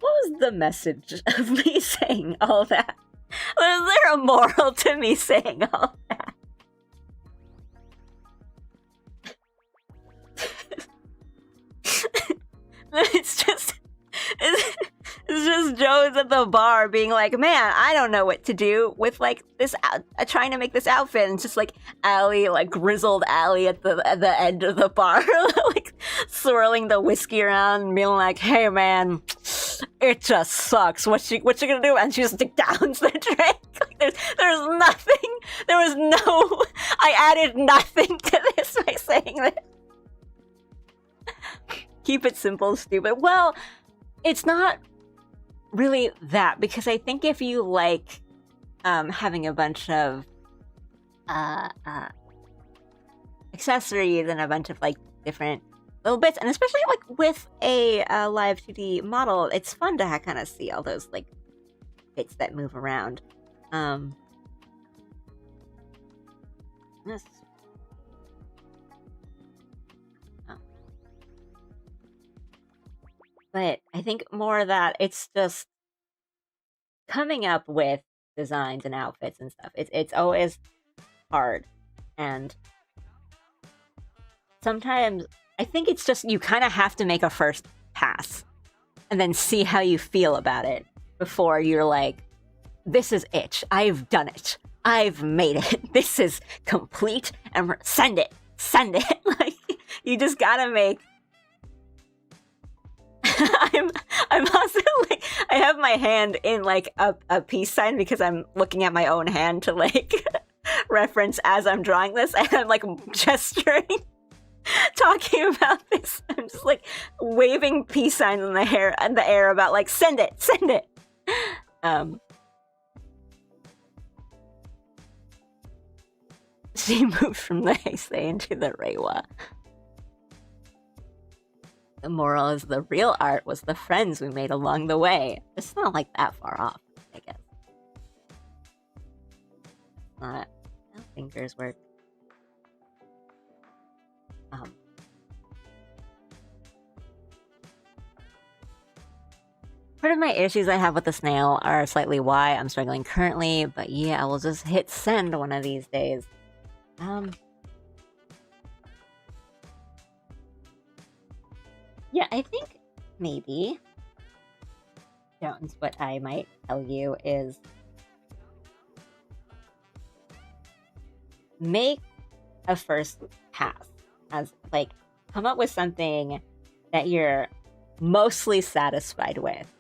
What was the message of me saying all that? Was there a moral to me saying all that? It's just Joe's at the bar being like, man, I don't know what to do with like this, trying to make this outfit, and it's just like Allie, like grizzled Allie at the end of the bar, like swirling the whiskey around and being like, hey man, it just sucks. What you gonna do? And she just downs the drink. Like, there's nothing. There was no. I added nothing to this by saying this. Keep it simple, stupid. Well, it's not really that, because I think if you like having a bunch of accessories and a bunch of like different little bits, and especially like with a live 2D model, it's fun to kind of see all those like bits that move around. Yes. But I think more that it's just coming up with designs and outfits and stuff. It's always hard, and sometimes I think it's just you kind of have to make a first pass and then see how you feel about it before you're like, this is it. I've done it. I've made it. This is complete, and send it send it. Like, you just gotta make... I'm also like, I have my hand in like a peace sign because I'm looking at my own hand to like reference as I'm drawing this, and I'm like gesturing, talking about this. I'm just like waving peace signs in the air about like send it. She moved from the Heisei into the Reiwa. The moral is the real art was the friends we made along the way. It's not like that far off, I guess. Not how fingers work. Part of my issues I have with the snail are slightly why I'm struggling currently, but yeah, I will just hit send one of these days. Yeah, I think maybe, Jones, what I might tell you is make a first pass. As like, come up with something that you're mostly satisfied with.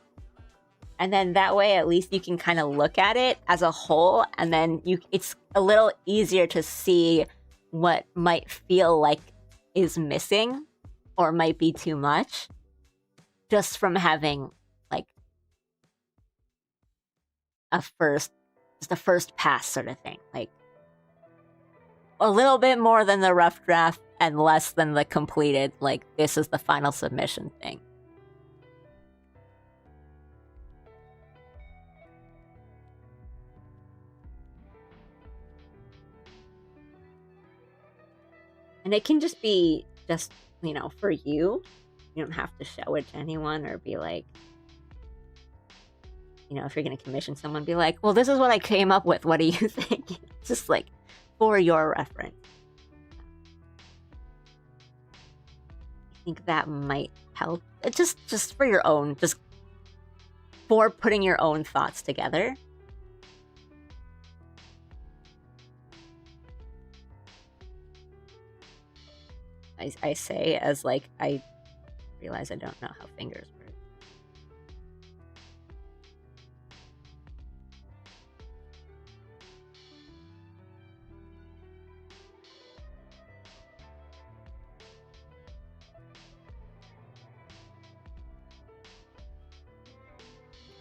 And then that way, at least you can kind of look at it as a whole, and then it's a little easier to see what might feel like is missing or might be too much just from having like a first pass sort of thing. Like a little bit more than the rough draft and less than the completed, like this is the final submission thing. And it can just be you know, for you. You don't have to show it to anyone or be like, you know, if you're going to commission someone, be like, well, this is what I came up with. What do you think? Just like for your reference. I think that might help. Just for your own, just for putting your own thoughts together. I say as like, I realize I don't know how fingers work.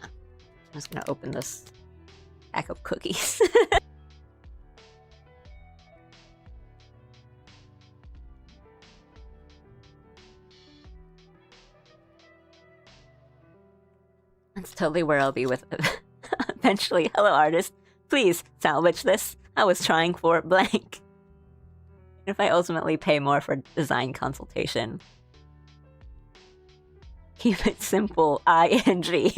I'm just gonna open this pack of cookies. That's totally where I'll be with eventually. Hello, artist. Please salvage this. I was trying for blank. If I ultimately pay more for design consultation. Keep it simple, ING.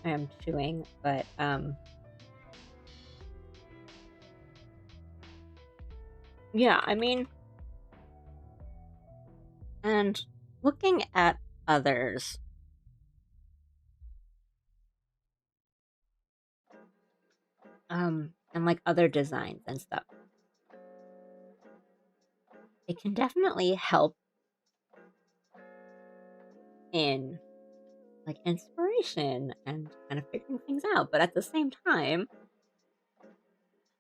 I am chewing, but yeah, I mean, and looking at others, and like other designs and stuff, it can definitely help in like inspiration and kind of figuring things out. But at the same time,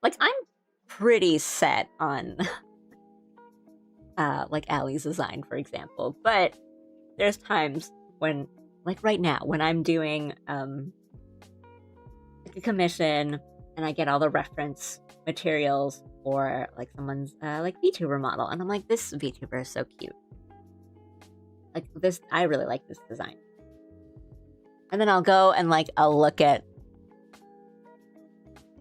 like I'm pretty set on like Allie's design, for example. But there's times when, like right now, when I'm doing like a commission and I get all the reference materials for like someone's like VTuber model, and I'm like, this VTuber is so cute. Like this, I really like this design. And then I'll go and like I'll look at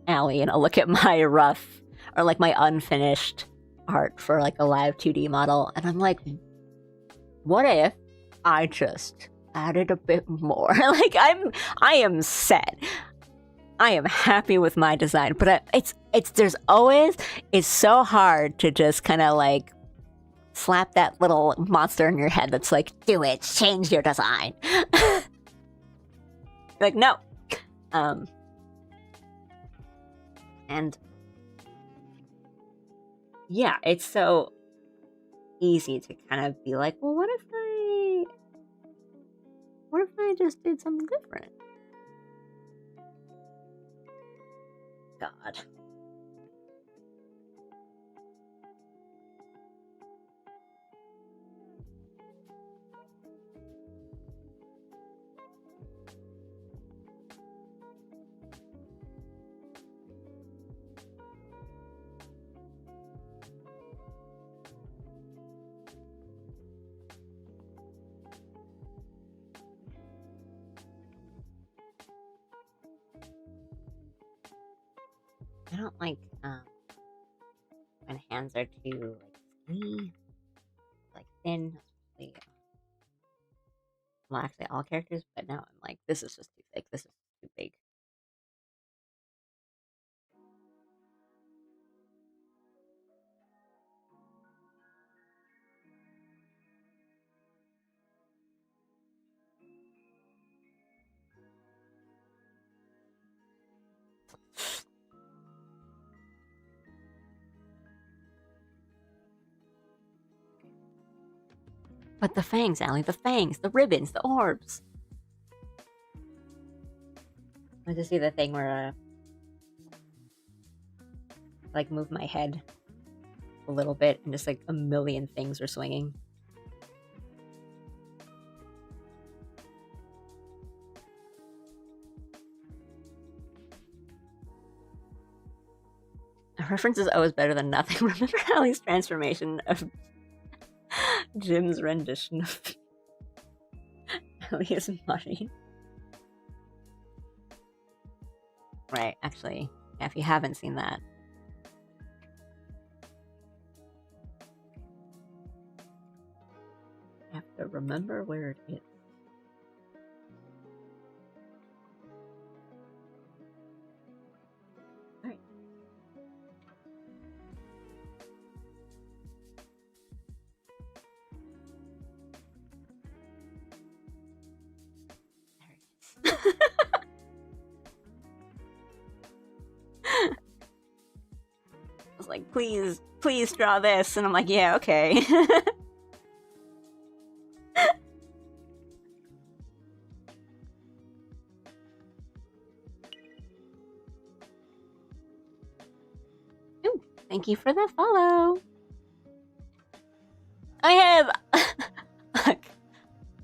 Allie and I'll look at my rough or like my unfinished art for like a live 2D model, and I'm like, what if I just added a bit more? Like, I am set. I am happy with my design, but it's so hard to just kind of like slap that little monster in your head that's like, do it, change your design. Like, no. And yeah, it's so easy to kind of be like, well, what if I just did something different? God. I don't like when hands are too like skinny, like thin. Especially, well, actually all characters, but now I'm like, this is just too thick. This is too big. But the fangs, Allie, the fangs, the ribbons, the orbs. I just see the thing where like move my head a little bit and just like a million things are swinging. A reference is always better than nothing. Remember Allie's transformation of Jim's rendition of Allie's money? Right, actually, yeah, if you haven't seen that. I have to remember where it is. Alright. There it is. I was like, please draw this, and I'm like, yeah, okay. Ooh, thank you for the follow. I have... Look,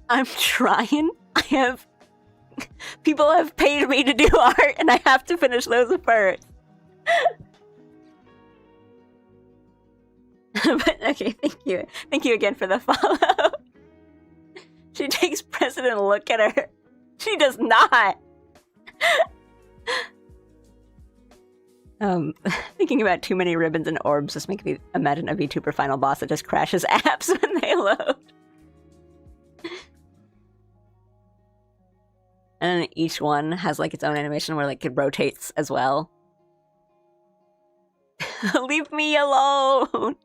I'm trying. People have paid me to do art, and I have to finish those first. But okay, thank you. Thank you again for the follow. She takes precedent. Look at her. She does not. Thinking about too many ribbons and orbs just makes me imagine a VTuber final boss that just crashes apps when they load. And then each one has like its own animation where like it rotates as well. Leave me alone.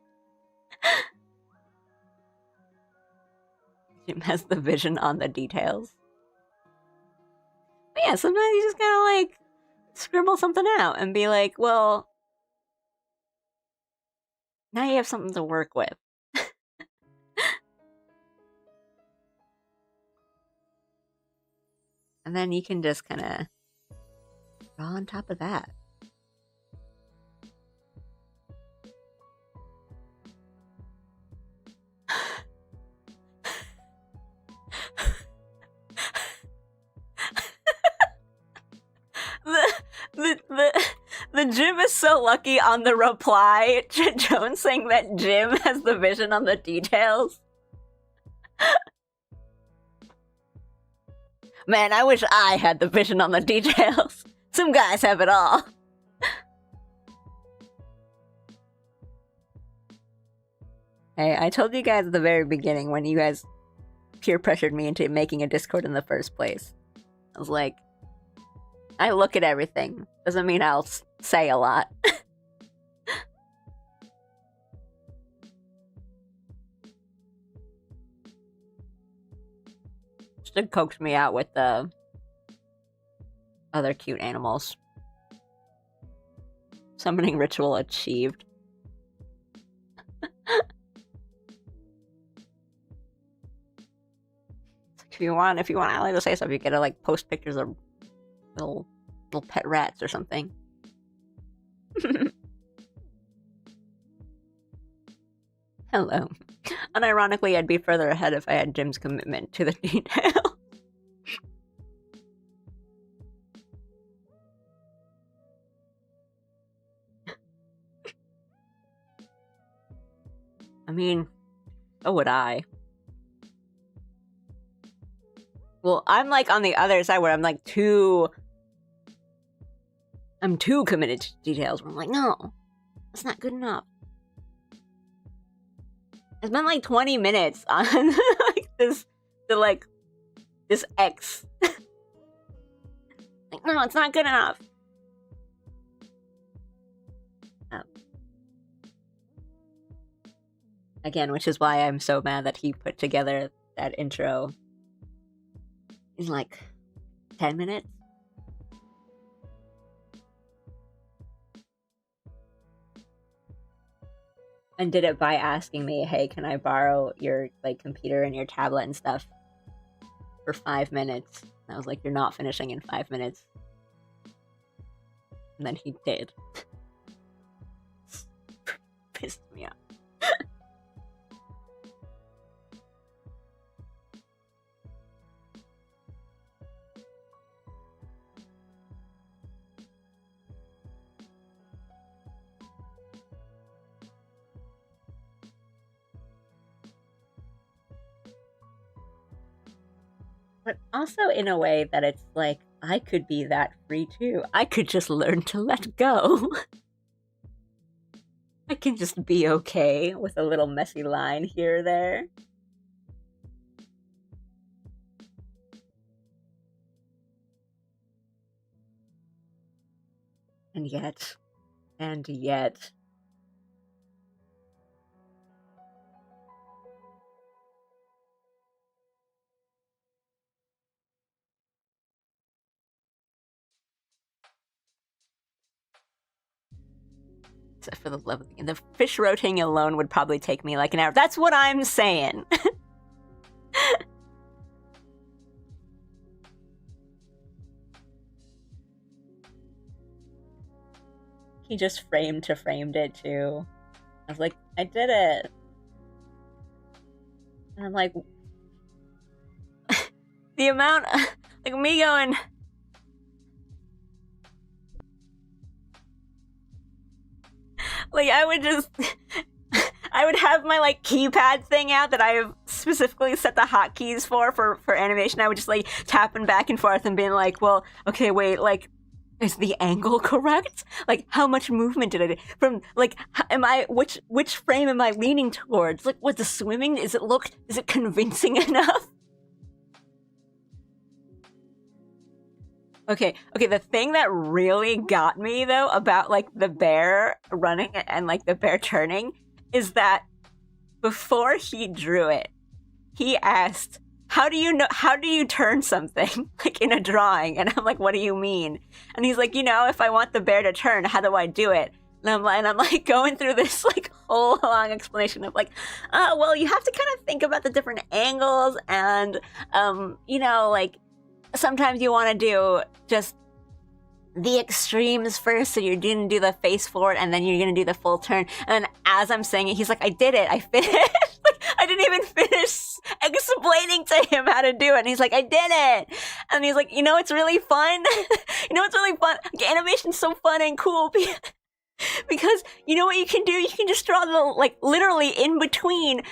Jim has the vision on the details. But yeah, sometimes you just gotta like scribble something out and be like, well, now you have something to work with. And then you can just kind of draw on top of that. The Jim is so lucky on the reply to Jones saying that Jim has the vision on the details. Man, I wish I had the vision on the details. Some guys have it all. Hey, I told you guys at the very beginning when you guys peer pressured me into making a Discord in the first place. I was like, I look at everything. Doesn't mean I'll say a lot. Should coax me out with the other cute animals. Summoning ritual achieved. If you want, I like to say something, you gotta like post pictures of little pet rats or something. Hello. Unironically, I'd be further ahead if I had Jim's commitment to the detail. I mean, so would I. Well, I'm like on the other side where I'm like I'm too committed to details. Where I'm like, no, that's not good enough. It's been like 20 minutes on like this X. Like, no, it's not good enough. Again, which is why I'm so mad that he put together that intro in like 10 minutes. And did it by asking me, hey, can I borrow your like computer and your tablet and stuff for 5 minutes? And I was like, you're not finishing in 5 minutes. And then he did. Pissed me off. But also in a way that it's like, I could be that free too. I could just learn to let go. I can just be okay with a little messy line here or there. And yet. Except for the love of the fish rotating alone would probably take me like an hour. That's what I'm saying. He just framed it too. I was like, I did it. And I'm like, the amount, like me going, like I would have my like keypad thing out that I have specifically set the hotkeys for animation. I would just like tapping back and forth and being like, well, okay, wait, like, is the angle correct? Like, how much movement did I do? From, like, which frame am I leaning towards? Like, what, the swimming? Is it convincing enough? Okay, the thing that really got me, though, about, like, the bear running and, like, the bear turning is that before he drew it, he asked, how do you turn something, like, in a drawing? And I'm like, what do you mean? And he's like, if I want the bear to turn, how do I do it? And I'm like going through this, like, whole long explanation of, like, well, you have to kind of think about the different angles and, like, sometimes you want to do just the extremes first, so you're going to do the face forward, and then you're going to do the full turn. And then as I'm saying it, he's like, I did it, I finished. Like, I didn't even finish explaining to him how to do it. And he's like, I did it. And he's like, it's really fun. It's really fun. Like, animation's so fun and cool because you know what you can do? You can just draw the, like, literally in between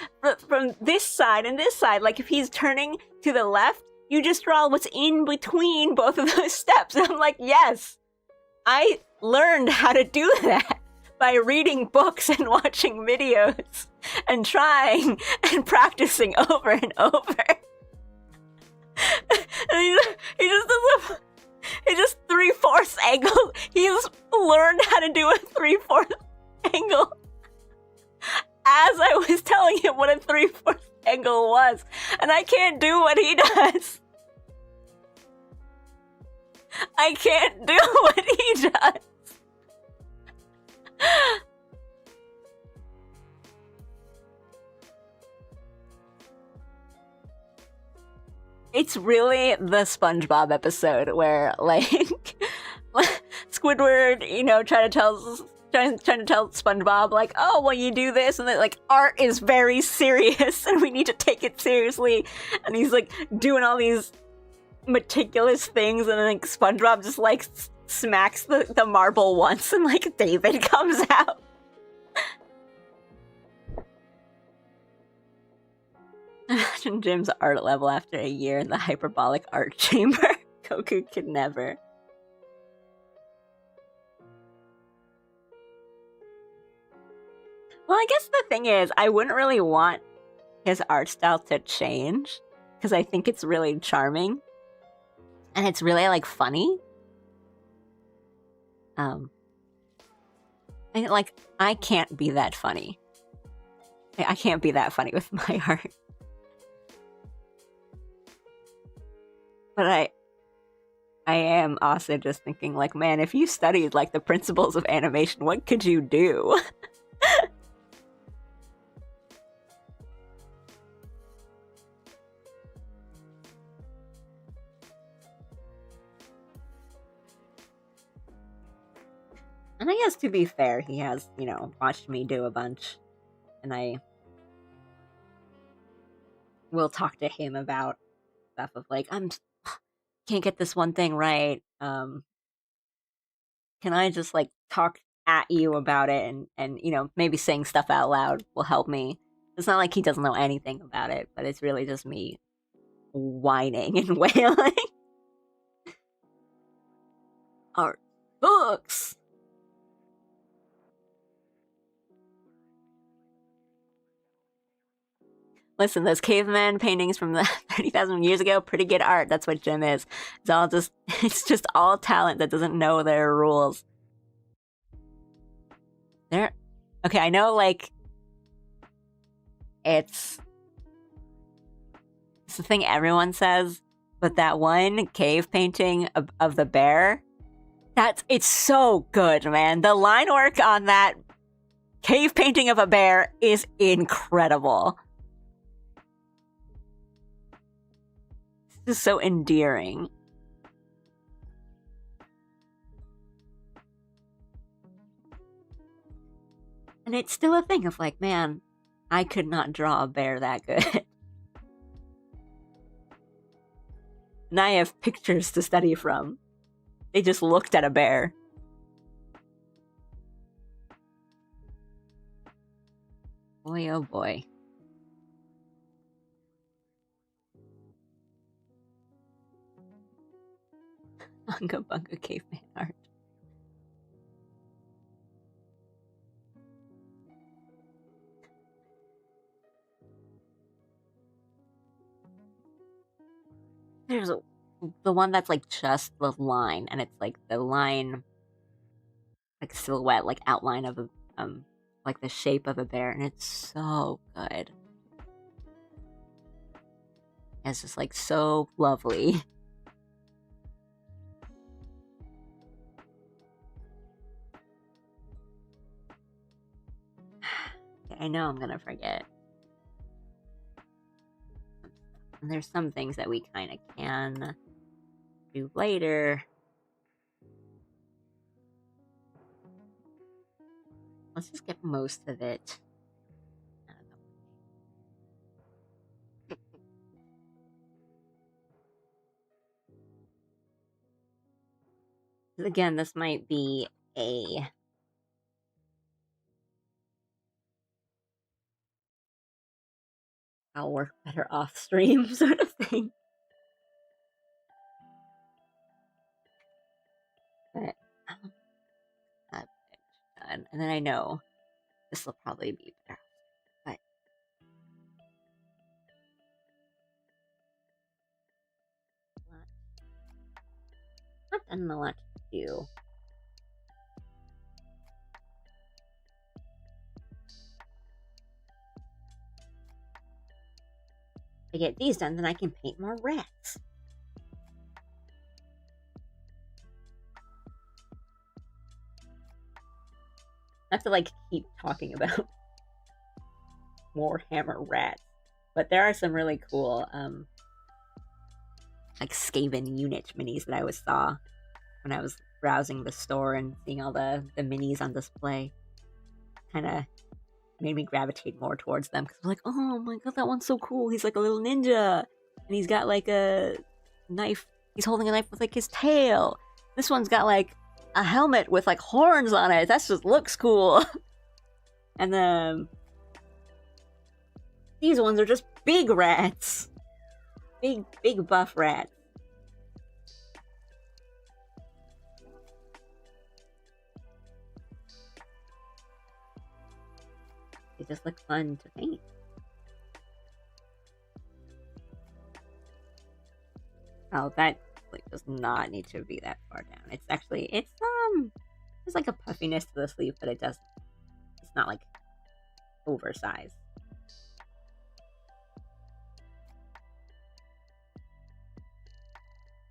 from this side and this side. Like, if he's turning to the left, you just draw what's in between both of those steps. And I'm like, yes, I learned how to do that. by reading books and watching videos and trying and practicing over and over. And he just 3/4 angle. He's learned how to do a 3/4 angle as I was telling him what a 3/4 angle was, and I can't do what he does. I can't do what he does. It's really the SpongeBob episode where, like, Squidward, you know, trying to tell SpongeBob, like, oh, well, you do this, and then, like, art is very serious, and we need to take it seriously, and he's, like, doing all these meticulous things, and then, like, SpongeBob just, like, smacks the marble once, and, like, David comes out. Imagine Jim's art level after a year in the hyperbolic art chamber. Goku could never. Well, I guess the thing is, I wouldn't really want his art style to change, because I think it's really charming. And it's really, like, funny. I can't be that funny. I can't be that funny with my art. But I am also just thinking, like, man, if you studied, like, the principles of animation, what could you do? And I guess, to be fair, he has, you know, watched me do a bunch. And I will talk to him about stuff of, like, can't get this one thing right. Can I just, like, talk at you about it, and you know, maybe saying stuff out loud will help me. It's not like he doesn't know anything about it, but it's really just me whining and wailing. Art books! Listen, those caveman paintings from the 30,000 years ago, pretty good art. That's what Jim is. It's just all talent that doesn't know their rules. Okay, I know, like, it's the thing everyone says, but that one cave painting of the bear, it's so good, man. The line work on that cave painting of a bear is incredible. This is so endearing. And it's still a thing of, like, man, I could not draw a bear that good. And I have pictures to study from. They just looked at a bear. Boy, oh boy. Unga Bunga caveman art. There's the one that's, like, just the line, and it's, like, the line, like, silhouette, like, outline of a, like, the shape of a bear, and it's so good. It's just, like, so lovely. I know I'm gonna forget. And there's some things that we kind of can do later. Let's just get most of it. Again, this might be a I'll work better off stream sort of thing. But done. And then I know this will probably be better. But not done a lot to do. I get these done, then I can paint more rats. I have to like keep talking about more hammer rats. But there are some really cool like Skaven unit minis that I saw when I was browsing the store and seeing all the minis on display. Kind of made me gravitate more towards them because I'm like, oh my god, that one's so cool. He's like a little ninja, and he's got like a knife. He's holding a knife with like his tail. This one's got like a helmet with like horns on it. That just looks cool. And then these ones are just big rats, big buff rats. They just look fun to paint. Oh, that sleeve does not need to be that far down. It's actually, there's like a puffiness to the sleeve, but it's not like oversized.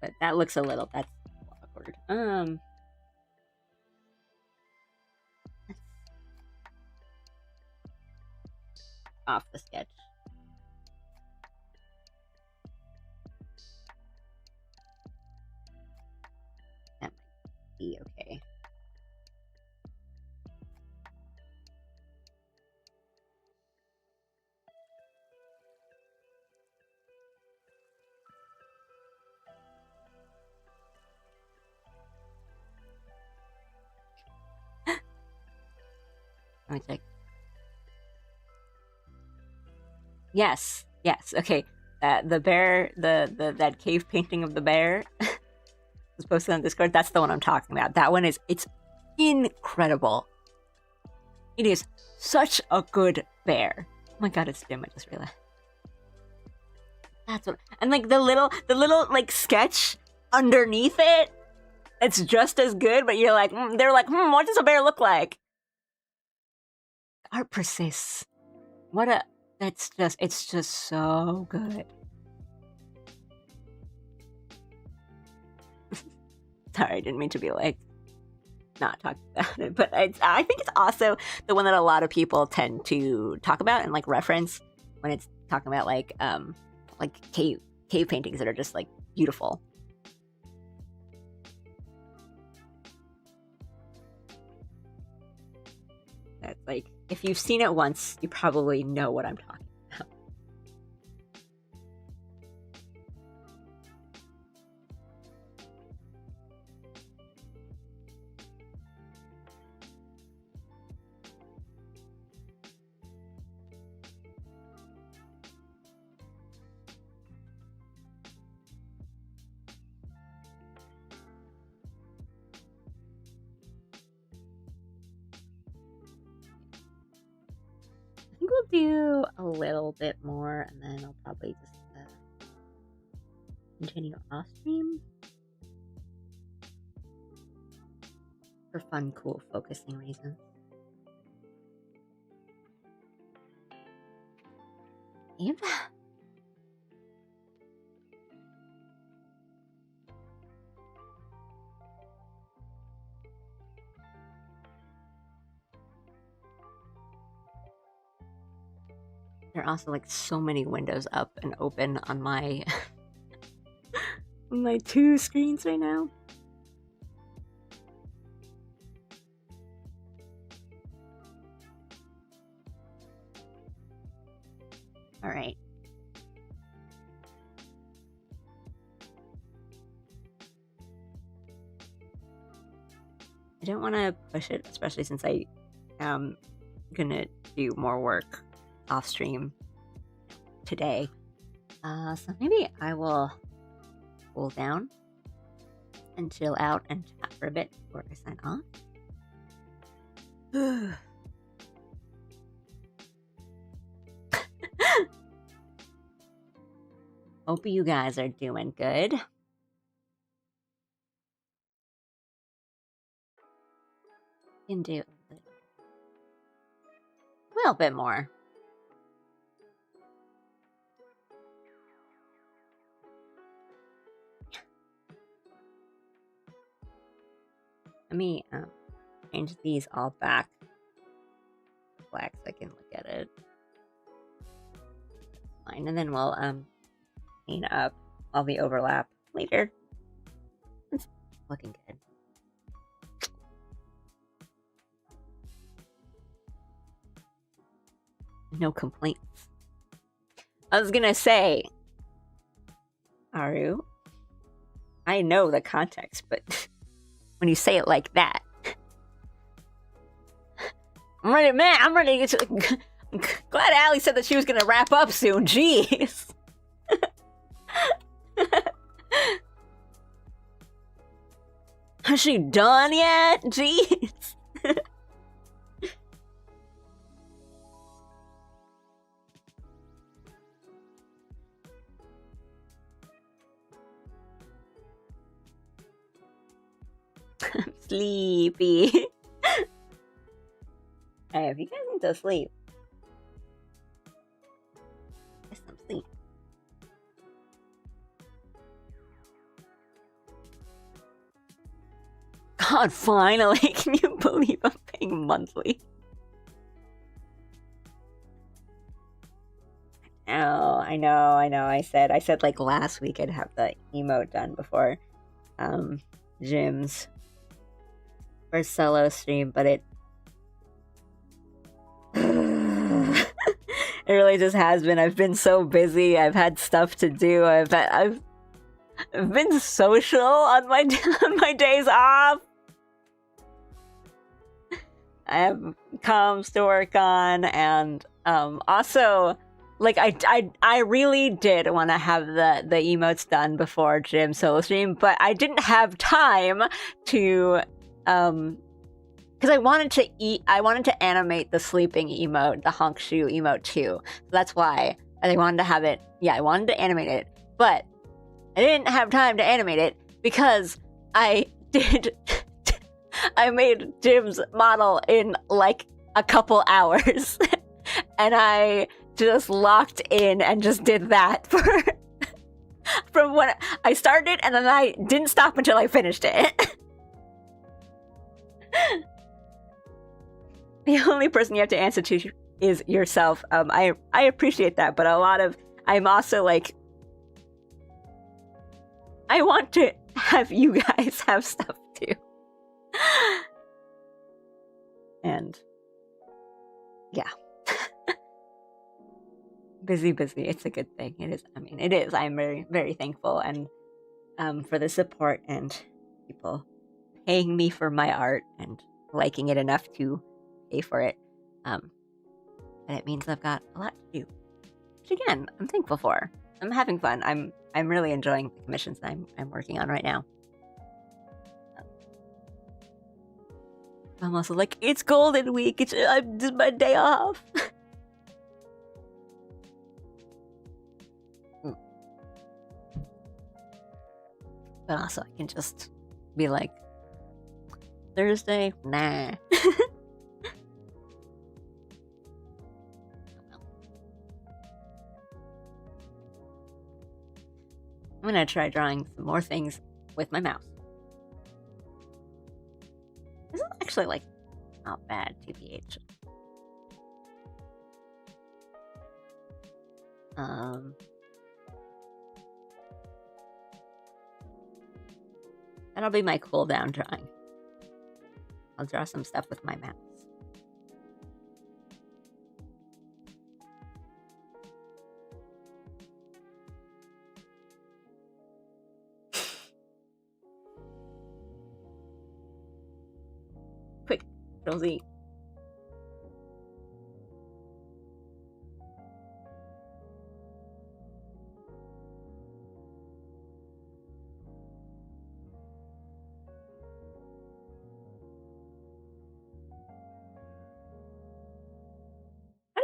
But that looks that's awkward. Off the sketch. That might be okay. Let me check. Yes. Okay. The bear, that cave painting of the bear was posted on Discord. That's the one I'm talking about. That one it's incredible. It is such a good bear. Oh my god, it's dim. I just realized. That's what. And like the little like sketch underneath it, it's just as good. But you're like, they're like, what does a bear look like? Art persists. It's just so good. Sorry, I didn't mean to be like not talking about it, but I think it's also the one that a lot of people tend to talk about and like reference when it's talking about like cave paintings that are just like beautiful. That's like, if you've seen it once, you probably know what I'm talking about. We'll do a little bit more, and then I'll probably just continue off stream for fun, cool, focusing reasons. Eve? There are also like so many windows up and open on my my two screens right now. All right. I don't want to push it, especially since I am gonna do more work off stream today. So maybe I will cool down and chill out and chat for a bit before I sign off. Hope you guys are doing good. Can do a little bit more. Let me change these all back black so I can look at it. Fine, and then we'll clean up all the overlap later. It's looking good. No complaints. I was gonna say, Aru, I know the context, but when you say it like that, I'm ready, man. I'm ready to. Glad Allie said that she was gonna wrap up soon. Jeez. Has she done yet? Jeez. I'm sleepy. Hey, if you guys need to sleep, get some sleep. God, finally! Can you believe I'm paying monthly? Oh, I know. I said like last week I'd have the emote done before Jim's first solo stream, but it it really just has been. I've been so busy. I've had stuff to do. I've been social on my on my days off. I have comms to work on, and also, like I really did want to have the emotes done before Jim's solo stream, but I didn't have time to because I wanted to animate the sleeping emote, the honk shoe emote too. So that's why I wanted to have it. Yeah, I wanted to animate it, but I didn't have time to animate it because I made Jim's model in like a couple hours, and I just locked in and just did that from when I started, and then I didn't stop until I finished it. The only person you have to answer to is yourself. I appreciate that, but I'm also like, I want to have you guys have stuff too. And yeah. busy. It's a good thing. It is. I mean, it is. I'm very, very thankful and for the support and people paying me for my art and liking it enough to pay for it. And it means I've got a lot to do, which again, I'm thankful for. I'm having fun. I'm really enjoying the commissions that I'm working on right now. I'm also like, it's Golden Week. It's my day off. But also, I can just be like, Thursday, nah. I'm gonna try drawing some more things with my mouse. This is actually like not bad, TBH. That'll be my cool down drawing. I'll draw some stuff with my mouse. Quick, Rosie.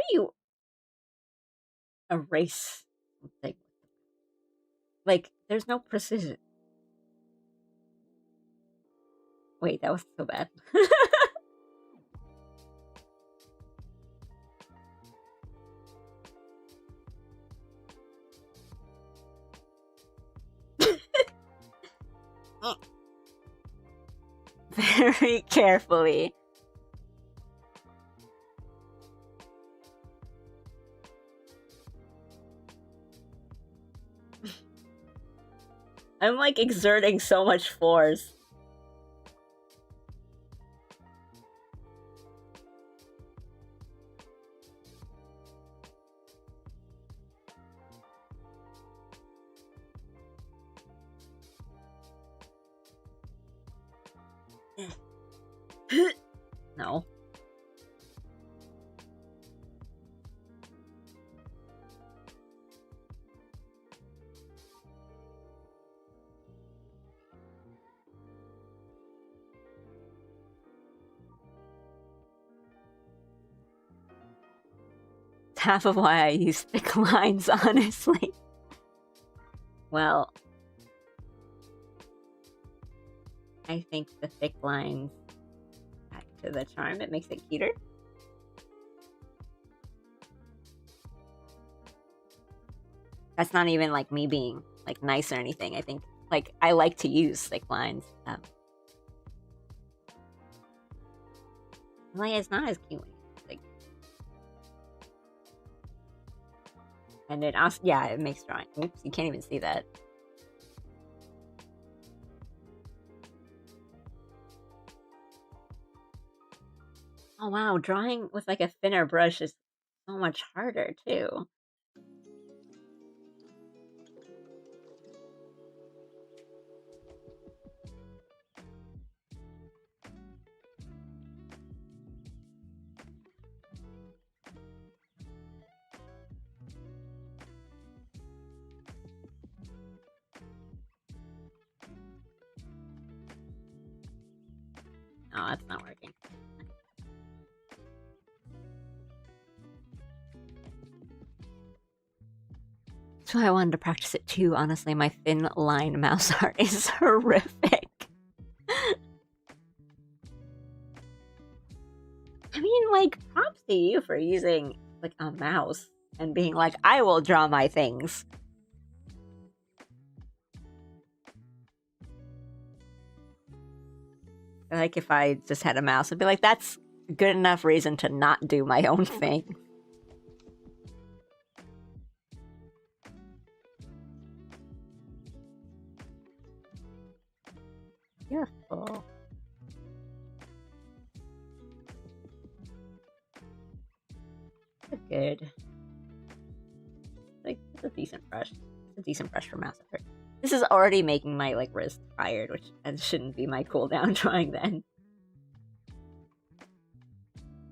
do you erase something? Like, there's no precision. Wait, that was so bad. Very carefully. I'm like exerting so much force. No. Half of why I use thick lines, honestly. Well, I think the thick lines add to the charm. It makes it cuter. That's not even like me being like nice or anything. I think like I like to use thick lines. Like it's not as cute. Like, and it also, yeah, it makes drawing. Oops, you can't even see that. Oh wow, drawing with like a thinner brush is so much harder too. Oh, that's not working. That's why I wanted to practice it too. Honestly, my thin line mouse art is horrific. I mean, like, props to you for using like a mouse and being like, I will draw my things. Like, if I just had a mouse, I'd be like, that's good enough reason to not do my own thing. Beautiful. Good. Like, it's a decent brush. It's a decent brush for mouse art. This is already making my like wrist tired, which shouldn't be my cooldown drawing then.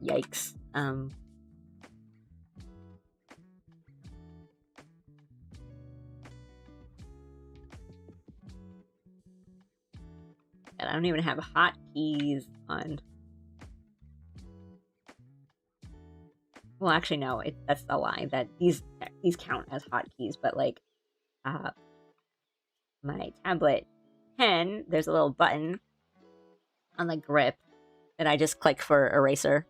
Yikes. And I don't even have hotkeys on. Well, actually, no. That's a lie. That these count as hotkeys, but like, my tablet pen, there's a little button on the grip that I just click for eraser.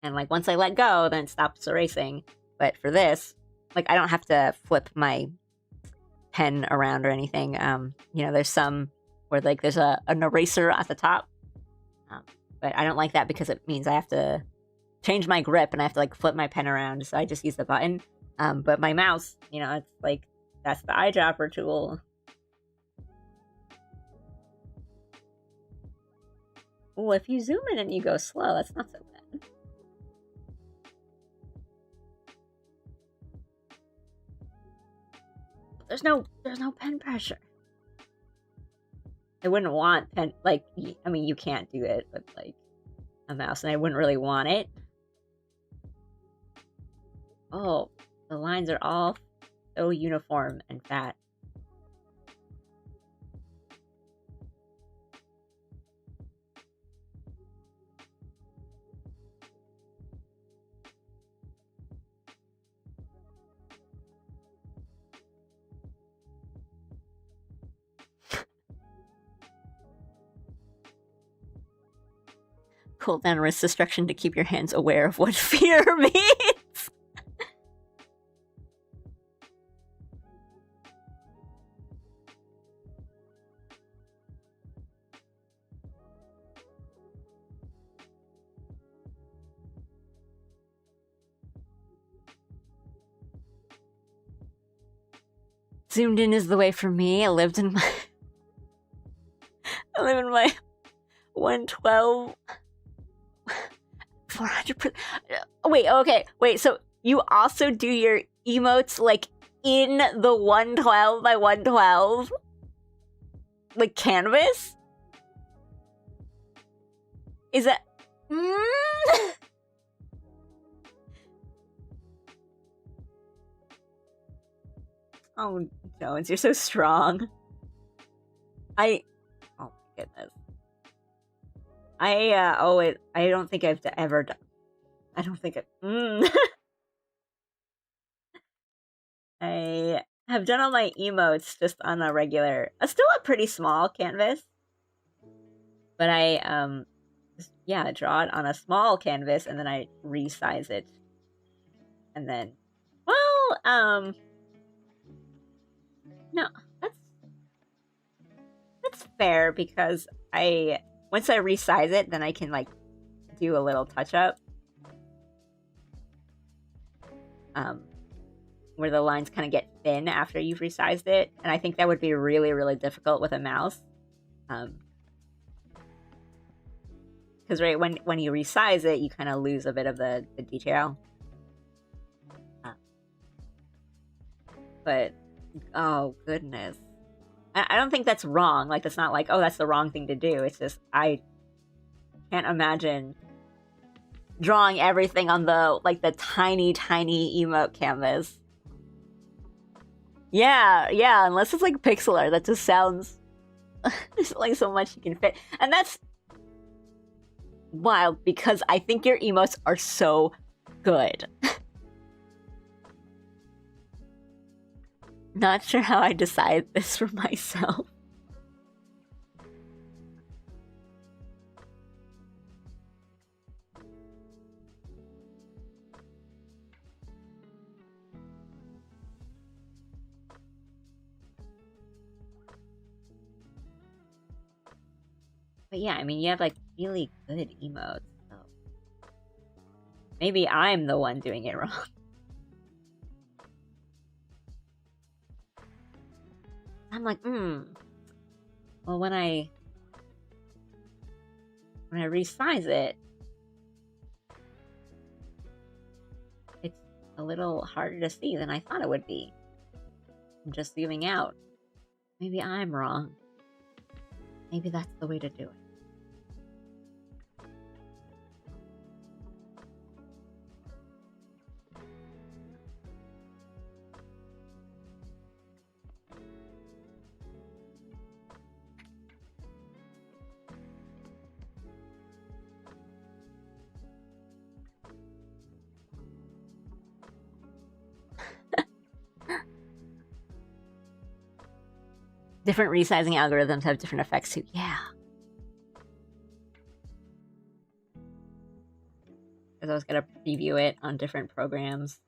And like once I let go, then it stops erasing. But for this, like I don't have to flip my pen around or anything. You know, there's some where like there's an eraser at the top. But I don't like that because it means I have to change my grip and I have to like flip my pen around. So I just use the button. But my mouse, you know, it's like that's the eyedropper tool. Well, if you zoom in and you go slow, that's not so bad. There's no pen pressure. I wouldn't want pen, like, I mean, you can't do it with like a mouse, and I wouldn't really want it. Oh, the lines are all so uniform and fat. hold down wrist destruction to keep your hands aware of what fear means. Zoomed in is the way for me. I live in my 112 400%. Wait, so you also do your emotes like in the 112 by 112 like canvas? Is that Oh, Jones, you're so strong. Oh my goodness. I don't think I've ever done. I don't think I have done all my emotes just on a regular, still a pretty small canvas. But I draw it on a small canvas and then I resize it. And then, well, no, that's fair because once I resize it, then I can like do a little touch up. Where the lines kind of get thin after you've resized it, and I think that would be really, really difficult with a mouse. Because right when you resize it, you kind of lose a bit of the detail. But oh goodness, I don't think that's wrong. Like, that's not like, oh, that's the wrong thing to do. It's just I can't imagine drawing everything on the tiny emote canvas. Yeah, unless it's like pixel art, that just sounds there's like so much you can fit. And that's wild because I think your emotes are so good. Not sure how I decide this for myself. But yeah, I mean, you have like really good emotes, so maybe I'm the one doing it wrong. I'm like, well, when I resize it, it's a little harder to see than I thought it would be. I'm just zooming out. Maybe I'm wrong. Maybe that's the way to do it. Different resizing algorithms have different effects too. Yeah. Because I was going to preview it on different programs.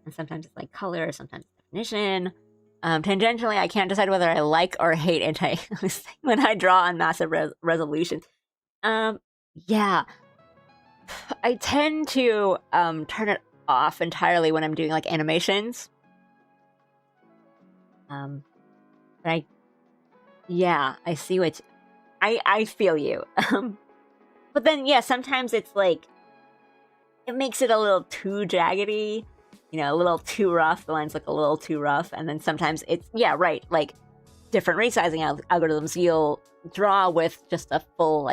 And sometimes it's like color, sometimes definition. Tangentially, I can't decide whether I like or hate anti-aliasing when I draw on massive resolution. Yeah. I tend to turn it off entirely when I'm doing like animations. But I see what I feel you. But then yeah, sometimes it's like it makes it a little too jaggedy, a little too rough. The lines look a little too rough, and then sometimes it's like different resizing algorithms. You'll draw with just a full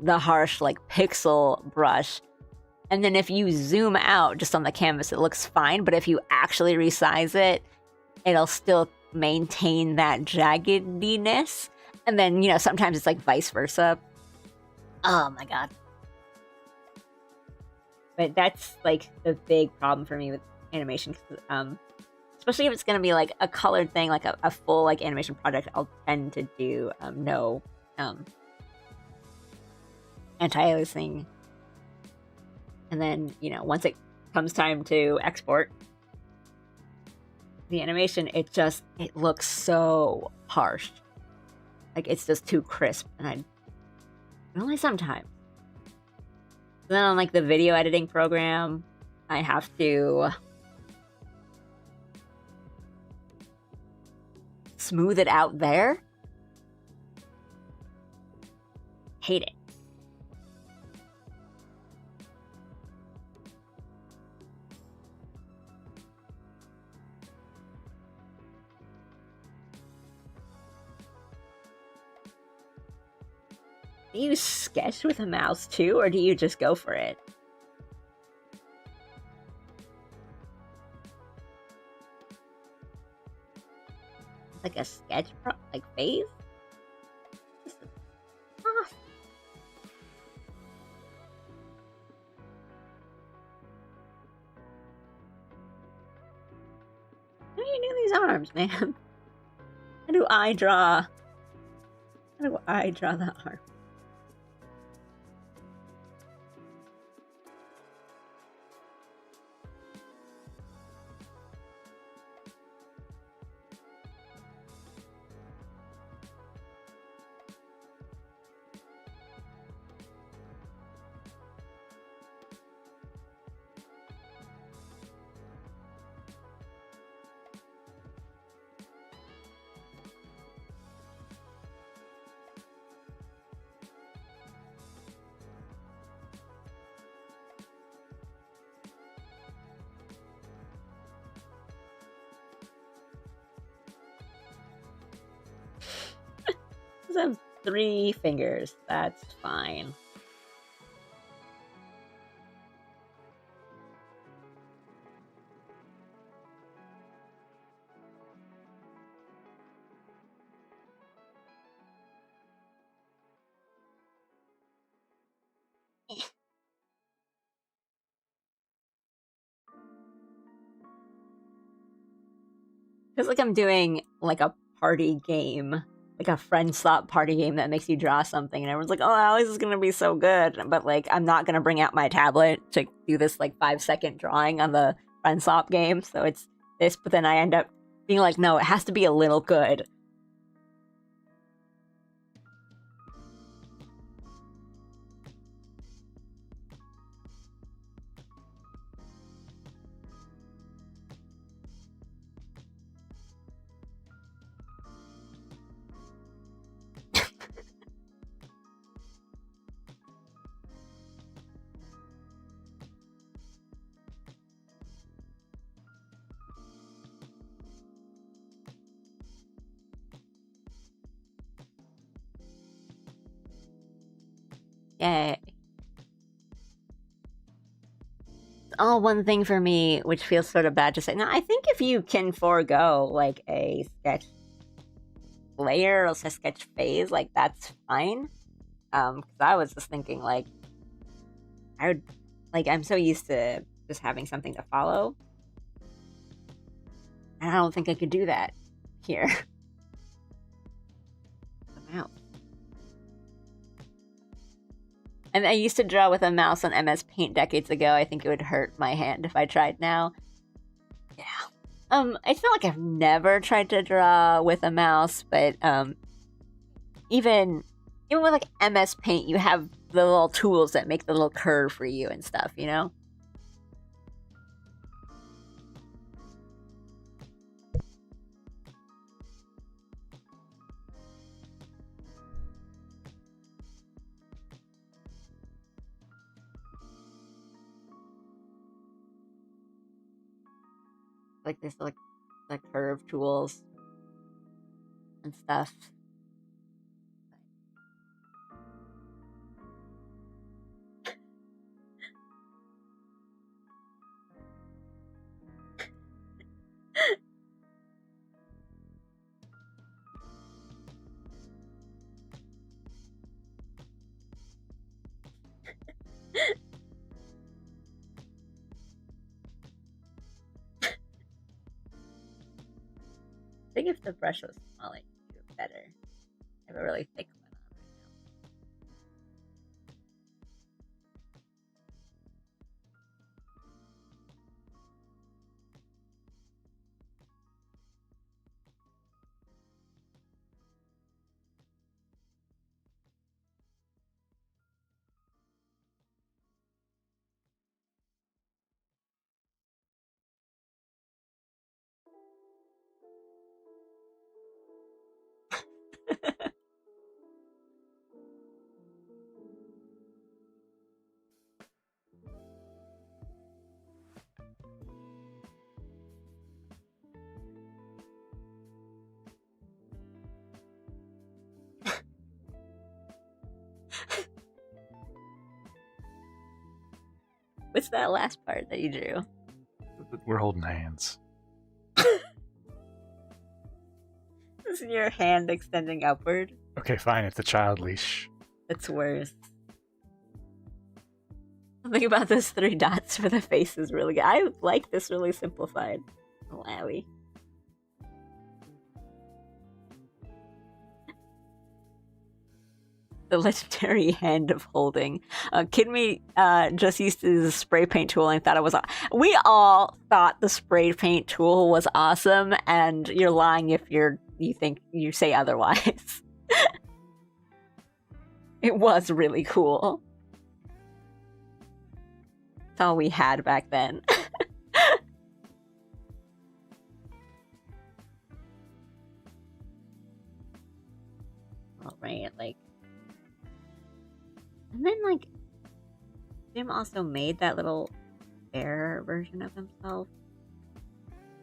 the harsh pixel brush, and then if you zoom out just on the canvas, it looks fine. But if you actually resize it, it'll still maintain that jaggediness. And then sometimes it's like vice versa. Oh my god. But that's like the big problem for me with animation. especially if it's going to be like a colored thing, like a full like animation project, I'll tend to do no anti-aliasing. And then, you know, once it comes time to export the animation, it looks so harsh. Like, it's just too crisp, and only sometimes. Then on like the video editing program, I have to smooth it out there. Hate it. Do you sketch with a mouse too, or do you just go for it? Like a sketch like phase? This is awesome. How do you do these arms, man? How do I draw the arm? This has 3 fingers. That's fine. Feels like I'm doing like a party game, like a friend slot party game that makes you draw something, and everyone's like, "Oh, Alice is gonna be so good," but like I'm not gonna bring out my tablet to do this like 5-second drawing on the friend swap game. So it's this, but then I end up being like, "No, it has to be a little good." Yay. It's all one thing for me, which feels sort of bad to say. Now, I think if you can forego like a sketch layer or a sketch phase, like that's fine. Because I was just thinking like I would like I'm so used to just having something to follow. And I don't think I could do that here. The mouse. And I used to draw with a mouse on MS Paint decades ago. I think it would hurt my hand if I tried now. Yeah. I feel like I've never tried to draw with a mouse, but even with like MS Paint, you have the little tools that make the little curve for you and stuff, you know? Like this, like the curve tools and stuff. I think if the brush was smaller, you'd do it better. I have a really thick one on right now. What's that last part that you drew? We're holding hands. Is your hand extending upward? Okay, fine. It's a child leash. It's worse. Something about those 3 dots for the face is really good. I like this really simplified. Wowie. The legendary hand of holding. Kidme just used the spray paint tool and thought it was. We all thought the spray paint tool was awesome, and you're lying if you think you say otherwise. It was really cool. That's all we had back then. All right, like. And then, like, Jim also made that little bear version of himself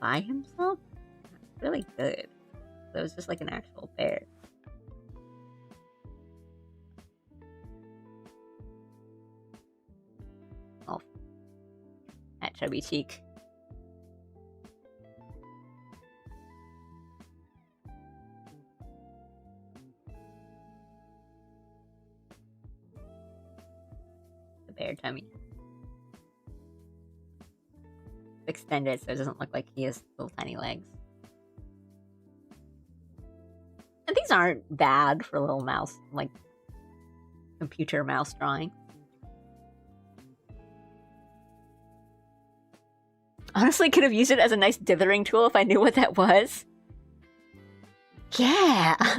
by himself. That's really good. So it was just like an actual bear. Oh, that chubby cheek. Bear tummy. Extended so it doesn't look like he has little tiny legs. And these aren't bad for little mouse, like computer mouse drawing. Honestly, could have used it as a nice dithering tool if I knew what that was. Yeah. I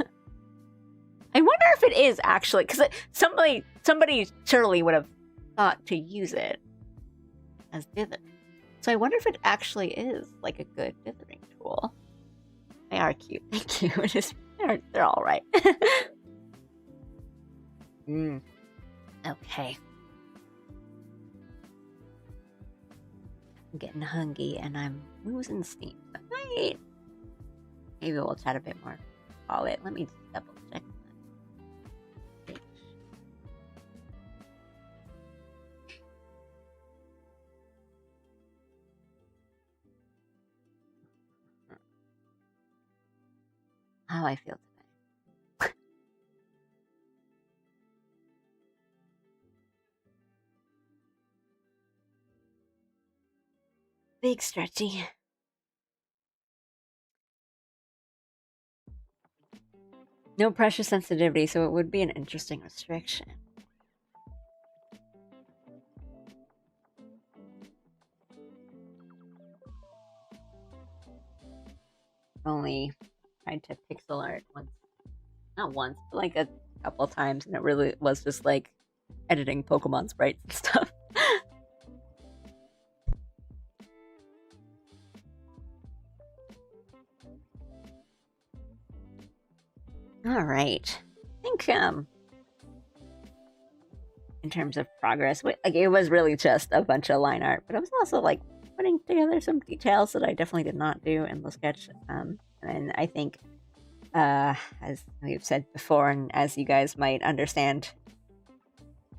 wonder if it is actually, because somebody surely would have thought to use it as dithering. So I wonder if it actually is like a good dithering tool. They are cute. Thank you. They're all right. Okay. I'm getting hungry and I'm losing steam. Right. Maybe we'll chat a bit more. Call it. Let me just double check. How I feel today. Big stretchy. No pressure sensitivity, so it would be an interesting restriction. Only tried to pixel art once. Not once, but like a couple times, and it really was just like editing Pokemon sprites and stuff. All right, I think in terms of progress, like it was really just a bunch of line art, but it was also like putting together some details that I definitely did not do in the sketch. And I think, as we've said before, and as you guys might understand,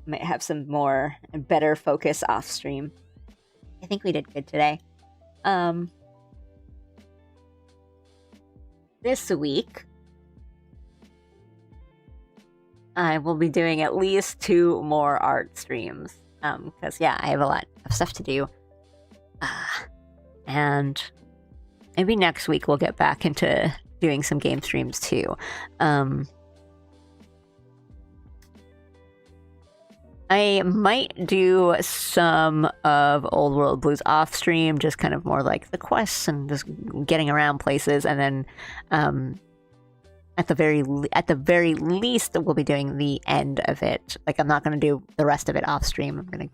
might have some more and better focus off stream. I think we did good today. This week, I will be doing at least 2 more art streams. Because, yeah, I have a lot of stuff to do. And maybe next week we'll get back into doing some game streams too. I might do some of Old World Blues off stream, just kind of more like the quests and just getting around places, and then at the very least we'll be doing the end of it. Like, I'm not going to do the rest of it off stream. I'm going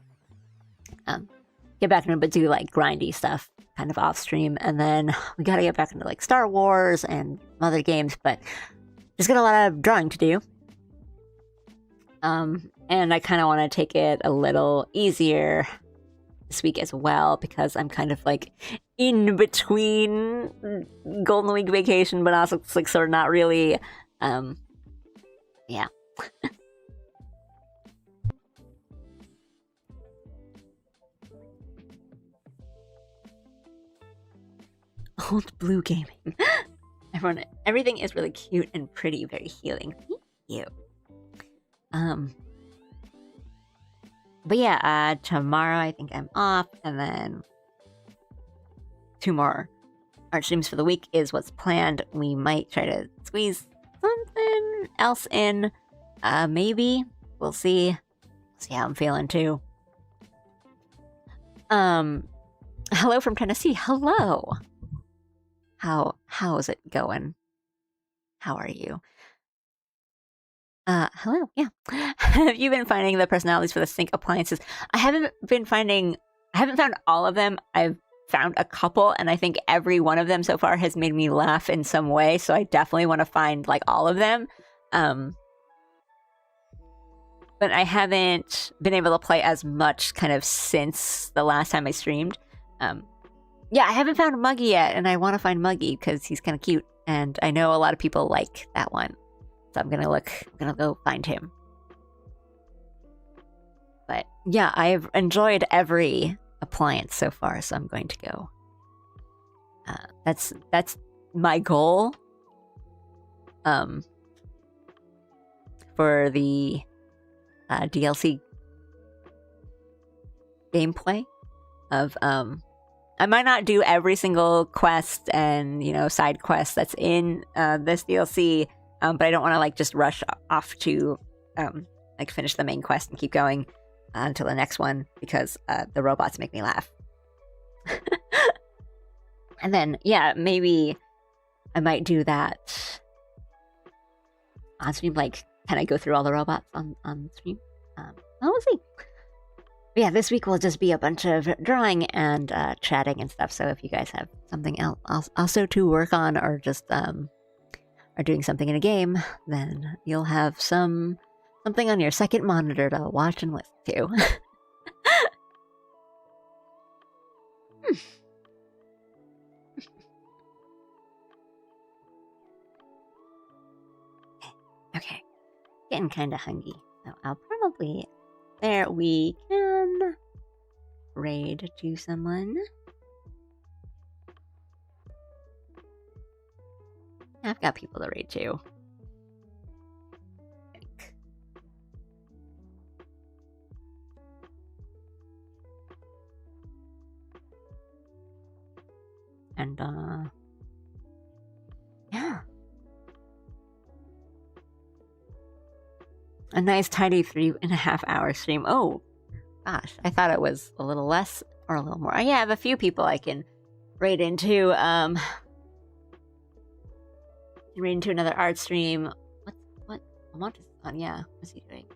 to get back into it, but do like grindy stuff kind of off stream, and then we got to get back into like Star Wars and other games, but just got a lot of drawing to do. And I kind of want to take it a little easier this week as well, because I'm kind of like in between Golden Week vacation, but also like sort of not really. Yeah. Old Blue Gaming. Everything is really cute and pretty, very healing. Thank you. But yeah, tomorrow I think I'm off, and then 2 more art streams for the week is what's planned. We might try to squeeze something else in. Maybe. We'll see. See how I'm feeling too. Hello from Tennessee. Hello. How is it going? How are you? Hello, yeah. Have you been finding the personalities for the sink appliances? I haven't found all of them. I've found a couple, and I think every one of them so far has made me laugh in some way, so I definitely want to find, like, all of them. But I haven't been able to play as much kind of since the last time I streamed. Yeah, I haven't found Muggy yet, and I want to find Muggy because he's kind of cute, and I know a lot of people like that one. So I'm gonna go find him. But yeah, I've enjoyed every appliance so far, so I'm going to go. That's my goal. For the DLC gameplay of I might not do every single quest and side quest that's in this DLC. But I don't want to like just rush off to like finish the main quest and keep going until the next one, because the robots make me laugh. And then yeah, maybe I might do that on stream. Like, can I go through all the robots on stream? We'll see. But yeah, this week will just be a bunch of drawing and chatting and stuff. So if you guys have something else also to work on, or just are doing something in a game, then you'll have something on your second monitor to watch and listen to. Okay, getting kind of hungry, so I'll probably. There we can raid to someone. I've got people to raid too. And yeah. A nice tidy 3.5 hour stream. Oh gosh, I thought it was a little less or a little more. Yeah, I have a few people I can raid into. Raid into another art stream. What Amont is on? Yeah, what's he doing?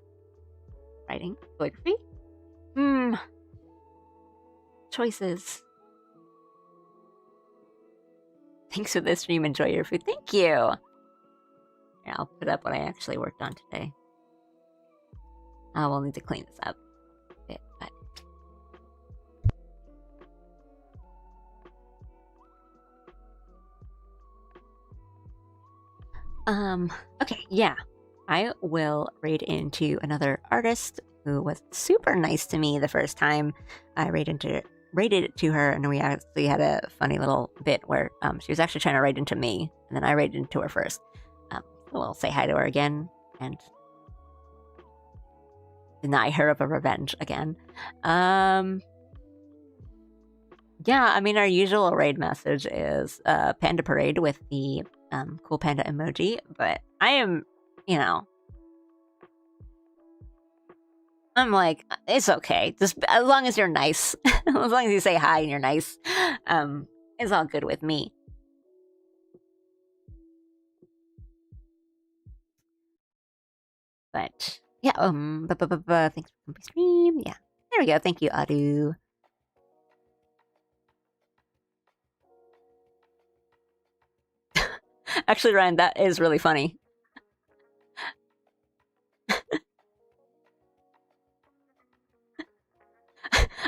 Writing? Calligraphy? Choices. Thanks for this stream. Enjoy your food. Thank you. Yeah, I'll put up what I actually worked on today. I will need to clean this up a bit, but okay, yeah. I will raid into another artist who was super nice to me the first time I raided to her, and we actually had a funny little bit where she was actually trying to raid into me, and then I raided into her first. We'll say hi to her again and deny her of a revenge again. Yeah, I mean, our usual raid message is Panda Parade with the cool panda emoji, but I am, you know, I'm like, it's okay. Just as long as you're nice, as long as you say hi and you're nice, it's all good with me. But yeah, thanks for coming stream. Yeah, there we go. Thank you, Adu. Actually, Ryan, that is really funny.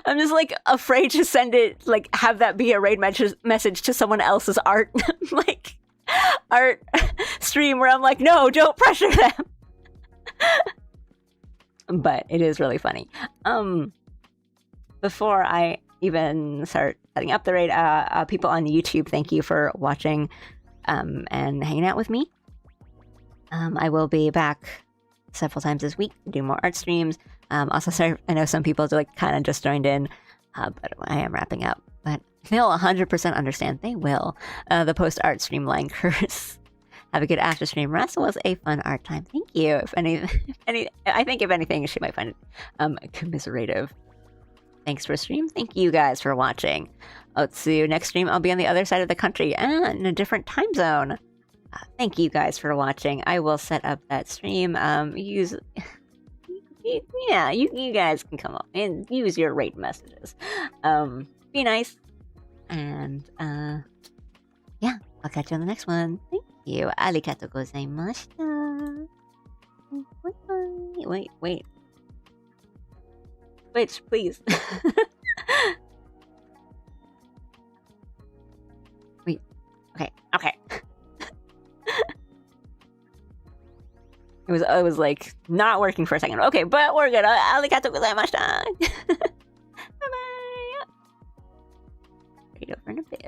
I'm just like afraid to send it, like have that be a raid message to someone else's art, like art stream where I'm like, no, don't pressure them. But it is really funny. Before I even start setting up the raid, people on YouTube, thank you for watching and hanging out with me. I will be back several times this week to do more art streams. Also, sorry, I know some people like kind of just joined in, but I am wrapping up. But they'll 100% understand. They will. The post art stream line curse. Have a good after stream. Rest was a fun art time. Thank you. If any, I think if anything, she might find it commiserative. Thanks for stream. Thank you guys for watching. Let's see you next stream. I'll be on the other side of the country and in a different time zone. Thank you guys for watching. I will set up that stream. Yeah, you guys can come up and use your rate messages. Be nice. And yeah, I'll catch you on the next one. Thank you. Arigatou gozaimashita. Wait. Wait, please. Wait. Okay. It was like not working for a second. Okay, but we're good. Arigatou gozaimashita. Bye-bye. Right over in a bit.